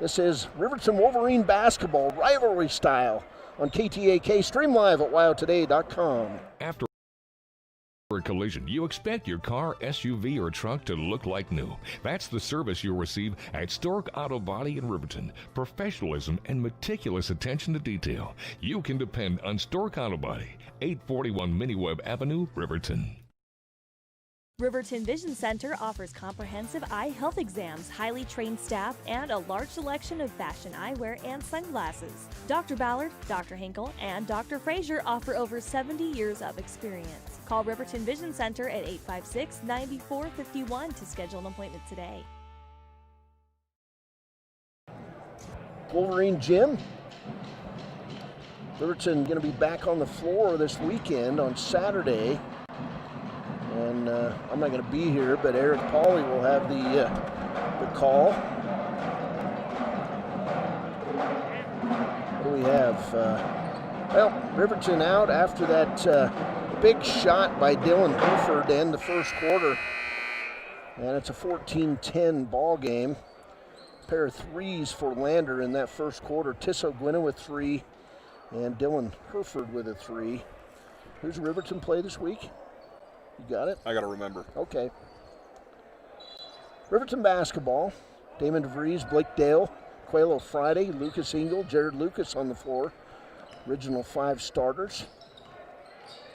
This is Riverton Wolverine basketball, rivalry style, on KTAK. Stream live at wildtoday.com. After a collision, you expect your car, SUV, or truck to look like new. That's the service you'll receive at Stork Auto Body in Riverton. Professionalism and meticulous attention to detail. You can depend on Stork Auto Body, 841 Miniweb Avenue, Riverton. Riverton Vision Center offers comprehensive eye health exams, highly trained staff, and a large selection of fashion eyewear and sunglasses. Dr. Ballard, Dr. Hinkle, and Dr. Frazier offer over 70 years of experience. Call Riverton Vision Center at 856-9451 to schedule an appointment today. Wolverine Gym. Riverton going to be back on the floor this weekend on Saturday. And I'm not going to be here, but Eric Pauly will have the call. What do we have? Well, Riverton out after that big shot by Dylan Herford to end the first quarter. And it's a 14-10 ball game. Pair of threes for Lander in that first quarter. Tisso Gwynna with 3 and Dylan Herford with a 3. Who's Riverton play this week? You got it? I got to remember. Okay. Riverton basketball. Damon DeVries, Blake Dale, Quelo Friday, Lucas Engel, Jared Lucas on the floor. Original 5 starters.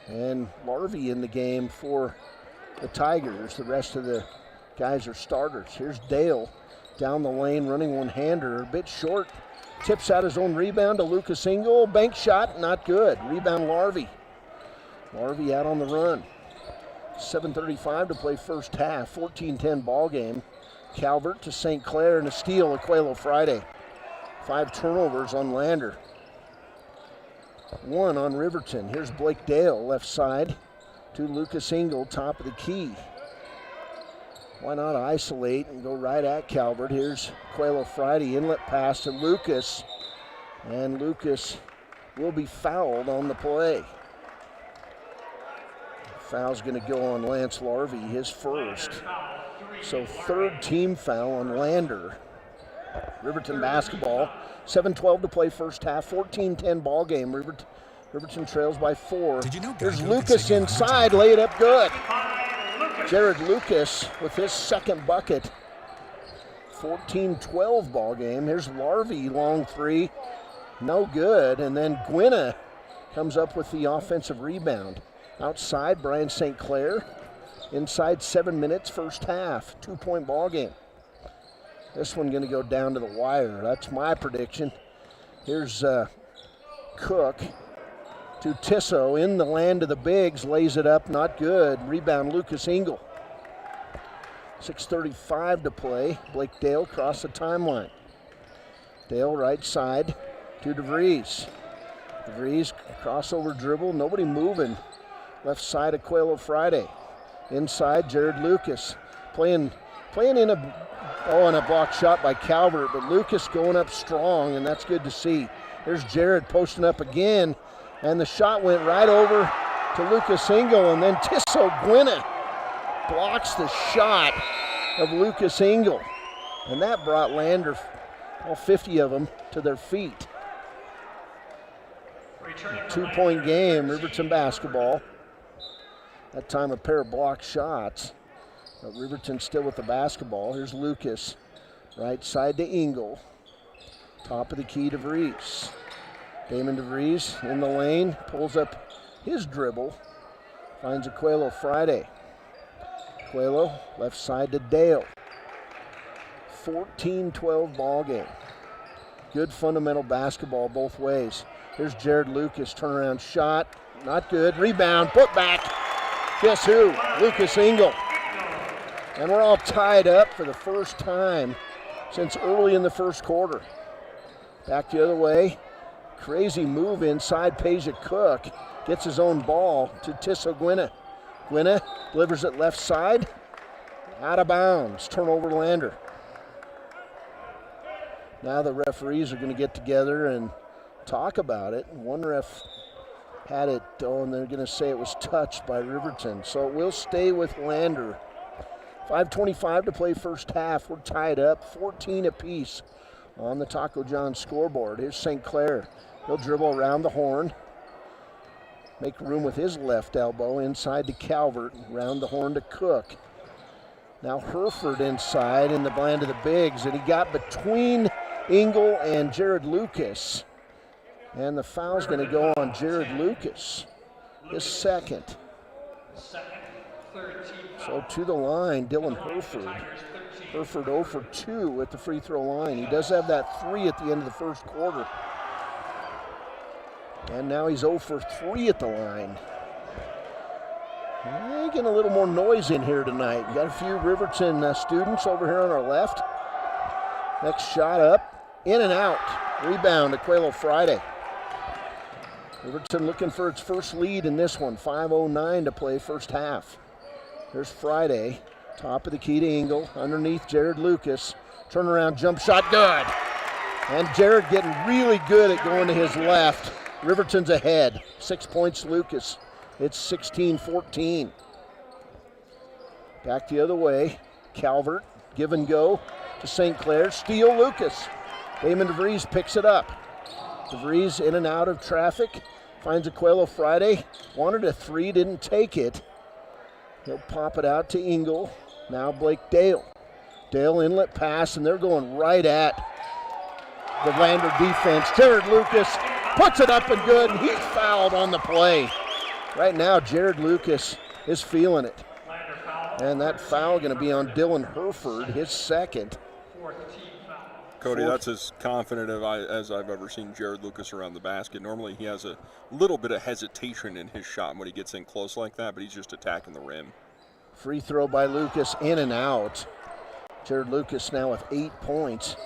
And Larvey in the game for the Tigers. The rest of the guys are starters. Here's Dale down the lane, running one-hander, a bit short. Tips out his own rebound to Lucas Engel. Bank shot, not good. Rebound Larvey. Larvey out on the run. 7:35 to play first half. 14-10 ball game. Calvert to St. Clair and a steal, Aquelo Friday. 5 turnovers on Lander. 1 on Riverton. Here's Blake Dale, left side to Lucas Engel, top of the key. Why not isolate and go right at Calvert? Here's Aquelo Friday, inlet pass to Lucas. And Lucas will be fouled on the play. Foul's going to go on Lance Larvey, his first. So 3rd team foul on Lander. Riverton basketball. 7:12 to play first half. 14-10 ball game. Riverton trails by 4. There's Lucas inside. Lay it up good. Jared Lucas with his second bucket. 14-12 ball game. Here's Larvey, long 3. No good. And then Gwynna comes up with the offensive rebound. Outside, Brian St. Clair. Inside 7 minutes, first half. 2-point ball game. This one going to go down to the wire. That's my prediction. Here's Cook to Tisso in the land of the bigs. Lays it up, not good. Rebound Lucas Engel. 6:35 to play. Blake Dale across the timeline. Dale right side to DeVries. DeVries crossover dribble, nobody moving. Left side of Aquelo Friday. Inside, Jared Lucas. Playing in a block shot by Calvert, but Lucas going up strong, and that's good to see. There's Jared posting up again, and the shot went right over to Lucas Engel, and then Tisso Gwynna blocks the shot of Lucas Engel. And that brought Lander, all 50 of them, to their feet. 2-point game, Riverton basketball. That time a pair of block shots. But Riverton still with the basketball. Here's Lucas. Right side to Engel. Top of the key to DeVries. Damon DeVries in the lane. Pulls up his dribble. Finds Aquelo Friday. Aquelo left side to Dale. 14-12 ball game. Good fundamental basketball both ways. Here's Jared Lucas. Turnaround shot. Not good. Rebound. Put back. Guess who? Lucas Engel. And we're all tied up for the first time since early in the first quarter. Back the other way. Crazy move inside. Peja Cook gets his own ball to Tisso Gwynna. Gwynna delivers it left side. Out of bounds. Turnover Lander. Now the referees are going to get together and talk about it. One ref had it, and they're going to say it was touched by Riverton. So it will stay with Lander. 5:25 to play first half. We're tied up, 14 apiece on the Taco John scoreboard. Here's St. Clair. He'll dribble around the horn. Make room with his left elbow inside to Calvert. Round the horn to Cook. Now Herford inside in the land of the bigs, and he got between Engel and Jared Lucas. And the foul's going to go on Jared Lucas, his second. So to the line, Dylan Herford. Herford 0 for 2 at the free throw line. He does have that 3 at the end of the first quarter. And now he's 0 for 3 at the line. Getting a little more noise in here tonight. Got a few Riverton students over here on our left. Next shot up, in and out. Rebound, Aquelo Friday. Riverton looking for its first lead in this one. 5:09 to play first half. There's Friday, top of the key to Engel, underneath Jared Lucas. Turnaround jump shot, good. And Jared getting really good at going to his left. Riverton's ahead. 6 points, Lucas. It's 16-14. Back the other way. Calvert, give and go to St. Clair. Steal, Lucas. Damon DeVries picks it up. DeVries in and out of traffic. Finds Aquelo Friday. Wanted a three, didn't take it. He'll pop it out to Engel. Now Blake Dale. Dale inlet pass, and they're going right at the Lander defense. Jared Lucas puts it up and good, and he's fouled on the play. Right now, Jared Lucas is feeling it. And that foul going to be on Dylan Herford, his second. Cody, that's as confident as I've ever seen Jared Lucas around the basket. Normally he has a little bit of hesitation in his shot when he gets in close like that, but he's just attacking the rim. Free throw by Lucas, in and out. Jared Lucas now with 8 points.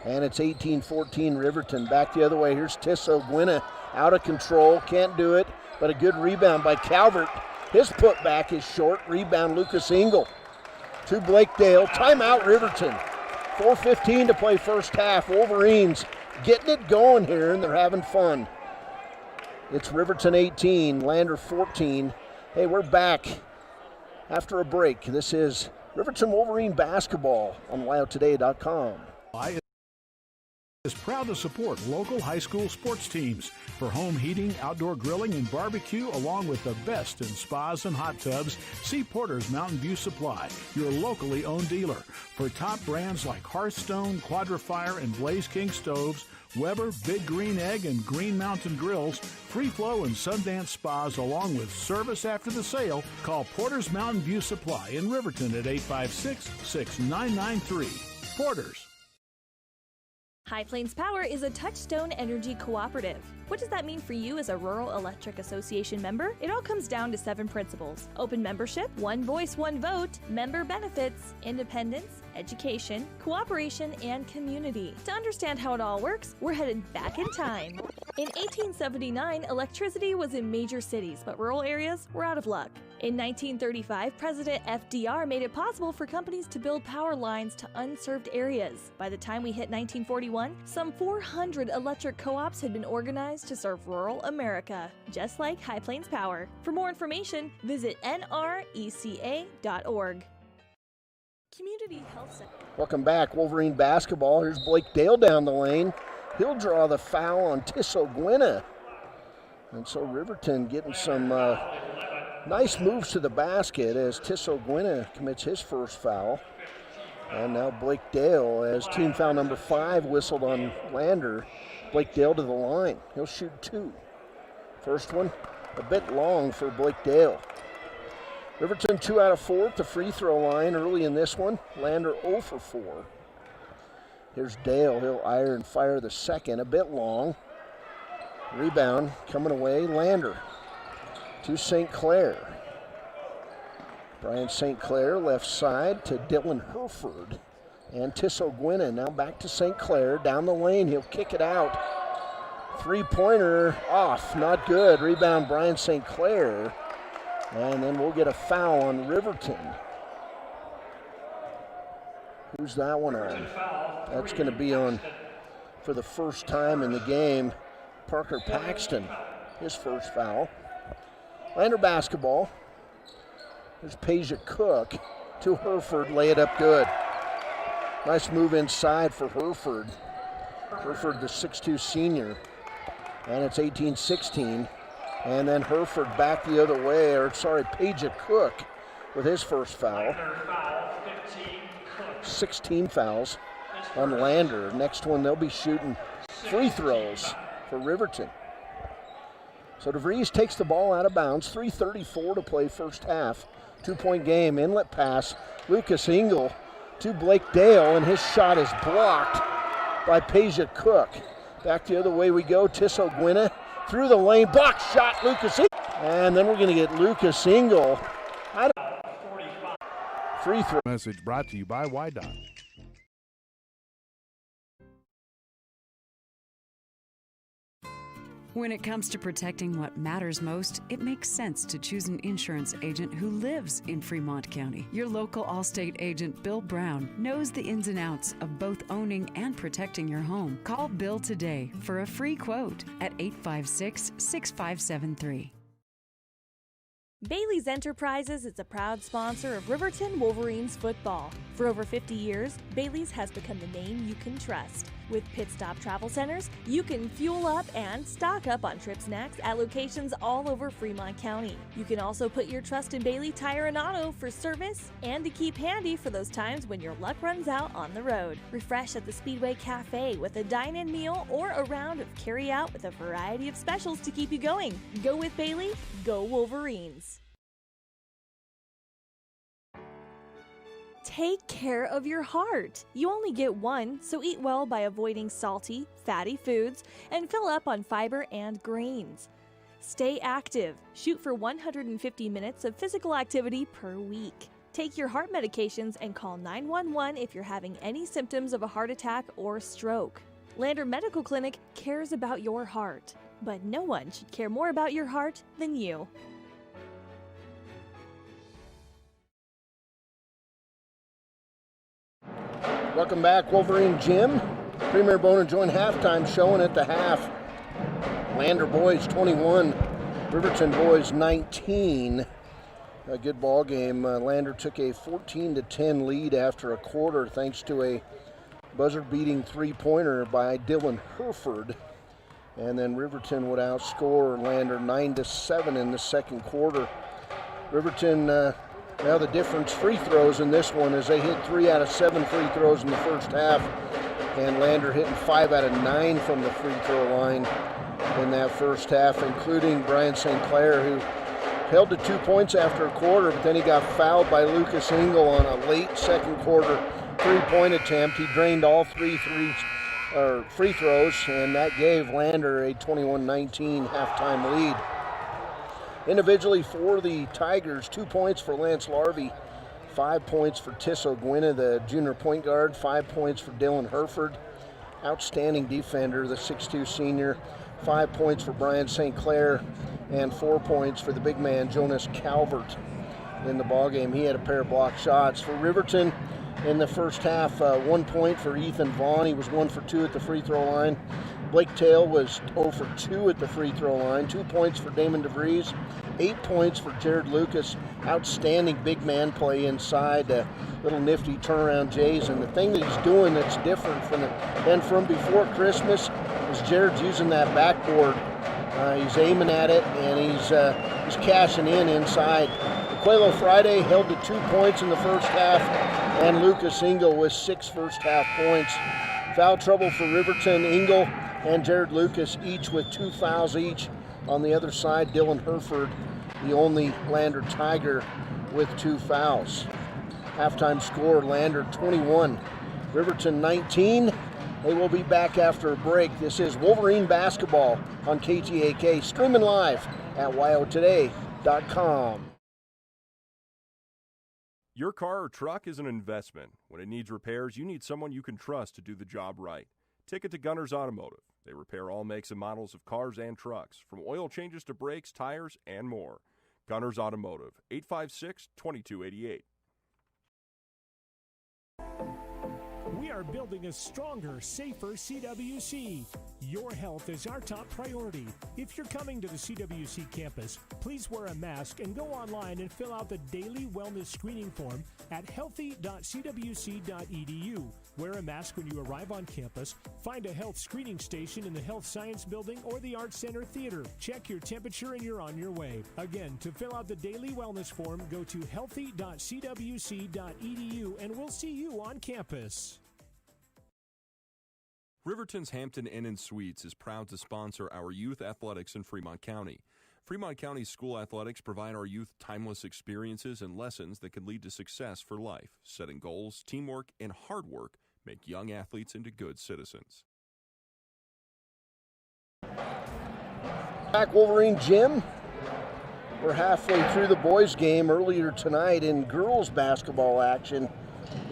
And it's 18-14 Riverton. Back the other way. Here's Tisso Gwynna out of control. Can't do it, but a good rebound by Calvert. His putback is short. Rebound Lucas Engel to Blake Dale. Timeout Riverton. 4:15 to play first half. Wolverines getting it going here, and they're having fun. It's Riverton 18, Lander 14. Hey, we're back after a break. This is Riverton Wolverine basketball on WyoToday.com. Is proud to support local high school sports teams for home heating, outdoor grilling, and barbecue, along with the best in spas and hot tubs. See Porter's Mountain View Supply, your locally owned dealer, for top brands like Hearthstone, Quadrifire, and Blaze King stoves, Weber, Big Green Egg, and Green Mountain grills, Free Flow and Sundance spas, along with service after the sale. Call Porter's Mountain View Supply in Riverton at 856-6993. Porter's. High Plains Power is a Touchstone Energy cooperative. What does that mean for you as a Rural Electric Association member? It all comes down to 7 principles: open membership, one voice, one vote, member benefits, independence, education, cooperation, and community. To understand how it all works, we're headed back in time. In 1879, electricity was in major cities, but rural areas were out of luck. In 1935, President FDR made it possible for companies to build power lines to unserved areas. By the time we hit 1941, some 400 electric co-ops had been organized to serve rural America, just like High Plains Power. For more information, visit nreca.org. Community Health Center. Welcome back, Wolverine basketball. Here's Blake Dale down the lane. He'll draw the foul on Tisso Gwynna. And so Riverton getting some nice moves to the basket as Tisso Gwynna commits his first foul. And now Blake Dale, as team foul number 5 whistled on Lander. Blake Dale to the line. He'll shoot 2. First one a bit long for Blake Dale. Riverton 2 out of 4 at the free throw line early in this one. Lander 0 for 4. Here's Dale. He'll iron fire the second, a bit long. Rebound coming away, Lander to St. Clair. Brian St. Clair left side to Dylan Herford. And Tisso Gwynna now back to St. Clair. Down the lane, he'll kick it out. Three-pointer off, not good. Rebound Brian St. Clair. And then we'll get a foul on Riverton. Who's that one on? That's going to be on, for the first time in the game, Parker Paxton, his first foul. Lander basketball. There's Peja Cook to Herford, lay it up good. Nice move inside for Herford. Herford, the 6'2 senior. And it's 18-16. And then Herford back the other way, Peja Cook with his first foul. 16 fouls on Lander. Next one, they'll be shooting free throws for Riverton. So DeVries takes the ball out of bounds. 3:34 to play first half. 2-point game, inlet pass. Lucas Engel to Blake Dale, and his shot is blocked by Peja Cook. Back the other way we go. Tisso Gwynna through the lane. Block shot, Lucas Engel. And then we're going to get Lucas Engel out of free throw. Message brought to you by WYDOT. When it comes to protecting what matters most, it makes sense to choose an insurance agent who lives in Fremont County. Your local Allstate agent, Bill Brown, knows the ins and outs of both owning and protecting your home. Call Bill today for a free quote at 856-6573. Bailey's Enterprises is a proud sponsor of Riverton Wolverines football. For over 50 years, Bailey's has become the name you can trust. With Pit Stop Travel Centers, you can fuel up and stock up on trip snacks at locations all over Fremont County. You can also put your trust in Bailey Tire and Auto for service and to keep handy for those times when your luck runs out on the road. Refresh at the Speedway Cafe with a dine-in meal or a round of carry-out with a variety of specials to keep you going. Go with Bailey, go Wolverines. Take care of your heart. You only get one, so eat well by avoiding salty, fatty foods and fill up on fiber and grains. Stay active. Shoot for 150 minutes of physical activity per week. Take your heart medications and call 911 if you're having any symptoms of a heart attack or stroke. Lander Medical Clinic cares about your heart, but no one should care more about your heart than you. Welcome back, Wolverine Gym. Premier Bone and Joint halftime showing at the half. Lander boys 21, Riverton boys 19. A good ball game. Lander took a 14-10 lead after a quarter thanks to a buzzer-beating three-pointer by Dylan Herford. And then Riverton would outscore Lander 9-7 in the second quarter. Riverton now the difference free throws in this one is they hit 3 out of 7 free throws in the first half, and Lander hitting 5 out of 9 from the free throw line in that first half, including Brian St. Clair, who held to 2 points after a quarter, but then he got fouled by Lucas Engel on a late second quarter three-point attempt. He drained all free throws, and that gave Lander a 21-19 halftime lead. Individually for the Tigers, 2 points for Lance Larvey, 5 points for Tisso Gwynna, the junior point guard, 5 points for Dylan Herford, outstanding defender, the 6'2 senior, 5 points for Brian St. Clair, and 4 points for the big man, Jonas Calvert, in the ballgame. He had a pair of block shots. For Riverton, in the first half, 1 point for Ethan Vaughn. He was 1 for 2 at the free throw line. Blake Tail was 0 for 2 at the free throw line. 2 points for Damon DeVries. 8 points for Jared Lucas. Outstanding big man play inside. Little nifty turnaround Jays. And the thing that he's doing that's different than from before Christmas is Jared's using that backboard. He's aiming at it, and he's cashing in inside. Aquelo Friday held to 2 points in the first half, and Lucas Engel with 6 first half points. Foul trouble for Riverton. Engel and Jared Lucas each with 2 fouls each. On the other side, Dylan Herford, the only Lander Tiger with 2 fouls. Halftime score, Lander 21, Riverton 19. They will be back after a break. This is Wolverine Basketball on KTAK, streaming live at wyotoday.com. Your car or truck is an investment. When it needs repairs, you need someone you can trust to do the job right. Take it to Gunners Automotive. They repair all makes and models of cars and trucks, from oil changes to brakes, tires, and more. Gunners Automotive, 856-2288. We are building a stronger, safer CWC. Your health is our top priority. If you're coming to the CWC campus, please wear a mask and go online and fill out the daily wellness screening form at healthy.cwc.edu. Wear a mask when you arrive on campus. Find a health screening station in the Health Science Building or the Arts Center Theater. Check your temperature and you're on your way. Again, to fill out the daily wellness form, go to healthy.cwc.edu and we'll see you on campus. Riverton's Hampton Inn & Suites is proud to sponsor our youth athletics in Fremont County. Fremont County school athletics provide our youth timeless experiences and lessons that can lead to success for life. Setting goals, teamwork, and hard work make young athletes into good citizens. Back Wolverine Gym. We're halfway through the boys game. Earlier tonight in girls basketball action,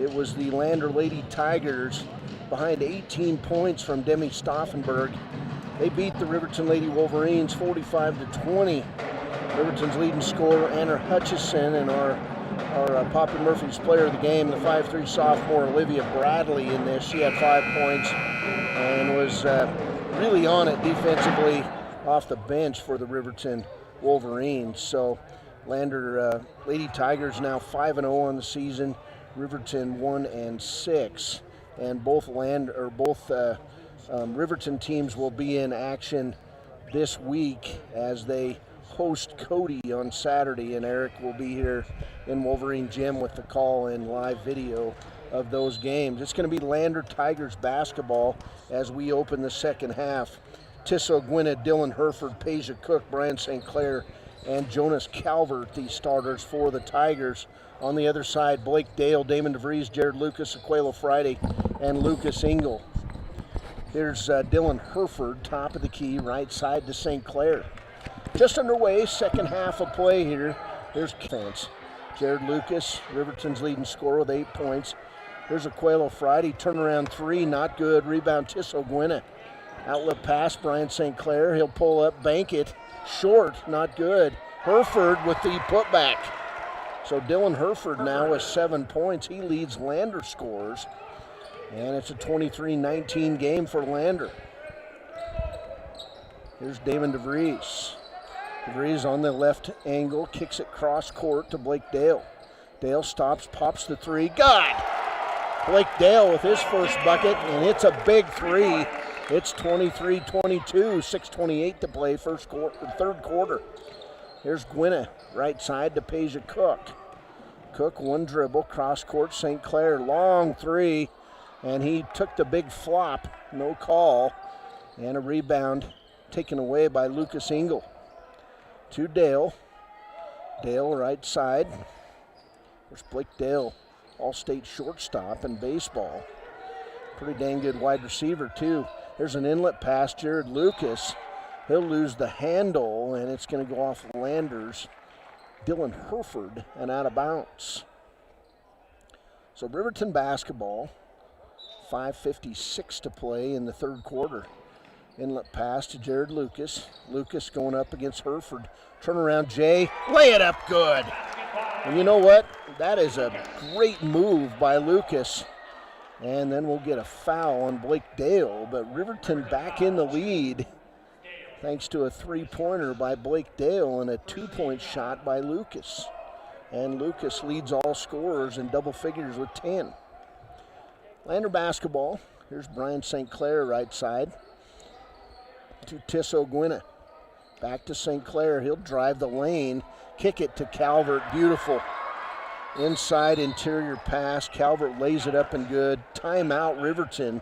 it was the Lander Lady Tigers behind 18 points from Demi Stauffenberg They beat the Riverton Lady Wolverines 45-20. Riverton's leading scorer, Anna Hutchison, and our Poppy Murphy's player of the game, the 5'3" sophomore Olivia Bradley in this. She had 5 points and was really on it defensively off the bench for the Riverton Wolverines. So Lander Lady Tigers now 5-0 on the season. Riverton 1-6, and both Riverton teams will be in action this week as they host Cody on Saturday, and Eric will be here in Wolverine Gym with the call-in live video of those games. It's going to be Lander Tigers basketball as we open the second half. Tissot Gwynedd, Dylan Herford, Peja Cook, Brian St. Clair, and Jonas Calvert, the starters for the Tigers. On the other side, Blake Dale, Damon DeVries, Jared Lucas, Aquelo Friday, and Lucas Engel. Here's Dylan Herford, top of the key, right side to St. Clair. Just underway, second half of play here. There's defense. Jared Lucas, Riverton's leading scorer with 8 points. Here's Aquelo Friday, turnaround three, not good. Rebound, Tissot Gwynedd. Outlet pass, Brian St. Clair. He'll pull up, bank it. Short, not good. Herford with the putback. So Dylan Herford now with 7 points. He leads Lander scorers. And it's a 23-19 game for Lander. Here's Damon DeVries. DeVries on the left angle, kicks it cross court to Blake Dale. Dale stops, pops the three. God! Blake Dale with his first bucket, and it's a big three. It's 23-22, 6:28 to play, third quarter. Here's Gwynedd, right side to Peja Cook. Cook, one dribble, cross court, St. Clair, long three, and he took the big flop, no call, and a rebound taken away by Lucas Engel. To Dale. Dale, right side. There's Blake Dale, all-state shortstop in baseball. Pretty dang good wide receiver, too. There's an inlet pass, Jared Lucas. He'll lose the handle, and it's going to go off Landers. Dylan Herford, and out of bounds. So Riverton basketball, 5:56 to play in the third quarter. Inlet pass to Jared Lucas. Lucas going up against Herford. Turnaround, Jay. Lay it up good. And you know what? That is a great move by Lucas. And then we'll get a foul on Blake Dale. But Riverton back in the lead thanks to a three-pointer by Blake Dale and a two-point shot by Lucas. And Lucas leads all scorers in double figures with 10. Lander basketball. Here's Brian St. Clair, right side. To Tissot Gwynedd. Back to St. Clair. He'll drive the lane. Kick it to Calvert. Beautiful. Inside interior pass. Calvert lays it up and good. Timeout, Riverton.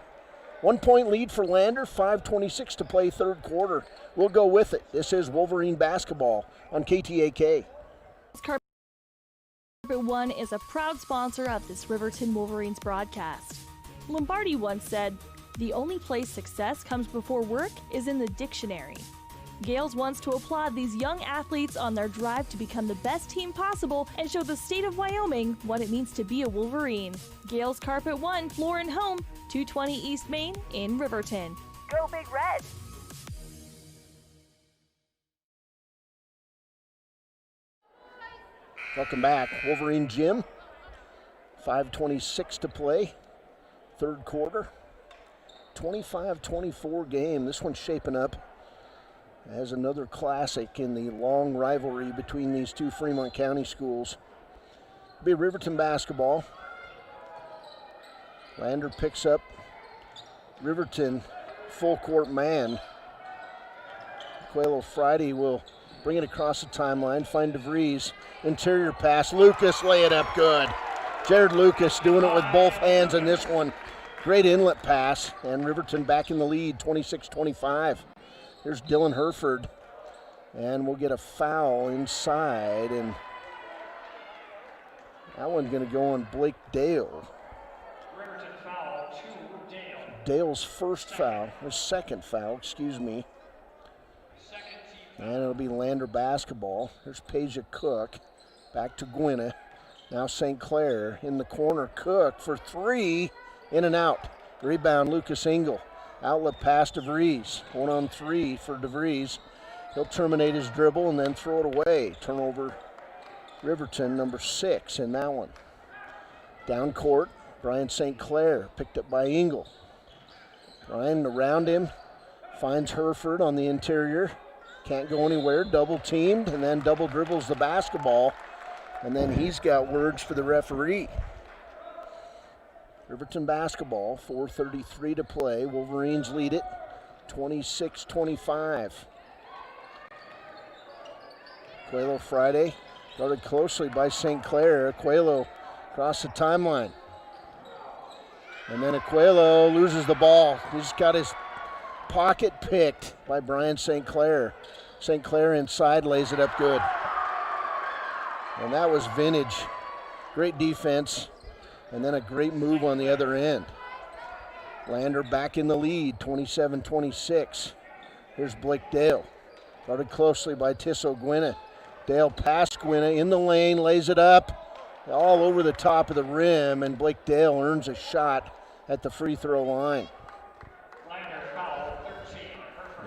1 point lead for Lander. 5:26 to play third quarter. We'll go with it. This is Wolverine basketball on KTAK. Carpet One is a proud sponsor of this Riverton Wolverines broadcast. Lombardi once said, "The only place success comes before work is in the dictionary." Gales wants to applaud these young athletes on their drive to become the best team possible and show the state of Wyoming what it means to be a Wolverine. Gales Carpet One, floor and home, 220 East Main in Riverton. Go Big Red! Welcome back. Wolverine Gym. 5:26 to play. Third quarter. 25-24 game. This one's shaping up as another classic in the long rivalry between these two Fremont County schools. It'll be Riverton basketball. Lander picks up Riverton full court man. Aquelo Friday will bring it across the timeline, find DeVries. Interior pass, Lucas, lay it up good. Jared Lucas doing it with both hands in this one. Great inlet pass, and Riverton back in the lead, 26-25. Here's Dylan Herford, and we'll get a foul inside, and that one's going to go on Blake Dale. Riverton foul to Dale. Dale's first foul, his second foul, excuse me. And it'll be Lander basketball. There's Peja Cook, back to Gwynedd. Now St. Clair in the corner, Cook for three, in and out. Rebound, Lucas Engel. Outlet pass DeVries. 1-on-3 for DeVries. He'll terminate his dribble and then throw it away. Turnover, Riverton, number 6 in that one. Down court, Brian St. Clair, picked up by Engel. Brian around him, finds Hereford on the interior. Can't go anywhere, double teamed, and then double dribbles the basketball. And then he's got words for the referee. Riverton basketball, 4:33 to play. Wolverines lead it, 26-25. Coelho Friday, guarded closely by St. Clair. Coelho across the timeline. And then Coelho loses the ball. He's got his pocket picked by Brian St. Clair. St. Clair inside lays it up good. And that was vintage. Great defense. And then a great move on the other end. Lander back in the lead, 27-26. Here's Blake Dale. Guarded closely by Tisso Gwynna. Dale past Gwynna in the lane, lays it up. All over the top of the rim, and Blake Dale earns a shot at the free throw line.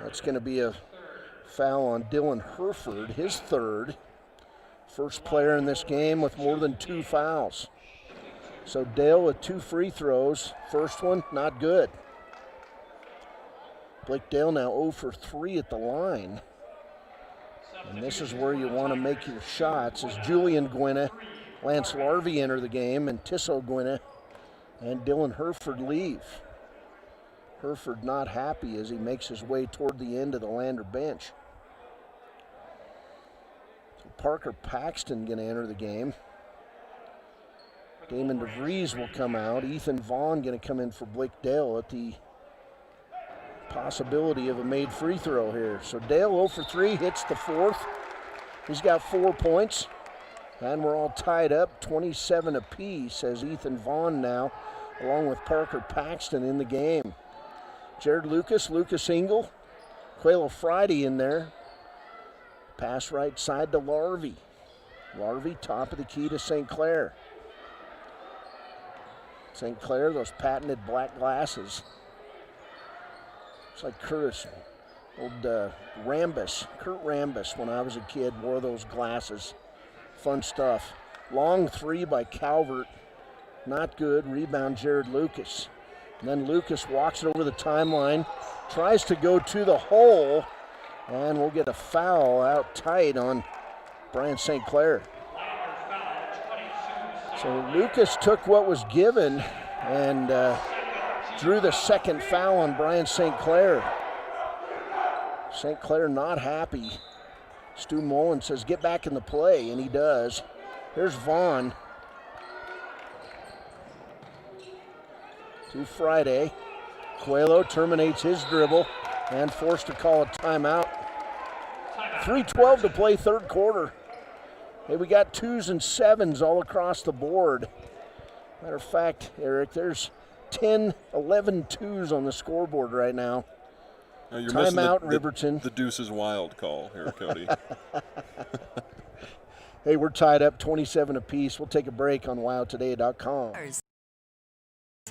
That's going to be a foul on Dylan Hereford, his third. First player in this game with more than 2 fouls. So Dale with 2 free throws. First one, not good. Blake Dale now 0 for 3 at the line. And this is where you want to make your shots as Julian Gwynna, Lance Larvey enter the game, and Tisso Gwynna and Dylan Hereford leave. Hereford not happy as he makes his way toward the end of the Lander bench. So Parker Paxton going to enter the game. Damon DeVries will come out. Ethan Vaughn going to come in for Blake Dale at the possibility of a made free throw here. So Dale 0 for 3, hits the fourth. He's got 4 points. And we're all tied up, 27 apiece, as Ethan Vaughn now, along with Parker Paxton in the game. Jared Lucas, Lucas Engel, Coelho Friday in there. Pass right side to Larvey. Larvey, top of the key to St. Clair. St. Clair, those patented black glasses. It's like Curtis, old Rambus, Kurt Rambus, when I was a kid, wore those glasses. Fun stuff. Long 3 by Calvert. Not good. Rebound, Jared Lucas. And then Lucas walks it over the timeline, tries to go to the hole, and we'll get a foul out tight on Brian St. Clair. So Lucas took what was given and drew the second foul on Brian St. Clair. St. Clair not happy. Stu Mullen says, get back in the play, and he does. Here's Vaughn. To Friday. Coelho terminates his dribble and forced to call a timeout. 3:12 to play, third quarter. Hey, we got 2s and 7s all across the board. Matter of fact, Eric, there's 10, 11 2s on the scoreboard right now. You're timeout, Riverton. The deuce is wild call here, Cody. Hey, we're tied up 27 apiece. We'll take a break on wildtoday.com.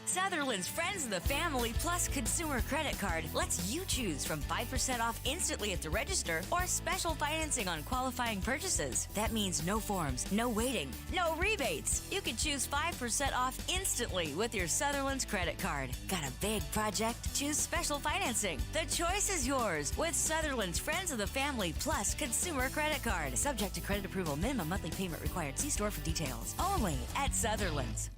Sutherland's Friends of the Family Plus Consumer Credit Card lets you choose from 5% off instantly at the register or special financing on qualifying purchases. That means no forms, no waiting, no rebates. You can choose 5% off instantly with your Sutherland's credit card. Got a big project? Choose special financing. The choice is yours with Sutherland's Friends of the Family Plus Consumer Credit Card. Subject to credit approval. Minimum monthly payment required. See store for details. Only at Sutherland's.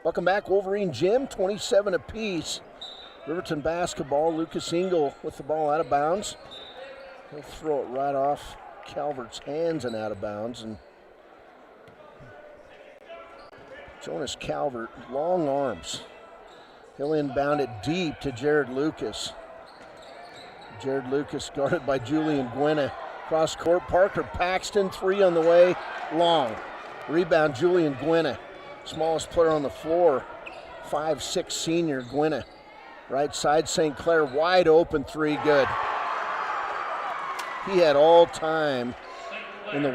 Welcome back, Wolverine Gym, 27 apiece. Riverton basketball, Lucas Engel with the ball out of bounds. He'll throw it right off Calvert's hands and out of bounds. And Jonas Calvert, long arms. He'll inbound it deep to Jared Lucas. Jared Lucas guarded by Julian Gwynna. Cross court, Parker Paxton, 3 on the way, long. Rebound, Julian Gwynna. Smallest player on the floor, 5'6" senior Gwynna. Right side, St. Clair, wide open 3, good. He had all the time in the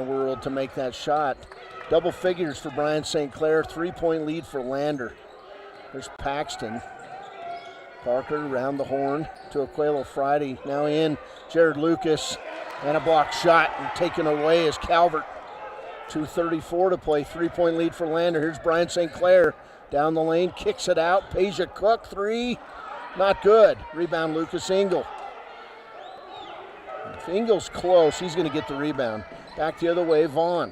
world to make that shot. Double figures for Brian St. Clair, 3-point lead for Lander. There's Paxton. Parker around the horn to Aquelo Friday. Now in Jared Lucas, and a block shot, and taken away is Calvert. 2:34 to play, 3-point lead for Lander. Here's Brian St. Clair down the lane, kicks it out. Peja Cook, three, not good. Rebound Lucas Engel. If Engel's close, he's going to get the rebound. Back the other way, Vaughn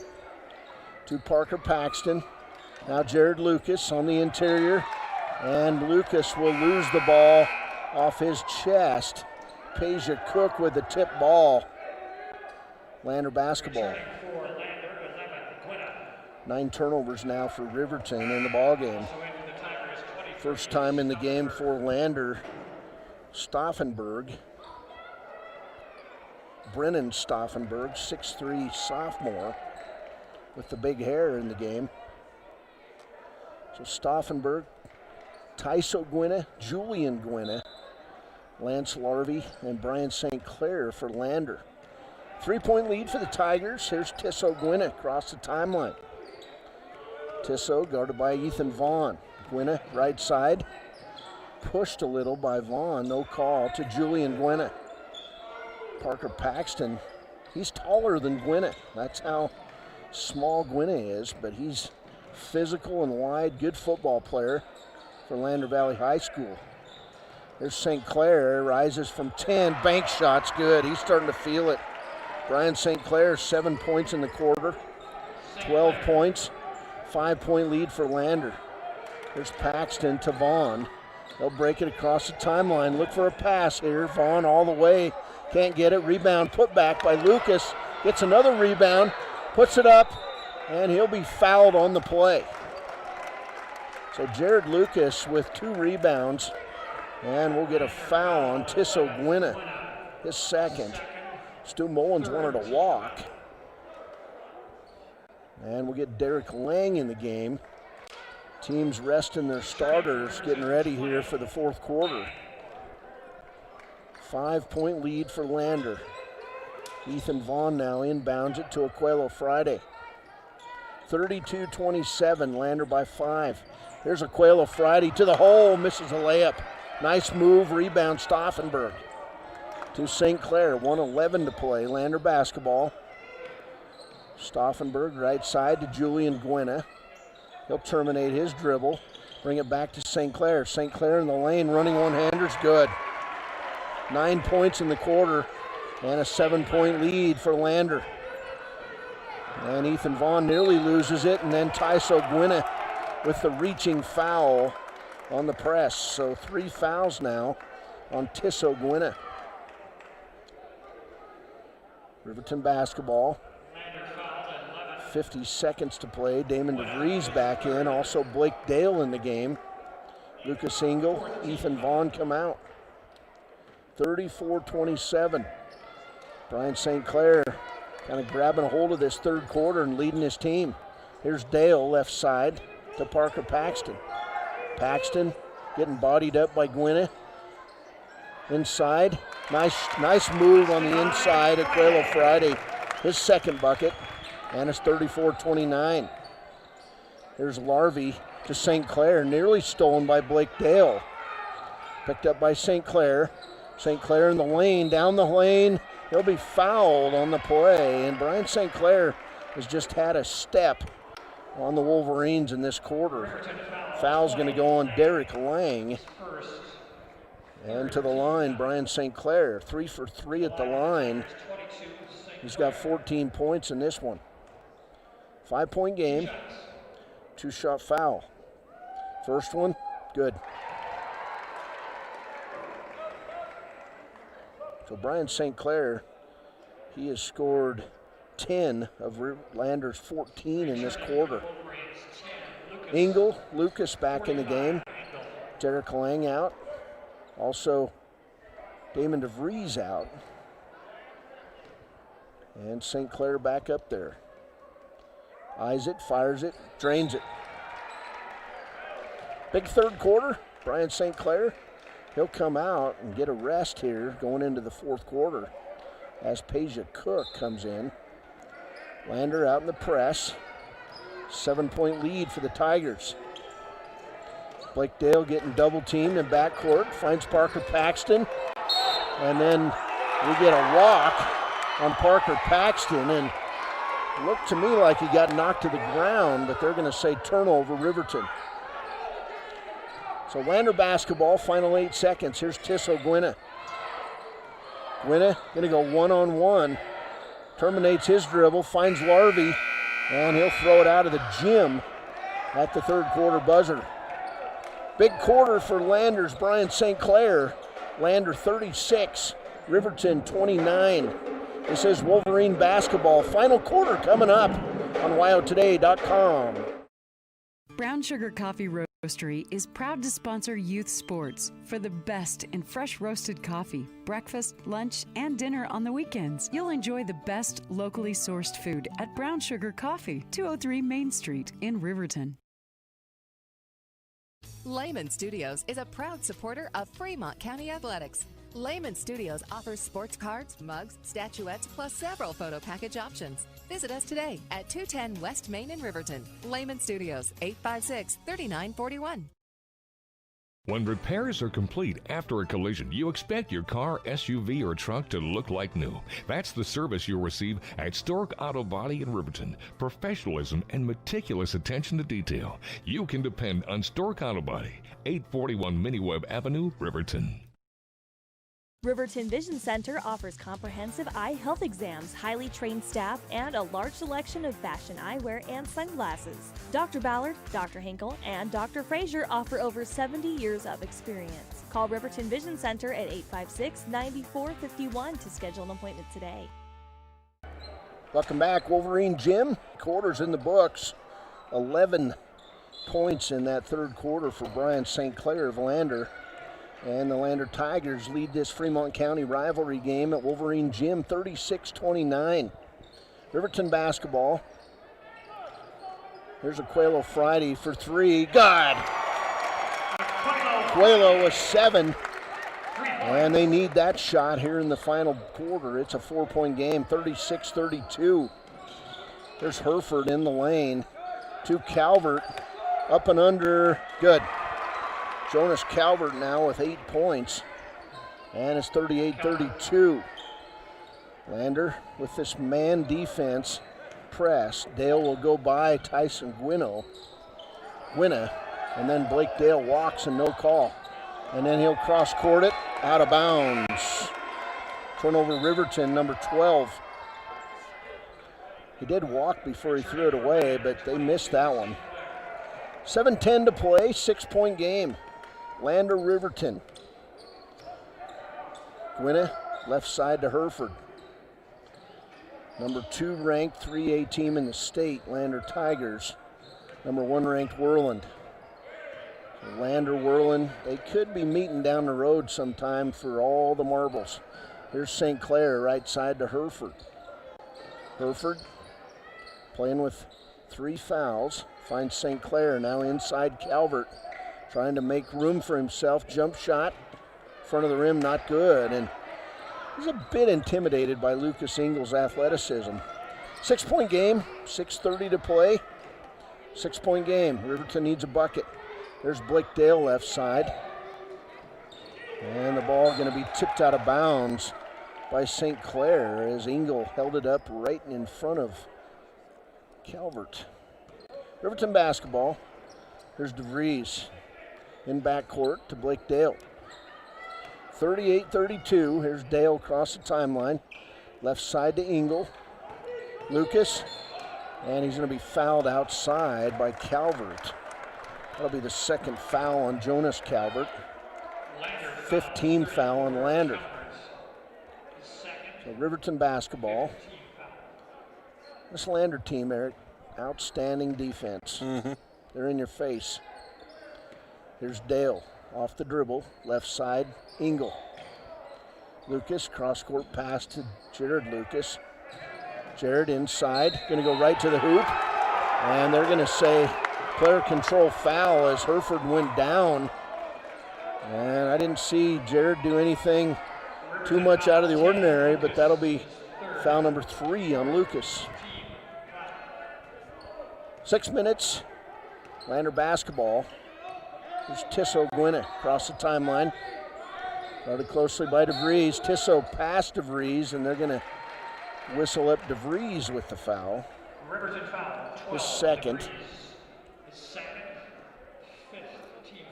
to Parker Paxton. Now Jared Lucas on the interior, and Lucas will lose the ball off his chest. Peja Cook with the tip ball. Lander basketball. 9 turnovers now for Riverton in the ball game. First time in the game for Lander. Stauffenberg. Brennan Stauffenberg, 6'3" sophomore with the big hair in the game. So Stauffenberg, Tyso Gwynna, Julian Gwynna, Lance Larvey, and Brian St. Clair for Lander. 3-point lead for the Tigers. Here's Tisso Gwynna across the timeline. Tisso guarded by Ethan Vaughn. Gwynna right side. Pushed a little by Vaughn. No call to Julian Gwynna. Parker Paxton, he's taller than Gwynna. That's how small Gwynna is, but he's physical and wide, good football player for Lander Valley High School. There's St. Clair, rises from 10, bank shot's good. He's starting to feel it. Brian St. Clair, 7 points in the quarter, 12 points, 5-point lead for Lander. There's Paxton to Vaughn. They'll break it across the timeline. Look for a pass here. Vaughn all the way. Can't get it. Rebound put back by Lucas. Gets another rebound. Puts it up. And he'll be fouled on the play. So Jared Lucas with 2 rebounds. And we'll get a foul on Tisso Gwynna. His second. Stu Mullins wanted a walk. And we'll get Derek Lang in the game. Teams resting their starters, getting ready here for the fourth quarter. 5-point lead for Lander. Ethan Vaughn now inbounds it to Aquelo Friday. 32-27, Lander by 5. Here's Aquelo Friday to the hole, misses a layup. Nice move, rebound Stauffenberg. To St. Clair, 1:11 to play, Lander basketball. Stauffenberg right side to Julian Gwynna. He'll terminate his dribble, bring it back to St. Clair. St. Clair in the lane, running one-hander's good. 9 points in the quarter and a 7-point lead for Lander. And Ethan Vaughn nearly loses it, and then Tyso Gwynna with the reaching foul on the press. So 3 fouls now on Tisso Gwynna. Riverton basketball. 50 seconds to play. Damon DeVries back in. Also Blake Dale in the game. Lucas Engel, Ethan Vaughn come out. 34-27. Brian St. Clair kind of grabbing a hold of this third quarter and leading his team. Here's Dale left side to Parker Paxton. Paxton getting bodied up by Gwynna. Inside. Nice move on the inside. Aquelo Friday, his second bucket. And it's 34-29. Here's Larvey to St. Clair, nearly stolen by Blake Dale. Picked up by St. Clair. St. Clair in the lane, down the lane. He'll be fouled on the play. And Brian St. Clair has just had a step on the Wolverines in this quarter. Foul's going to go on Derek Lang. And to the line, Brian St. Clair, 3 for 3 at the line. He's got 14 points in this one. 5-point game, 2-shot foul. First one, good. So Brian St. Clair, he has scored 10 of Lander's 14 in this quarter. Engel, Lucas back in the game. Derek Lang out. Also, Damon DeVries out. And St. Clair back up there. Eyes it, fires it, drains it. Big third quarter, Brian St. Clair. He'll come out and get a rest here going into the fourth quarter as Peja Cook comes in. Lander out in the press. 7-point lead for the Tigers. Blake Dale getting double teamed in backcourt, finds Parker Paxton, and then we get a walk on Parker Paxton, and it looked to me like he got knocked to the ground, but they're going to say turnover, Riverton. So Lander basketball, final 8 seconds. Here's Tissot Gwynna. Gwynna going to go one-on-one, terminates his dribble, finds Larvey, and he'll throw it out of the gym at the third quarter buzzer. Big quarter for Lander's Brian St. Clair. Lander 36, Riverton 29. This is Wolverine basketball. Final quarter coming up on WyoToday.com. Brown Sugar Coffee Roastery is proud to sponsor youth sports for the best in fresh roasted coffee, breakfast, lunch, and dinner on the weekends. You'll enjoy the best locally sourced food at Brown Sugar Coffee, 203 Main Street in Riverton. Lehman Studios is a proud supporter of Fremont County Athletics. Lehman Studios offers sports cards, mugs, statuettes, plus several photo package options. Visit us today at 210 West Main in Riverton. Lehman Studios, 856-3941. When repairs are complete after a collision, you expect your car, SUV, or truck to look like new. That's the service you'll receive at Stork Auto Body in Riverton. Professionalism and meticulous attention to detail. You can depend on Stork Auto Body, 841 Miniweb Avenue, Riverton. Riverton Vision Center offers comprehensive eye health exams, highly trained staff, and a large selection of fashion eyewear and sunglasses. Dr. Ballard, Dr. Hinkle, and Dr. Frazier offer over 70 years of experience. Call Riverton Vision Center at 856-9451 to schedule an appointment today. Welcome back, Wolverine Gym. Quarters in the books. 11 points in that third quarter for Brian St. Clair of Lander. And the Lander Tigers lead this Fremont County rivalry game at Wolverine Gym 36-29. Riverton basketball. Here's a Coelho Friday for three. God! Coelho with 7. And they need that shot here in the final quarter. It's a 4-point game, 36-32. There's Herford in the lane to Calvert. Up and under. Good. Jonas Calvert now with 8 points, and it's 38-32. Lander with this man defense press. Dale will go by Tyson Gwynna, and then Blake Dale walks and no call. And then he'll cross-court it, out of bounds. Turnover Riverton, number 12. He did walk before he threw it away, but they missed that one. 7:10 to play, 6-point game. Lander Riverton. Gwynna, left side to Herford. Number 2 ranked 3A team in the state, Lander Tigers. Number 1 ranked Worland. So Lander, Worland, they could be meeting down the road sometime for all the marbles. Here's St. Clair, right side to Herford. Herford playing with 3 fouls. Finds St. Clair now inside Calvert. Trying to make room for himself. Jump shot. Front of the rim, not good. And he's a bit intimidated by Lucas Ingles' athleticism. 6-point game, 6:30 to play. 6-point game. Riverton needs a bucket. There's Blake Dale left side. And the ball going to be tipped out of bounds by St. Clair as Ingle held it up right in front of Calvert. Riverton basketball. Here's DeVries in backcourt to Blake Dale. 38-32. Here's Dale across the timeline. Left side to Ingle. Lucas. And he's going to be fouled outside by Calvert. That'll be the second foul on Jonas Calvert. 15th foul on Lander. So Riverton basketball. This Lander team, Eric, outstanding defense. They're in your face. Here's Dale off the dribble, left side, Ingle. Lucas, cross-court pass to Jared Lucas. Jared inside, going to go right to the hoop. And they're going to say player control foul as Herford went down. And I didn't see Jared do anything too much out of the ordinary, but that'll be foul number 3 on Lucas. 6 minutes, Lander basketball. There's Tissot Gwynna across the timeline. Guarded closely by DeVries. Tissot past DeVries, and they're going to whistle up DeVries with the foul. Riverton foul. His second. His second, fifth team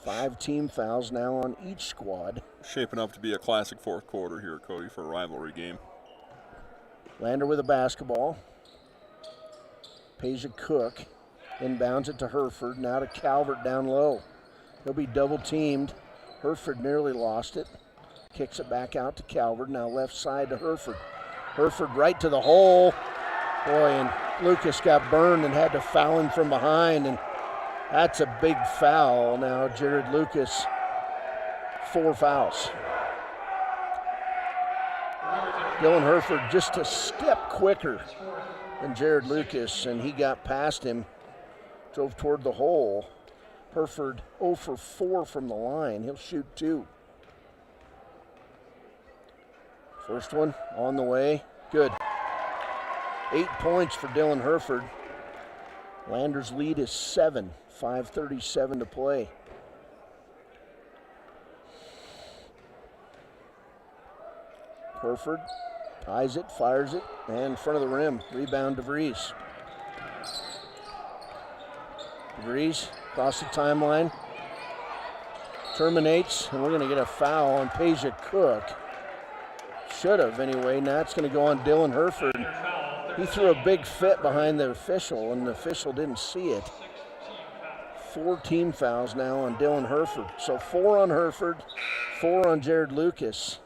foul. 5 team fouls now on each squad. Shaping up to be a classic fourth quarter here, Cody, for a rivalry game. Lander with a basketball. Peja Cook inbounds it to Hereford. Now to Calvert down low. He'll be double teamed. Hereford nearly lost it. Kicks it back out to Calvert. Now left side to Hereford. Hereford right to the hole. Boy, and Lucas got burned and had to foul him from behind, and that's a big foul. Now Jared Lucas, 4 fouls. Dylan Hereford just a step quicker than Jared Lucas, and he got past him, drove toward the hole. Hereford 0 for 4 from the line. He'll shoot 2. First one on the way. Good. 8 points for Dylan Hereford. Lander's lead is 7. 5:37 to play. Hereford eyes it, fires it, and in front of the rim. Rebound DeVries. DeVries across the timeline. Terminates, and we're going to get a foul on Peja Cook. Should have anyway. Now it's going to go on Dylan Hereford. He threw a big fit behind the official, and the official didn't see it. 4 team fouls now on Dylan Hereford. So 4 on Hereford, 4 on Jared Lucas.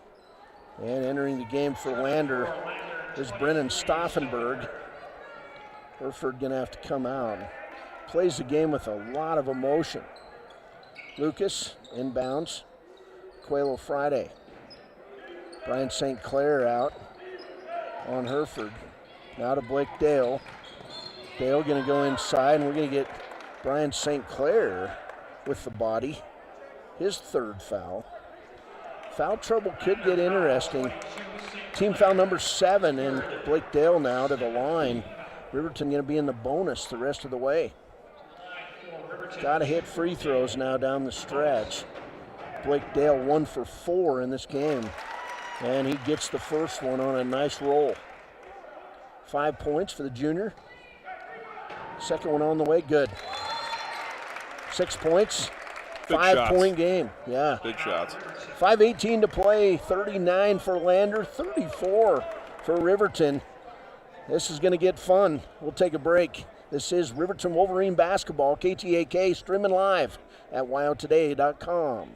And entering the game for Lander is Brennan Stauffenberg. Hereford going to have to come out. Plays the game with a lot of emotion. Lucas inbounds. Coelho Friday. Brian St. Clair out on Hereford. Now to Blake Dale. Dale going to go inside, and we're going to get Brian St. Clair with the body. His 3rd foul. Foul trouble could get interesting. Team foul number 7, and Blake Dale now to the line. Riverton going to be in the bonus the rest of the way. Got to hit free throws now down the stretch. Blake Dale 1 for 4 in this game, and he gets the first one on a nice roll. 5 points for the junior. Second one on the way, good. 6 points, Big 5-point game. Yeah. Big shots. 5:18 to play, 39 for Lander, 34 for Riverton. This is going to get fun. We'll take a break. This is Riverton Wolverine basketball, KTAK, streaming live at wyotoday.com.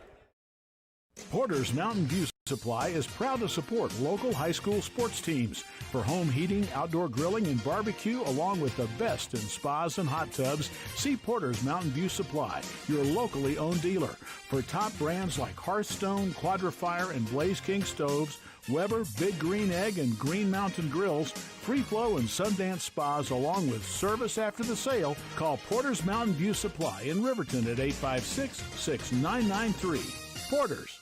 Porter's Mountain View Supply is proud to support local high school sports teams for home heating, outdoor grilling, and barbecue, along with the best in spas and hot tubs. See Porter's Mountain View Supply, your locally owned dealer, for top brands like Hearthstone, Quadrifire, and Blaze King stoves, Weber, Big Green Egg, and Green Mountain Grills, Free Flow and Sundance Spas, along with service after the sale. Call Porter's Mountain View Supply in Riverton at 856-6993. Porter's.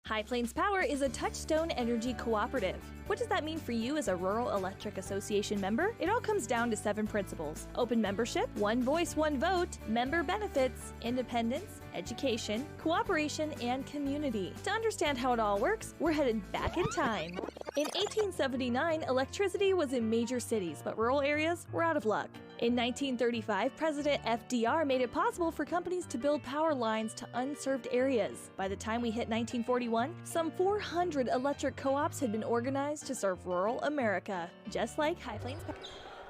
High Plains Power is a Touchstone Energy cooperative. What does that mean for you as a Rural Electric Association member? It all comes down to 7 principles: open membership, one voice, one vote, member benefits, independence, education, cooperation, and community. To understand how it all works, we're headed back in time. In 1879, electricity was in major cities, but rural areas were out of luck. In 1935, President FDR made it possible for companies to build power lines to unserved areas. By the time we hit 1941, some 400 electric co-ops had been organized to serve rural America, just like High Plains.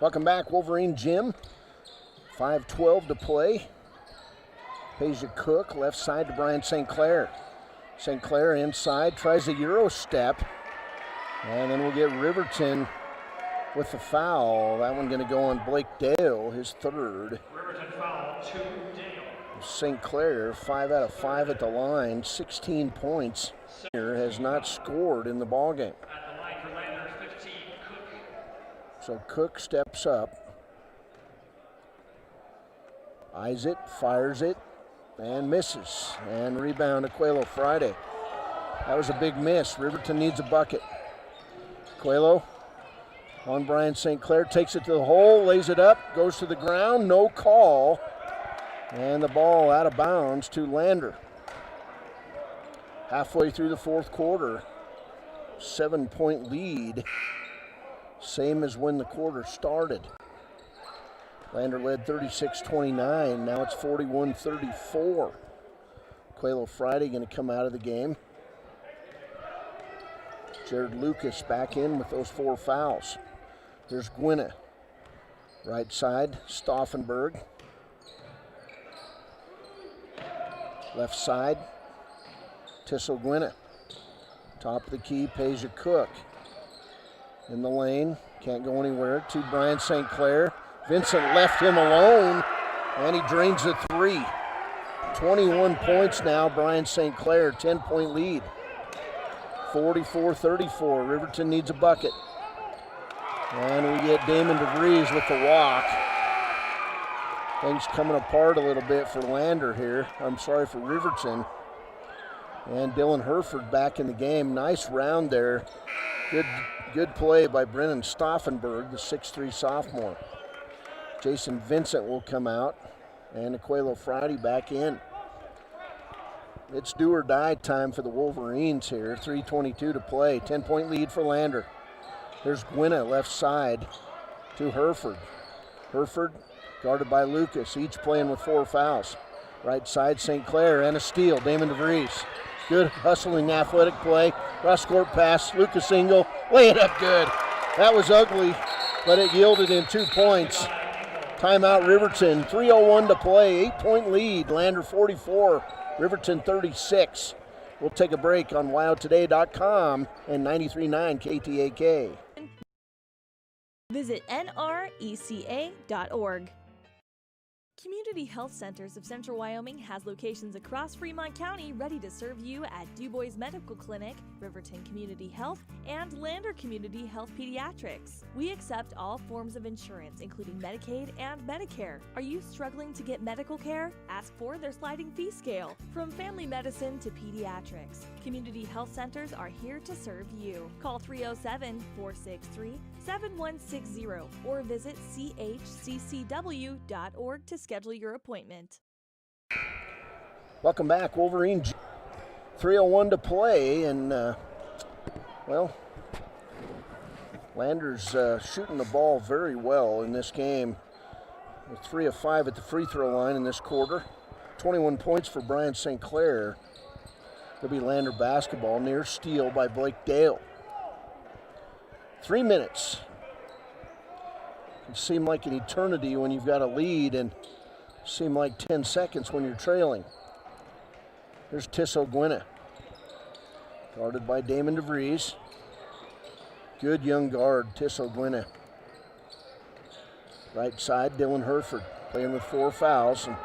Welcome back, Wolverine Gym. 5:12 to play. Peja Cook, left side to Brian St. Clair. St. Clair inside, tries a Euro step. And then we'll get Riverton with the foul. That one going to go on Blake Dale, his 3rd. Riverton foul, 2, Dale. St. Clair, 5 out of 5 at the line, 16 points. Has not scored in the ballgame. At the line for Lander, 15, Cook. So Cook steps up. Eyes it, fires it, and misses. And rebound to Coelho Friday. That was a big miss. Riverton needs a bucket. Coelho on Brian St. Clair, takes it to the hole, lays it up, goes to the ground, no call. And the ball out of bounds to Lander. Halfway through the fourth quarter, 7-point lead, same as when the quarter started. Lander led 36-29, now it's 41-34. Quailo Friday going to come out of the game. Jared Lucas back in with those 4 fouls. There's Gwynna. Right side, Stauffenberg. Left side, Tissel Gwynna. Top of the key, Peja Cook. In the lane, can't go anywhere, to Brian St. Clair. Vincent left him alone, and he drains a 3. 21 points now, Brian St. Clair, 10-point lead. 44-34, Riverton needs a bucket. And we get Damon DeVries with the walk. Things coming apart a little bit for Lander here. I'm sorry, for Riverton. And Dylan Herford back in the game. Nice round there. Good play by Brennan Stauffenberg, the 6'3 sophomore. Jason Vincent will come out, and Quailo Friday back in. It's do or die time for the Wolverines here. 3:22 to play. 10-point lead for Lander. There's Gwynna left side to Herford. Herford guarded by Lucas, each playing with 4 fouls. Right side, St. Clair, and a steal. Damon DeVries. Good hustling athletic play. Cross-court pass. Lucas Engel. Lay it up good. That was ugly, but it yielded in 2 points. Timeout Riverton. 3:01 to play. 8-point lead. Lander 44. Riverton 36. We'll take a break on wildtoday.com and 93.9 KTAK. Visit nreca.org. Community Health Centers of Central Wyoming has locations across Fremont County ready to serve you at DuBois Medical Clinic, Riverton Community Health, and Lander Community Health Pediatrics. We accept all forms of insurance, including Medicaid and Medicare. Are you struggling to get medical care? Ask for their sliding fee scale. From family medicine to pediatrics, Community Health Centers are here to serve you. Call 307-463-7160 or visit chccw.org to schedule your appointment. Welcome back, Wolverine. 3:01 to play, and Lander's shooting the ball very well in this game. With 3 of 5 at the free throw line in this quarter. 21 points for Brian St. Clair. It'll be Lander basketball, near steal by Blake Dale. 3 minutes. It can seem like an eternity when you've got a lead, and seem like 10 seconds when you're trailing. There's Tissel Gwynna. Guarded by Damon DeVries. Good young guard, Tissel Gwynna. Right side, Dylan Herford, playing with 4 fouls, and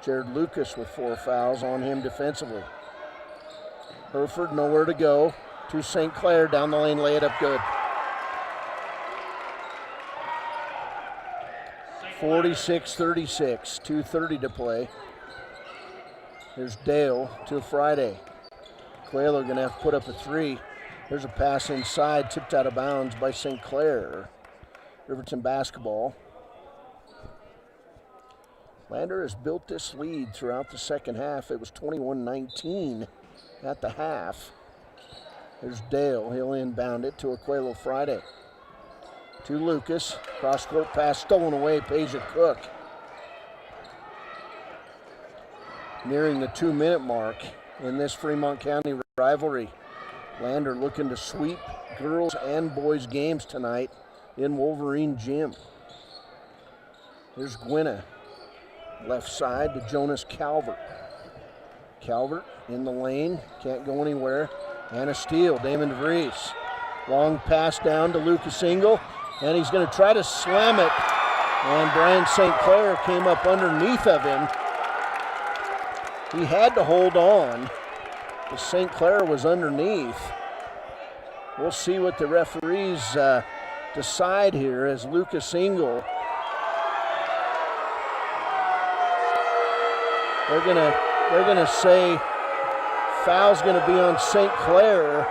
Jared Lucas with 4 fouls on him defensively. Herford nowhere to go. To St. Clair, down the lane, lay it up good. 46-36, 2:30 to play. There's Dale to Friday. Quailo gonna have to put up a 3. There's a pass inside, tipped out of bounds by St. Clair. Riverton basketball. Lander has built this lead throughout the second half. It was 21-19 at the half. There's Dale, he'll inbound it to Quailo Friday. To Lucas, cross-court pass stolen away, Peja Cook. Nearing the 2-minute mark in this Fremont County rivalry. Lander looking to sweep girls and boys games tonight in Wolverine Gym. Here's Gwynna, left side to Jonas Calvert. Calvert in the lane, can't go anywhere. And a steal, Damon DeVries. Long pass down to Lucas Engel. And he's going to try to slam it. And Brian St. Clair came up underneath of him. He had to hold on. St. Clair was underneath. We'll see what the referees decide here as Lucas Engel. They're gonna say foul's going to be on St. Clair.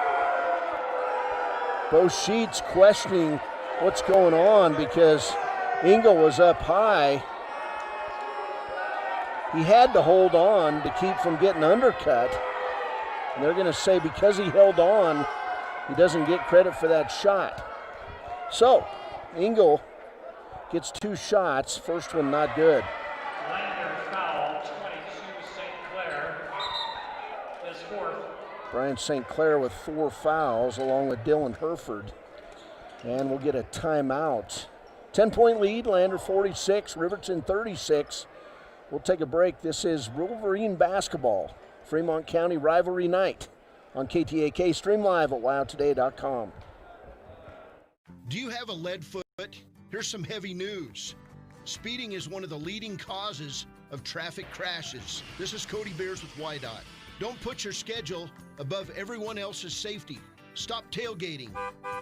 Bo Sheets questioning what's going on because Engel was up high. he had to hold on to keep from getting undercut. And they're going to say because he held on, he doesn't get credit for that shot. So, Engel gets 2 shots. First one not good. Lander foul, 22 St. Clair is 4th. Brian St. Clair with 4 fouls along with Dylan Herford. And we'll get a timeout. 10-point lead, Lander 46, Riverton 36. We'll take a break. This is Wolverine basketball, Fremont County Rivalry Night on KTAK. Stream live at wowtoday.com. Do you have a lead foot? Here's some heavy news. Speeding is one of the leading causes of traffic crashes. This is Cody Beers with WYDOT. Don't put your schedule above everyone else's safety. Stop tailgating.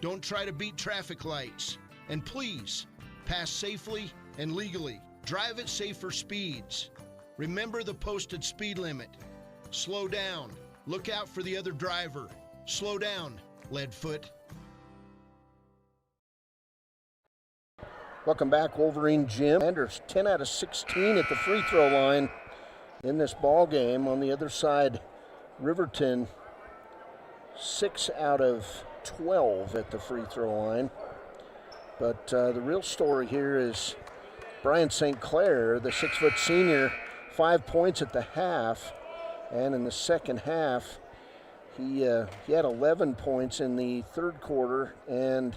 Don't try to beat traffic lights. And please, pass safely and legally. Drive at safer speeds. Remember the posted speed limit. Slow down. Look out for the other driver. Slow down, Leadfoot. Welcome back, Wolverine Gym. Anders 10 out of 16 at the free throw line in this ball game. On the other side, Riverton 6 out of 12 at the free throw line. But the real story here is Brian St. Clair, the 6-foot senior, 5 points at the half. And in the second half, he had 11 points in the third quarter and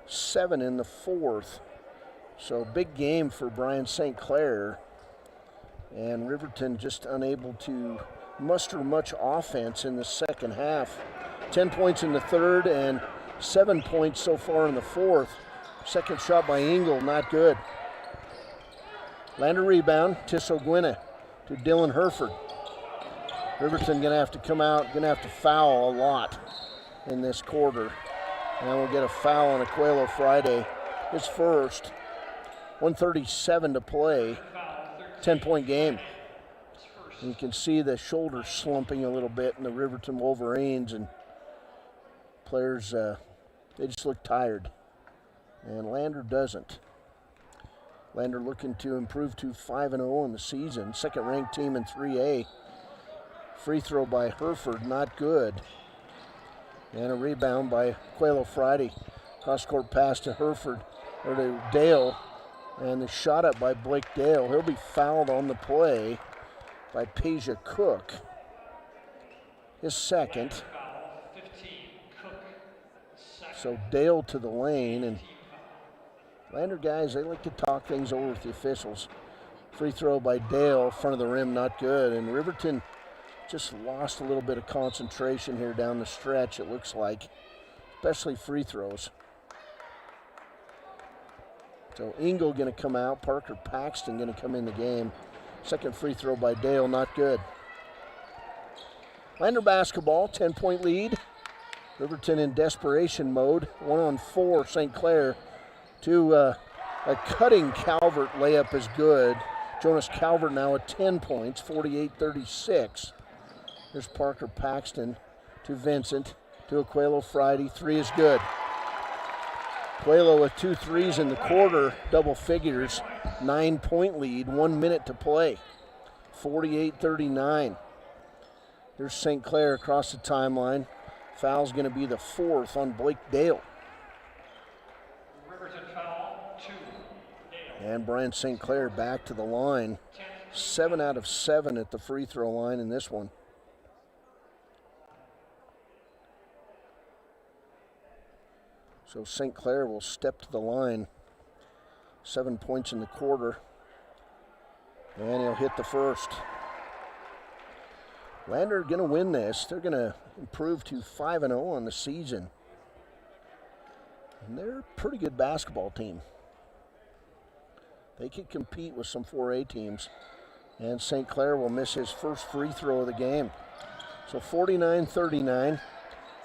7 in the fourth. So big game for Brian St. Clair. And Riverton just unable to muster much offense in the second half. 10 points in the third and 7 points so far in the fourth. Second shot by Engel, not good. Lander rebound, Tisso Gwynna to Dylan Herford. Riverton gonna have to come out, gonna have to foul a lot in this quarter. And we'll get a foul on Aquelo Friday, his first. 1:37 to play, 10-point game. And you can see the shoulders slumping a little bit in the Riverton Wolverines, and players, they just look tired. And Lander doesn't. Lander looking to improve to 5-0 in the season. Second-ranked team in 3A. Free throw by Herford, not good. And a rebound by Aquelo Friday. Cross-court pass to Herford, or to Dale. And the shot up by Blake Dale. He'll be fouled on the play by Peja Cook. His second. So Dale to the lane, and Lander guys, they like to talk things over with the officials. Free throw by Dale, front of the rim, not good. And Riverton just lost a little bit of concentration here down the stretch, it looks like, especially free throws. So Engel gonna come out, Parker Paxton gonna come in the game. Second free throw by Dale, not good. Lander basketball, 10-point lead. Riverton in desperation mode, 1-on-4 St. Clair. To a cutting Calvert layup is good. Jonas Calvert now at 10 points, 48-36. There's Parker Paxton to Vincent, to Aquelo Friday. 3 is good. Aquelo with 2 threes in the quarter, double figures, 9-point lead, 1 minute to play, 48-39. There's St. Clair across the timeline. Foul's going to be the 4th on Blake Dale. Riverton foul, 2, Dale. And Brian St. Clair back to the line. 7 out of 7 at the free throw line in this one. So St. Clair will step to the line. 7 points in the quarter. And he'll hit the first. Lander going to win this. They're going to improve to 5-0 on the season. And they're a pretty good basketball team. They could compete with some 4A teams. And St. Clair will miss his first free throw of the game. So 49-39.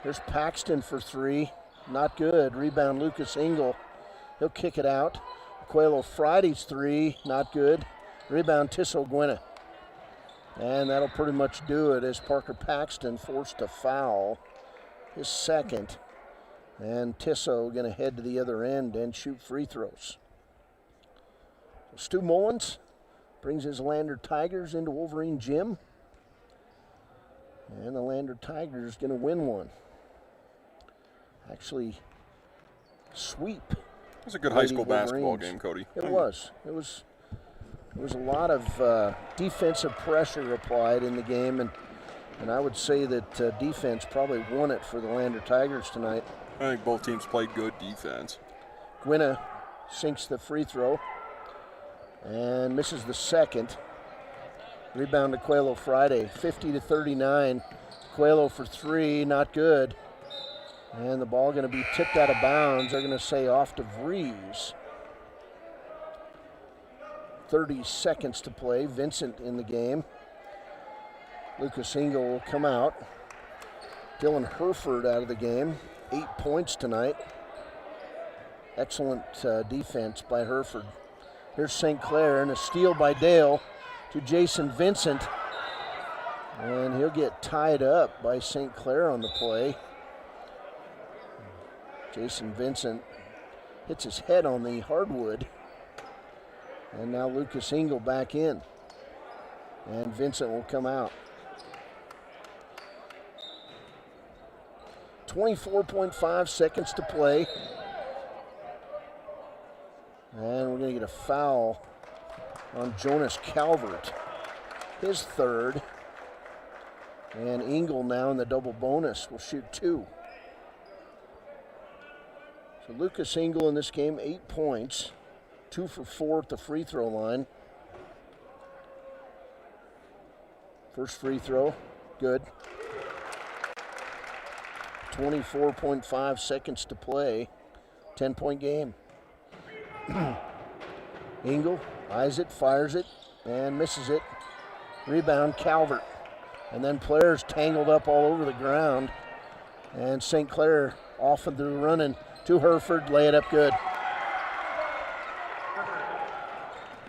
There's Paxton for 3. Not good. Rebound Lucas Engel. He'll kick it out. Aquelo Friday's 3. Not good. Rebound Tisso Gwynna. And that'll pretty much do it as Parker Paxton forced to foul. His second. And Tisso going to head to the other end and shoot free throws. Stu Mullins brings his Lander Tigers into Wolverine Gym. And the Lander Tigers going to win one. Actually, sweep. It was a good high school basketball game, Cody. It was. It was a lot of defensive pressure applied in the game, and I would say that defense probably won it for the Lander Tigers tonight. I think both teams played good defense. Gwynna sinks the free throw and misses the second. Rebound to Coelho Friday, 50-39. Coelho for three, not good. And the ball going to be tipped out of bounds. They're going to say off to Vrees. 30 seconds to play. Vincent in the game. Lucas Engel will come out. Dylan Herford out of the game. 8 points tonight. Excellent defense by Herford. Here's St. Clair and a steal by Dale to Jason Vincent. And he'll get tied up by St. Clair on the play. Jason Vincent hits his head on the hardwood. And now Lucas Engel back in. And Vincent will come out. 24.5 seconds to play. And we're going to get a foul on Jonas Calvert. His third. And Engel now in the double bonus will shoot 2. So Lucas Engel in this game, 8 points. 2 for 4 at the free throw line. First free throw, good. 24.5 seconds to play. 10-point game. Engel eyes it, fires it, and misses it. Rebound, Calvert. And then players tangled up all over the ground. And St. Clair off of the running to Herford, lay it up good.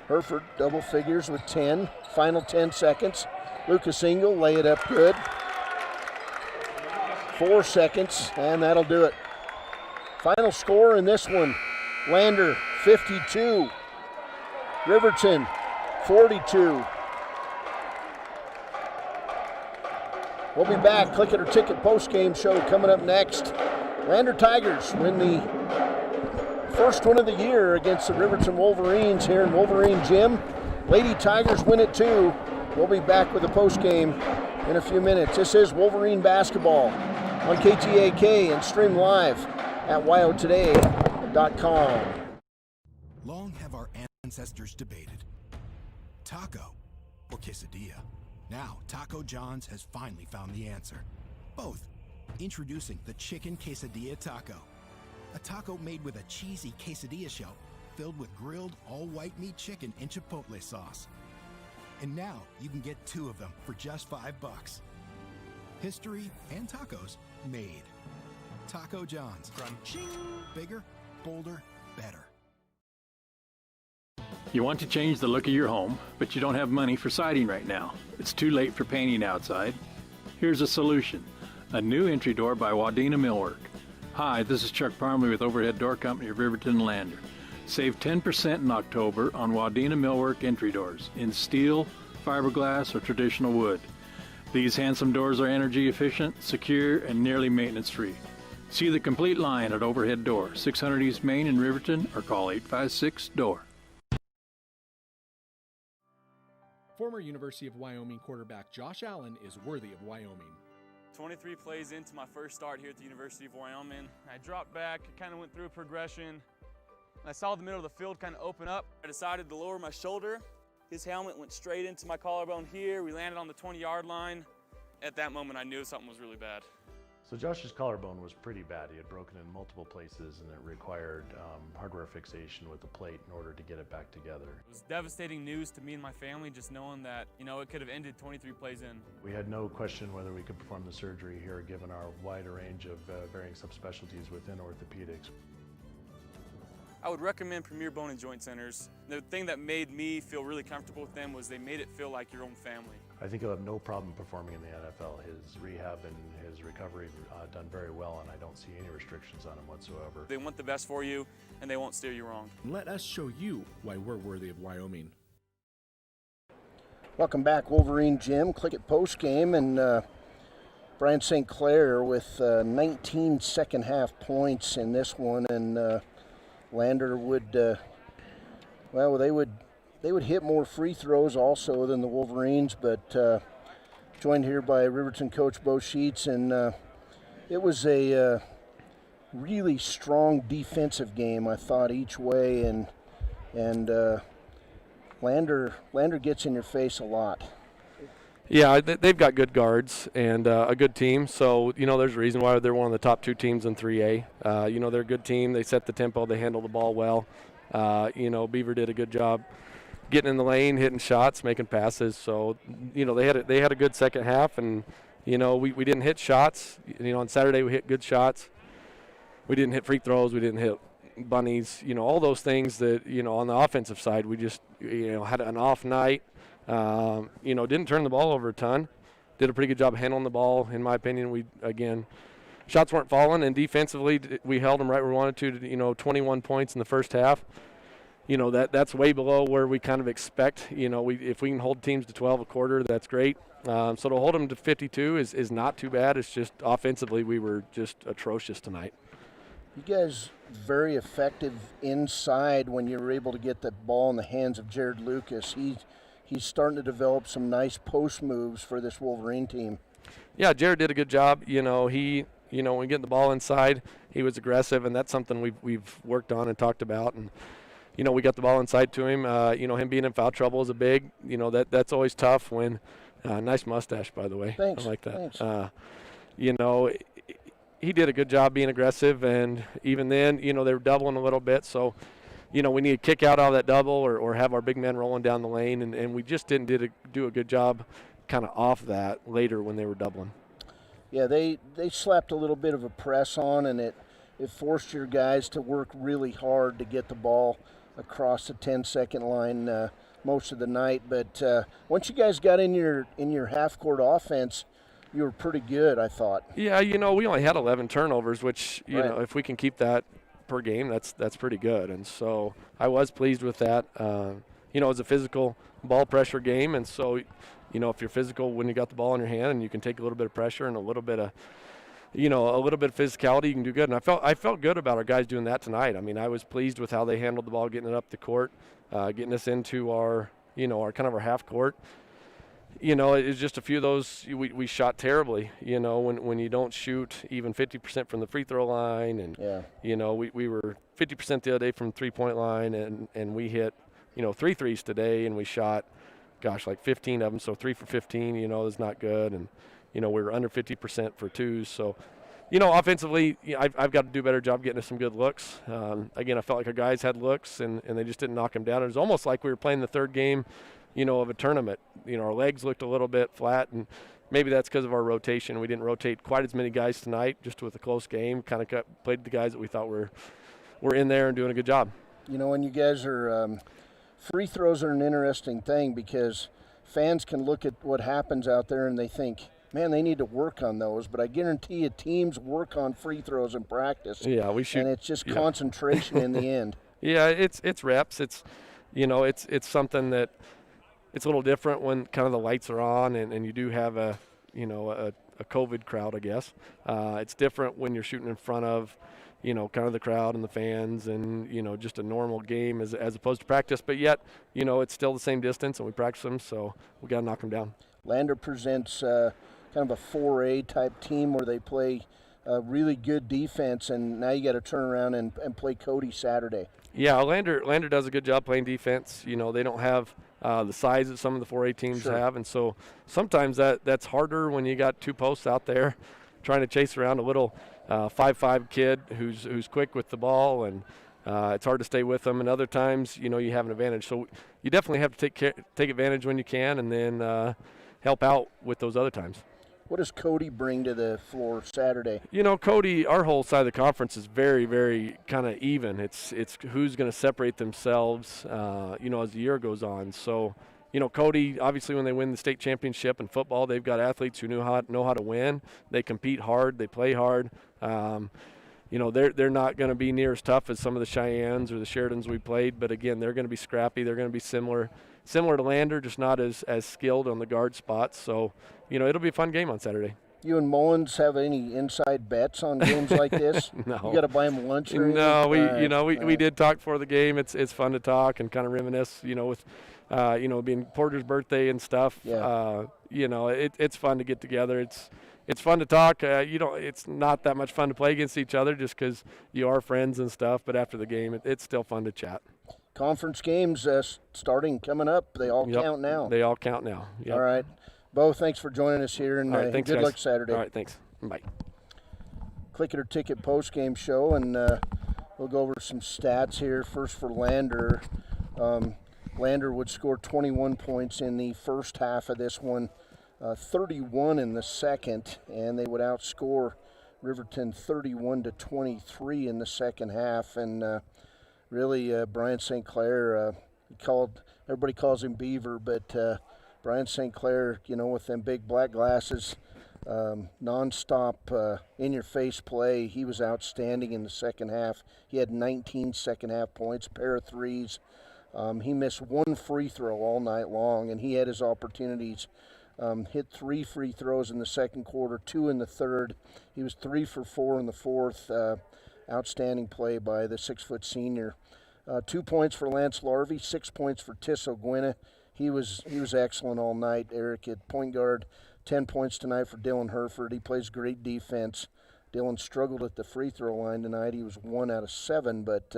Herford double figures with 10. Final 10 seconds. Lucas Engel, lay it up good. 4 seconds, and that'll do it. Final score in this one. Lander, 52. Riverton, 42. We'll be back. Click It or Ticket post-game show coming up next. Lander Tigers win the first one of the year against the Riverton Wolverines here in Wolverine Gym. Lady Tigers win it too. We'll be back with the post-game in a few minutes. This is Wolverine Basketball on KTAK and stream live at wyotoday.com. Long have our ancestors debated, taco or quesadilla. Now, Taco John's has finally found the answer. Both. Introducing the Chicken Quesadilla Taco. A taco made with a cheesy quesadilla shell filled with grilled all-white meat chicken and chipotle sauce. And now you can get 2 of them for just $5. History and tacos made. Taco John's. Crunching. Bigger, bolder, better. You want to change the look of your home, but you don't have money for siding right now. It's too late for painting outside. Here's a solution. A new entry door by Wadena Millwork. Hi, this is Chuck Parmley with Overhead Door Company of Riverton and Lander. Save 10% in October on Wadena Millwork entry doors in steel, fiberglass, or traditional wood. These handsome doors are energy efficient, secure, and nearly maintenance free. See the complete line at Overhead Door, 600 East Main in Riverton, or call 856-DOOR. Former University of Wyoming quarterback Josh Allen is worthy of Wyoming. 23 plays into my first start here at the University of Wyoming. I dropped back, kind of went through a progression. I saw the middle of the field kind of open up. I decided to lower my shoulder. His helmet went straight into my collarbone here. We landed on the 20-yard line. At that moment, I knew something was really bad. So Josh's collarbone was pretty bad. He had broken in multiple places, and it required hardware fixation with the plate in order to get it back together. It was devastating news to me and my family, just knowing that, it could have ended 23 plays in. We had no question whether we could perform the surgery here, given our wider range of varying subspecialties within orthopedics. I would recommend Premier Bone and Joint Centers. The thing that made me feel really comfortable with them was they made it feel like your own family. I think he'll have no problem performing in the NFL. His rehab and his recovery done very well, and I don't see any restrictions on him whatsoever. They want the best for you, and they won't steer you wrong. Let us show you why we're worthy of Wyoming. Welcome back, Wolverine Gym. Click it post game, and Brian St. Clair with 19 second half points in this one, and Lander would, they would hit more free throws also than the Wolverines, but joined here by Riverton coach Bo Sheets, and it was a really strong defensive game, I thought, each way, and Lander gets in your face a lot. Yeah, they've got good guards and a good team. So, there's a reason why they're one of the top 2 teams in 3A. They're a good team. They set the tempo. They handle the ball well. Beaver did a good job getting in the lane, hitting shots, making passes. So, they had a good second half. And, we didn't hit shots. On Saturday we hit good shots. We didn't hit free throws. We didn't hit bunnies. All those things that, on the offensive side, we just, had an off night. Didn't turn the ball over a ton. Did a pretty good job handling the ball, in my opinion. Shots weren't falling, and defensively we held them right where we wanted to. 21 points in the first half. That's way below where we kind of expect. If we can hold teams to 12 a quarter, that's great. So to hold them to 52 is not too bad. It's just offensively we were just atrocious tonight. You guys very effective inside when you were able to get the ball in the hands of Jared Lucas. He's starting to develop some nice post moves for this Wolverine team. Yeah, Jared did a good job. When we get the ball inside, he was aggressive, and that's something we've worked on and talked about. And we got the ball inside to him. Him being in foul trouble is a big. That's always tough when. Nice mustache, by the way. Thanks. I like that. Thanks. He did a good job being aggressive, and even then, they were doubling a little bit. So, we need to kick out of that double or have our big men rolling down the lane, and we just didn't do a good job kind of off that later when they were doubling. Yeah, they slapped a little bit of a press on, and it forced your guys to work really hard to get the ball across the 10-second line most of the night. But once you guys got in your half-court offense, you were pretty good, I thought. Yeah, we only had 11 turnovers, which, if we can keep that per game, that's pretty good. And so I was pleased with that. It was a physical ball pressure game, and so, if you're physical when you got the ball in your hand and you can take a little bit of pressure and a little bit of physicality, you can do good. And I felt good about our guys doing that tonight. I mean, I was pleased with how they handled the ball, getting it up the court, getting us into our half court. It's just a few of those we shot terribly, when you don't shoot even 50% from the free throw line. And, we were 50% the other day from 3-point line, and we hit, 3 threes today, and we shot, like 15 of them. So 3 for 15, is not good. And, we were under 50% for twos. So, offensively, I've got to do a better job getting us some good looks. Again, I felt like our guys had looks, and they just didn't knock them down. It was almost like we were playing the third game, of a tournament. Our legs looked a little bit flat, and maybe that's because of our rotation. We didn't rotate quite as many guys tonight, just with a close game. Kind of played the guys that we thought were in there and doing a good job. When you guys are free throws are an interesting thing because fans can look at what happens out there and they think, man, they need to work on those. But I guarantee you teams work on free throws in practice. Yeah, we shoot. And it's just concentration in the end. Yeah, it's reps. It's something that it's a little different when kind of the lights are on and you do have a COVID crowd, I guess. It's different when you're shooting in front of, kind of the crowd and the fans and, just a normal game as opposed to practice. But yet, it's still the same distance and we practice them, so we got to knock them down. Lander presents kind of a 4A type team where they play really good defense, and now you got to turn around and play Cody Saturday. Yeah, Lander does a good job playing defense. They don't have the size that some of the 4A teams have, and so sometimes that's harder when you got two posts out there trying to chase around a little 5'5" kid who's quick with the ball, and it's hard to stay with them. And other times, you have an advantage. So you definitely have to take advantage when you can, and then help out with those other times. What does Cody bring to the floor Saturday? Cody, our whole side of the conference is very, very kind of even. It's who's going to separate themselves, as the year goes on. So, Cody, obviously when they win the state championship in football, they've got athletes who know how to win. They compete hard. They play hard. they're not going to be near as tough as some of the Cheyennes or the Sheridans we played, but again, they're going to be scrappy. They're going to be similar to Lander, just not as skilled on the guard spots. So, it'll be a fun game on Saturday. You and Mullins have any inside bets on games like this? No. You got to buy them lunch or anything? No, we did talk before the game. It's fun to talk and kind of reminisce, with being Porter's birthday and stuff. Yeah. It's fun to get together. It's fun to talk. It's not that much fun to play against each other just because you are friends and stuff. But after the game, it's still fun to chat. Conference games coming up. They all count now. They all count now. Yep. All right. Bo, thanks for joining us here, and thanks, good guys. luck Saturday. All right, thanks. Bye. Click It or Ticket post-game show, and we'll go over some stats here. First for Lander. Lander would score 21 points in the first half of this one, 31 in the second, and they would outscore Riverton 31-23 in the second half. And really, Brian St. Clair, everybody calls him Beaver, but Brian St. Clair, with them big black glasses, nonstop in-your-face play. He was outstanding in the second half. He had 19 second-half points, a pair of threes. He missed one free throw all night long, and he had his opportunities. Hit 3 free throws in the second quarter, 2 in the third. He was 3 for 4 in the fourth. Outstanding play by the 6-foot senior. 2 points for Lance Larvey, 6 points for Tisso Gwynna. He was excellent all night, Eric, at point guard. 10 points tonight for Dylan Herford. He plays great defense. Dylan struggled at the free throw line tonight. He was 1 out of 7, but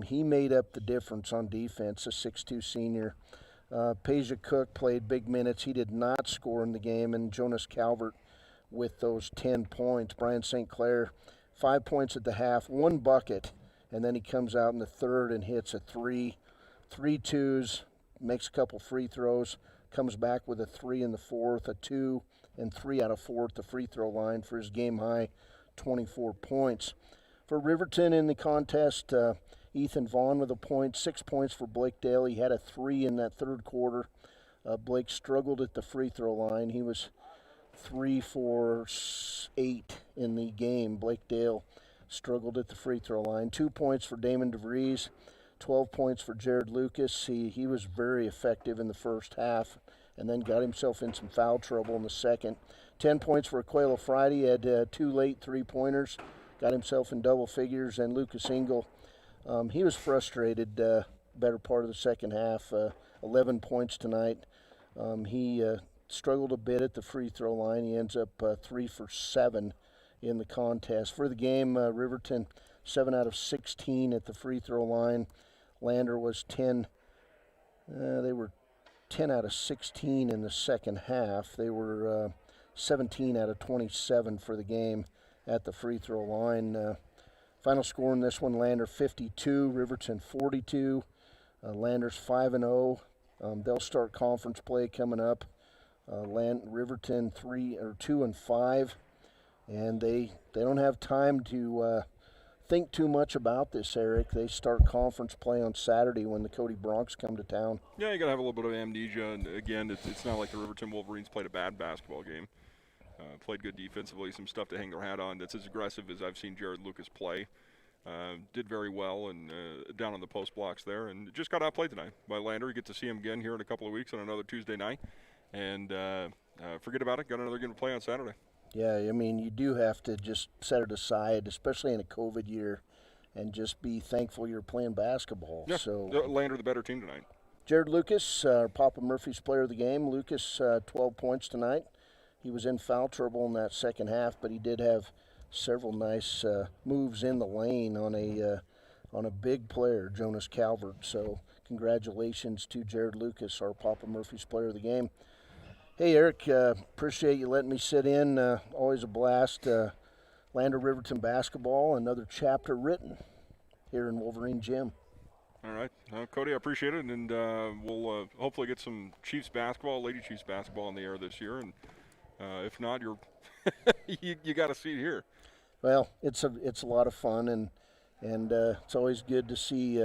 he made up the difference on defense, a 6'2 senior. Peja Cook played big minutes. He did not score in the game, and Jonas Calvert with those 10 points. Brian St. Clair, 5 points at the half, 1 bucket, and then he comes out in the third and hits a 3 twos, makes a couple free throws, comes back with a 3 in the fourth, a 2 and 3 out of 4 at the free throw line for his game-high 24 points. For Riverton in the contest, Ethan Vaughn with a point, 6 points for Blake Dale. He had a 3 in that third quarter. Blake struggled at the free throw line. He was 3 for 8 in the game. Blake Dale struggled at the free throw line. 2 points for Damon DeVries. 12 points for Jared Lucas. He was very effective in the first half and then got himself in some foul trouble in the second. 10 points for Aquila Friday. He had 2 late three-pointers, got himself in double figures, and Lucas Engel, he was frustrated better part of the second half. 11 points tonight. He struggled a bit at the free throw line. He ends up 3 for 7 in the contest. For the game, Riverton 7 out of 16 at the free throw line. Lander was 10. They were 10 out of 16 in the second half. They were 17 out of 27 for the game at the free throw line. Final score in this one, Lander 52, Riverton 42. Lander's 5-0. They'll start conference play coming up. Riverton 2-5, and they don't have time to think too much about this, Eric. They start conference play on Saturday when the Cody Broncs come to town. Yeah, you got to have a little bit of amnesia. And again, it's not like the Riverton Wolverines played a bad basketball game. Played good defensively, some stuff to hang their hat on. That's as aggressive as I've seen Jared Lucas play. Did very well and down on the post blocks there, and just got outplayed tonight by Lander. You get to see him again here in a couple of weeks on another Tuesday night, and forget about it. Got another game to play on Saturday. Yeah, I mean, you do have to just set it aside, especially in a COVID year, and just be thankful you're playing basketball. Yeah, so Lander the better team tonight. Jared Lucas, Papa Murphy's player of the game. Lucas, 12 points tonight. He was in foul trouble in that second half, but he did have several nice moves in the lane on a big player, Jonas Calvert. So congratulations to Jared Lucas, our Papa Murphy's player of the game. Hey, Eric, appreciate you letting me sit in. Always a blast. Lander Riverton basketball, another chapter written here in Wolverine Gym. All right. Cody, I appreciate it, and we'll hopefully get some Chiefs basketball, Lady Chiefs basketball in the air this year. And if not, you're you got a seat here. Well, it's a lot of fun, and it's always good to see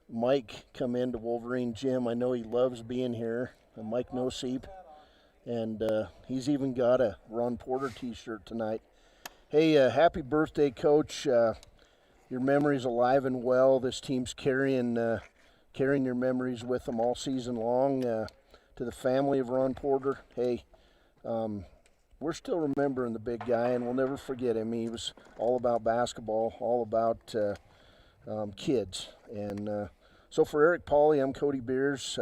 Mike come into Wolverine Gym. I know he loves being here. Mike Noseep, and he's even got a Ron Porter T-shirt tonight. Hey, happy birthday, Coach. Your memory's alive and well. This team's carrying your memories with them all season long. To the family of Ron Porter, hey, we're still remembering the big guy, and we'll never forget him. He was all about basketball, all about kids. And so for Eric Pauly, I'm Cody Beers.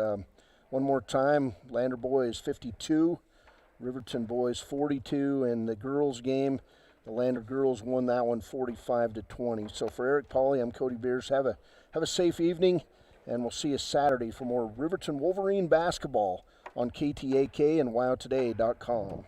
One more time, Lander boys 52, Riverton boys 42, and the girls game, the Lander girls won that one 45-20. So for Eric Pauly, I'm Cody Beers. Have a safe evening, and we'll see you Saturday for more Riverton Wolverine basketball on KTAK and WowToday.com.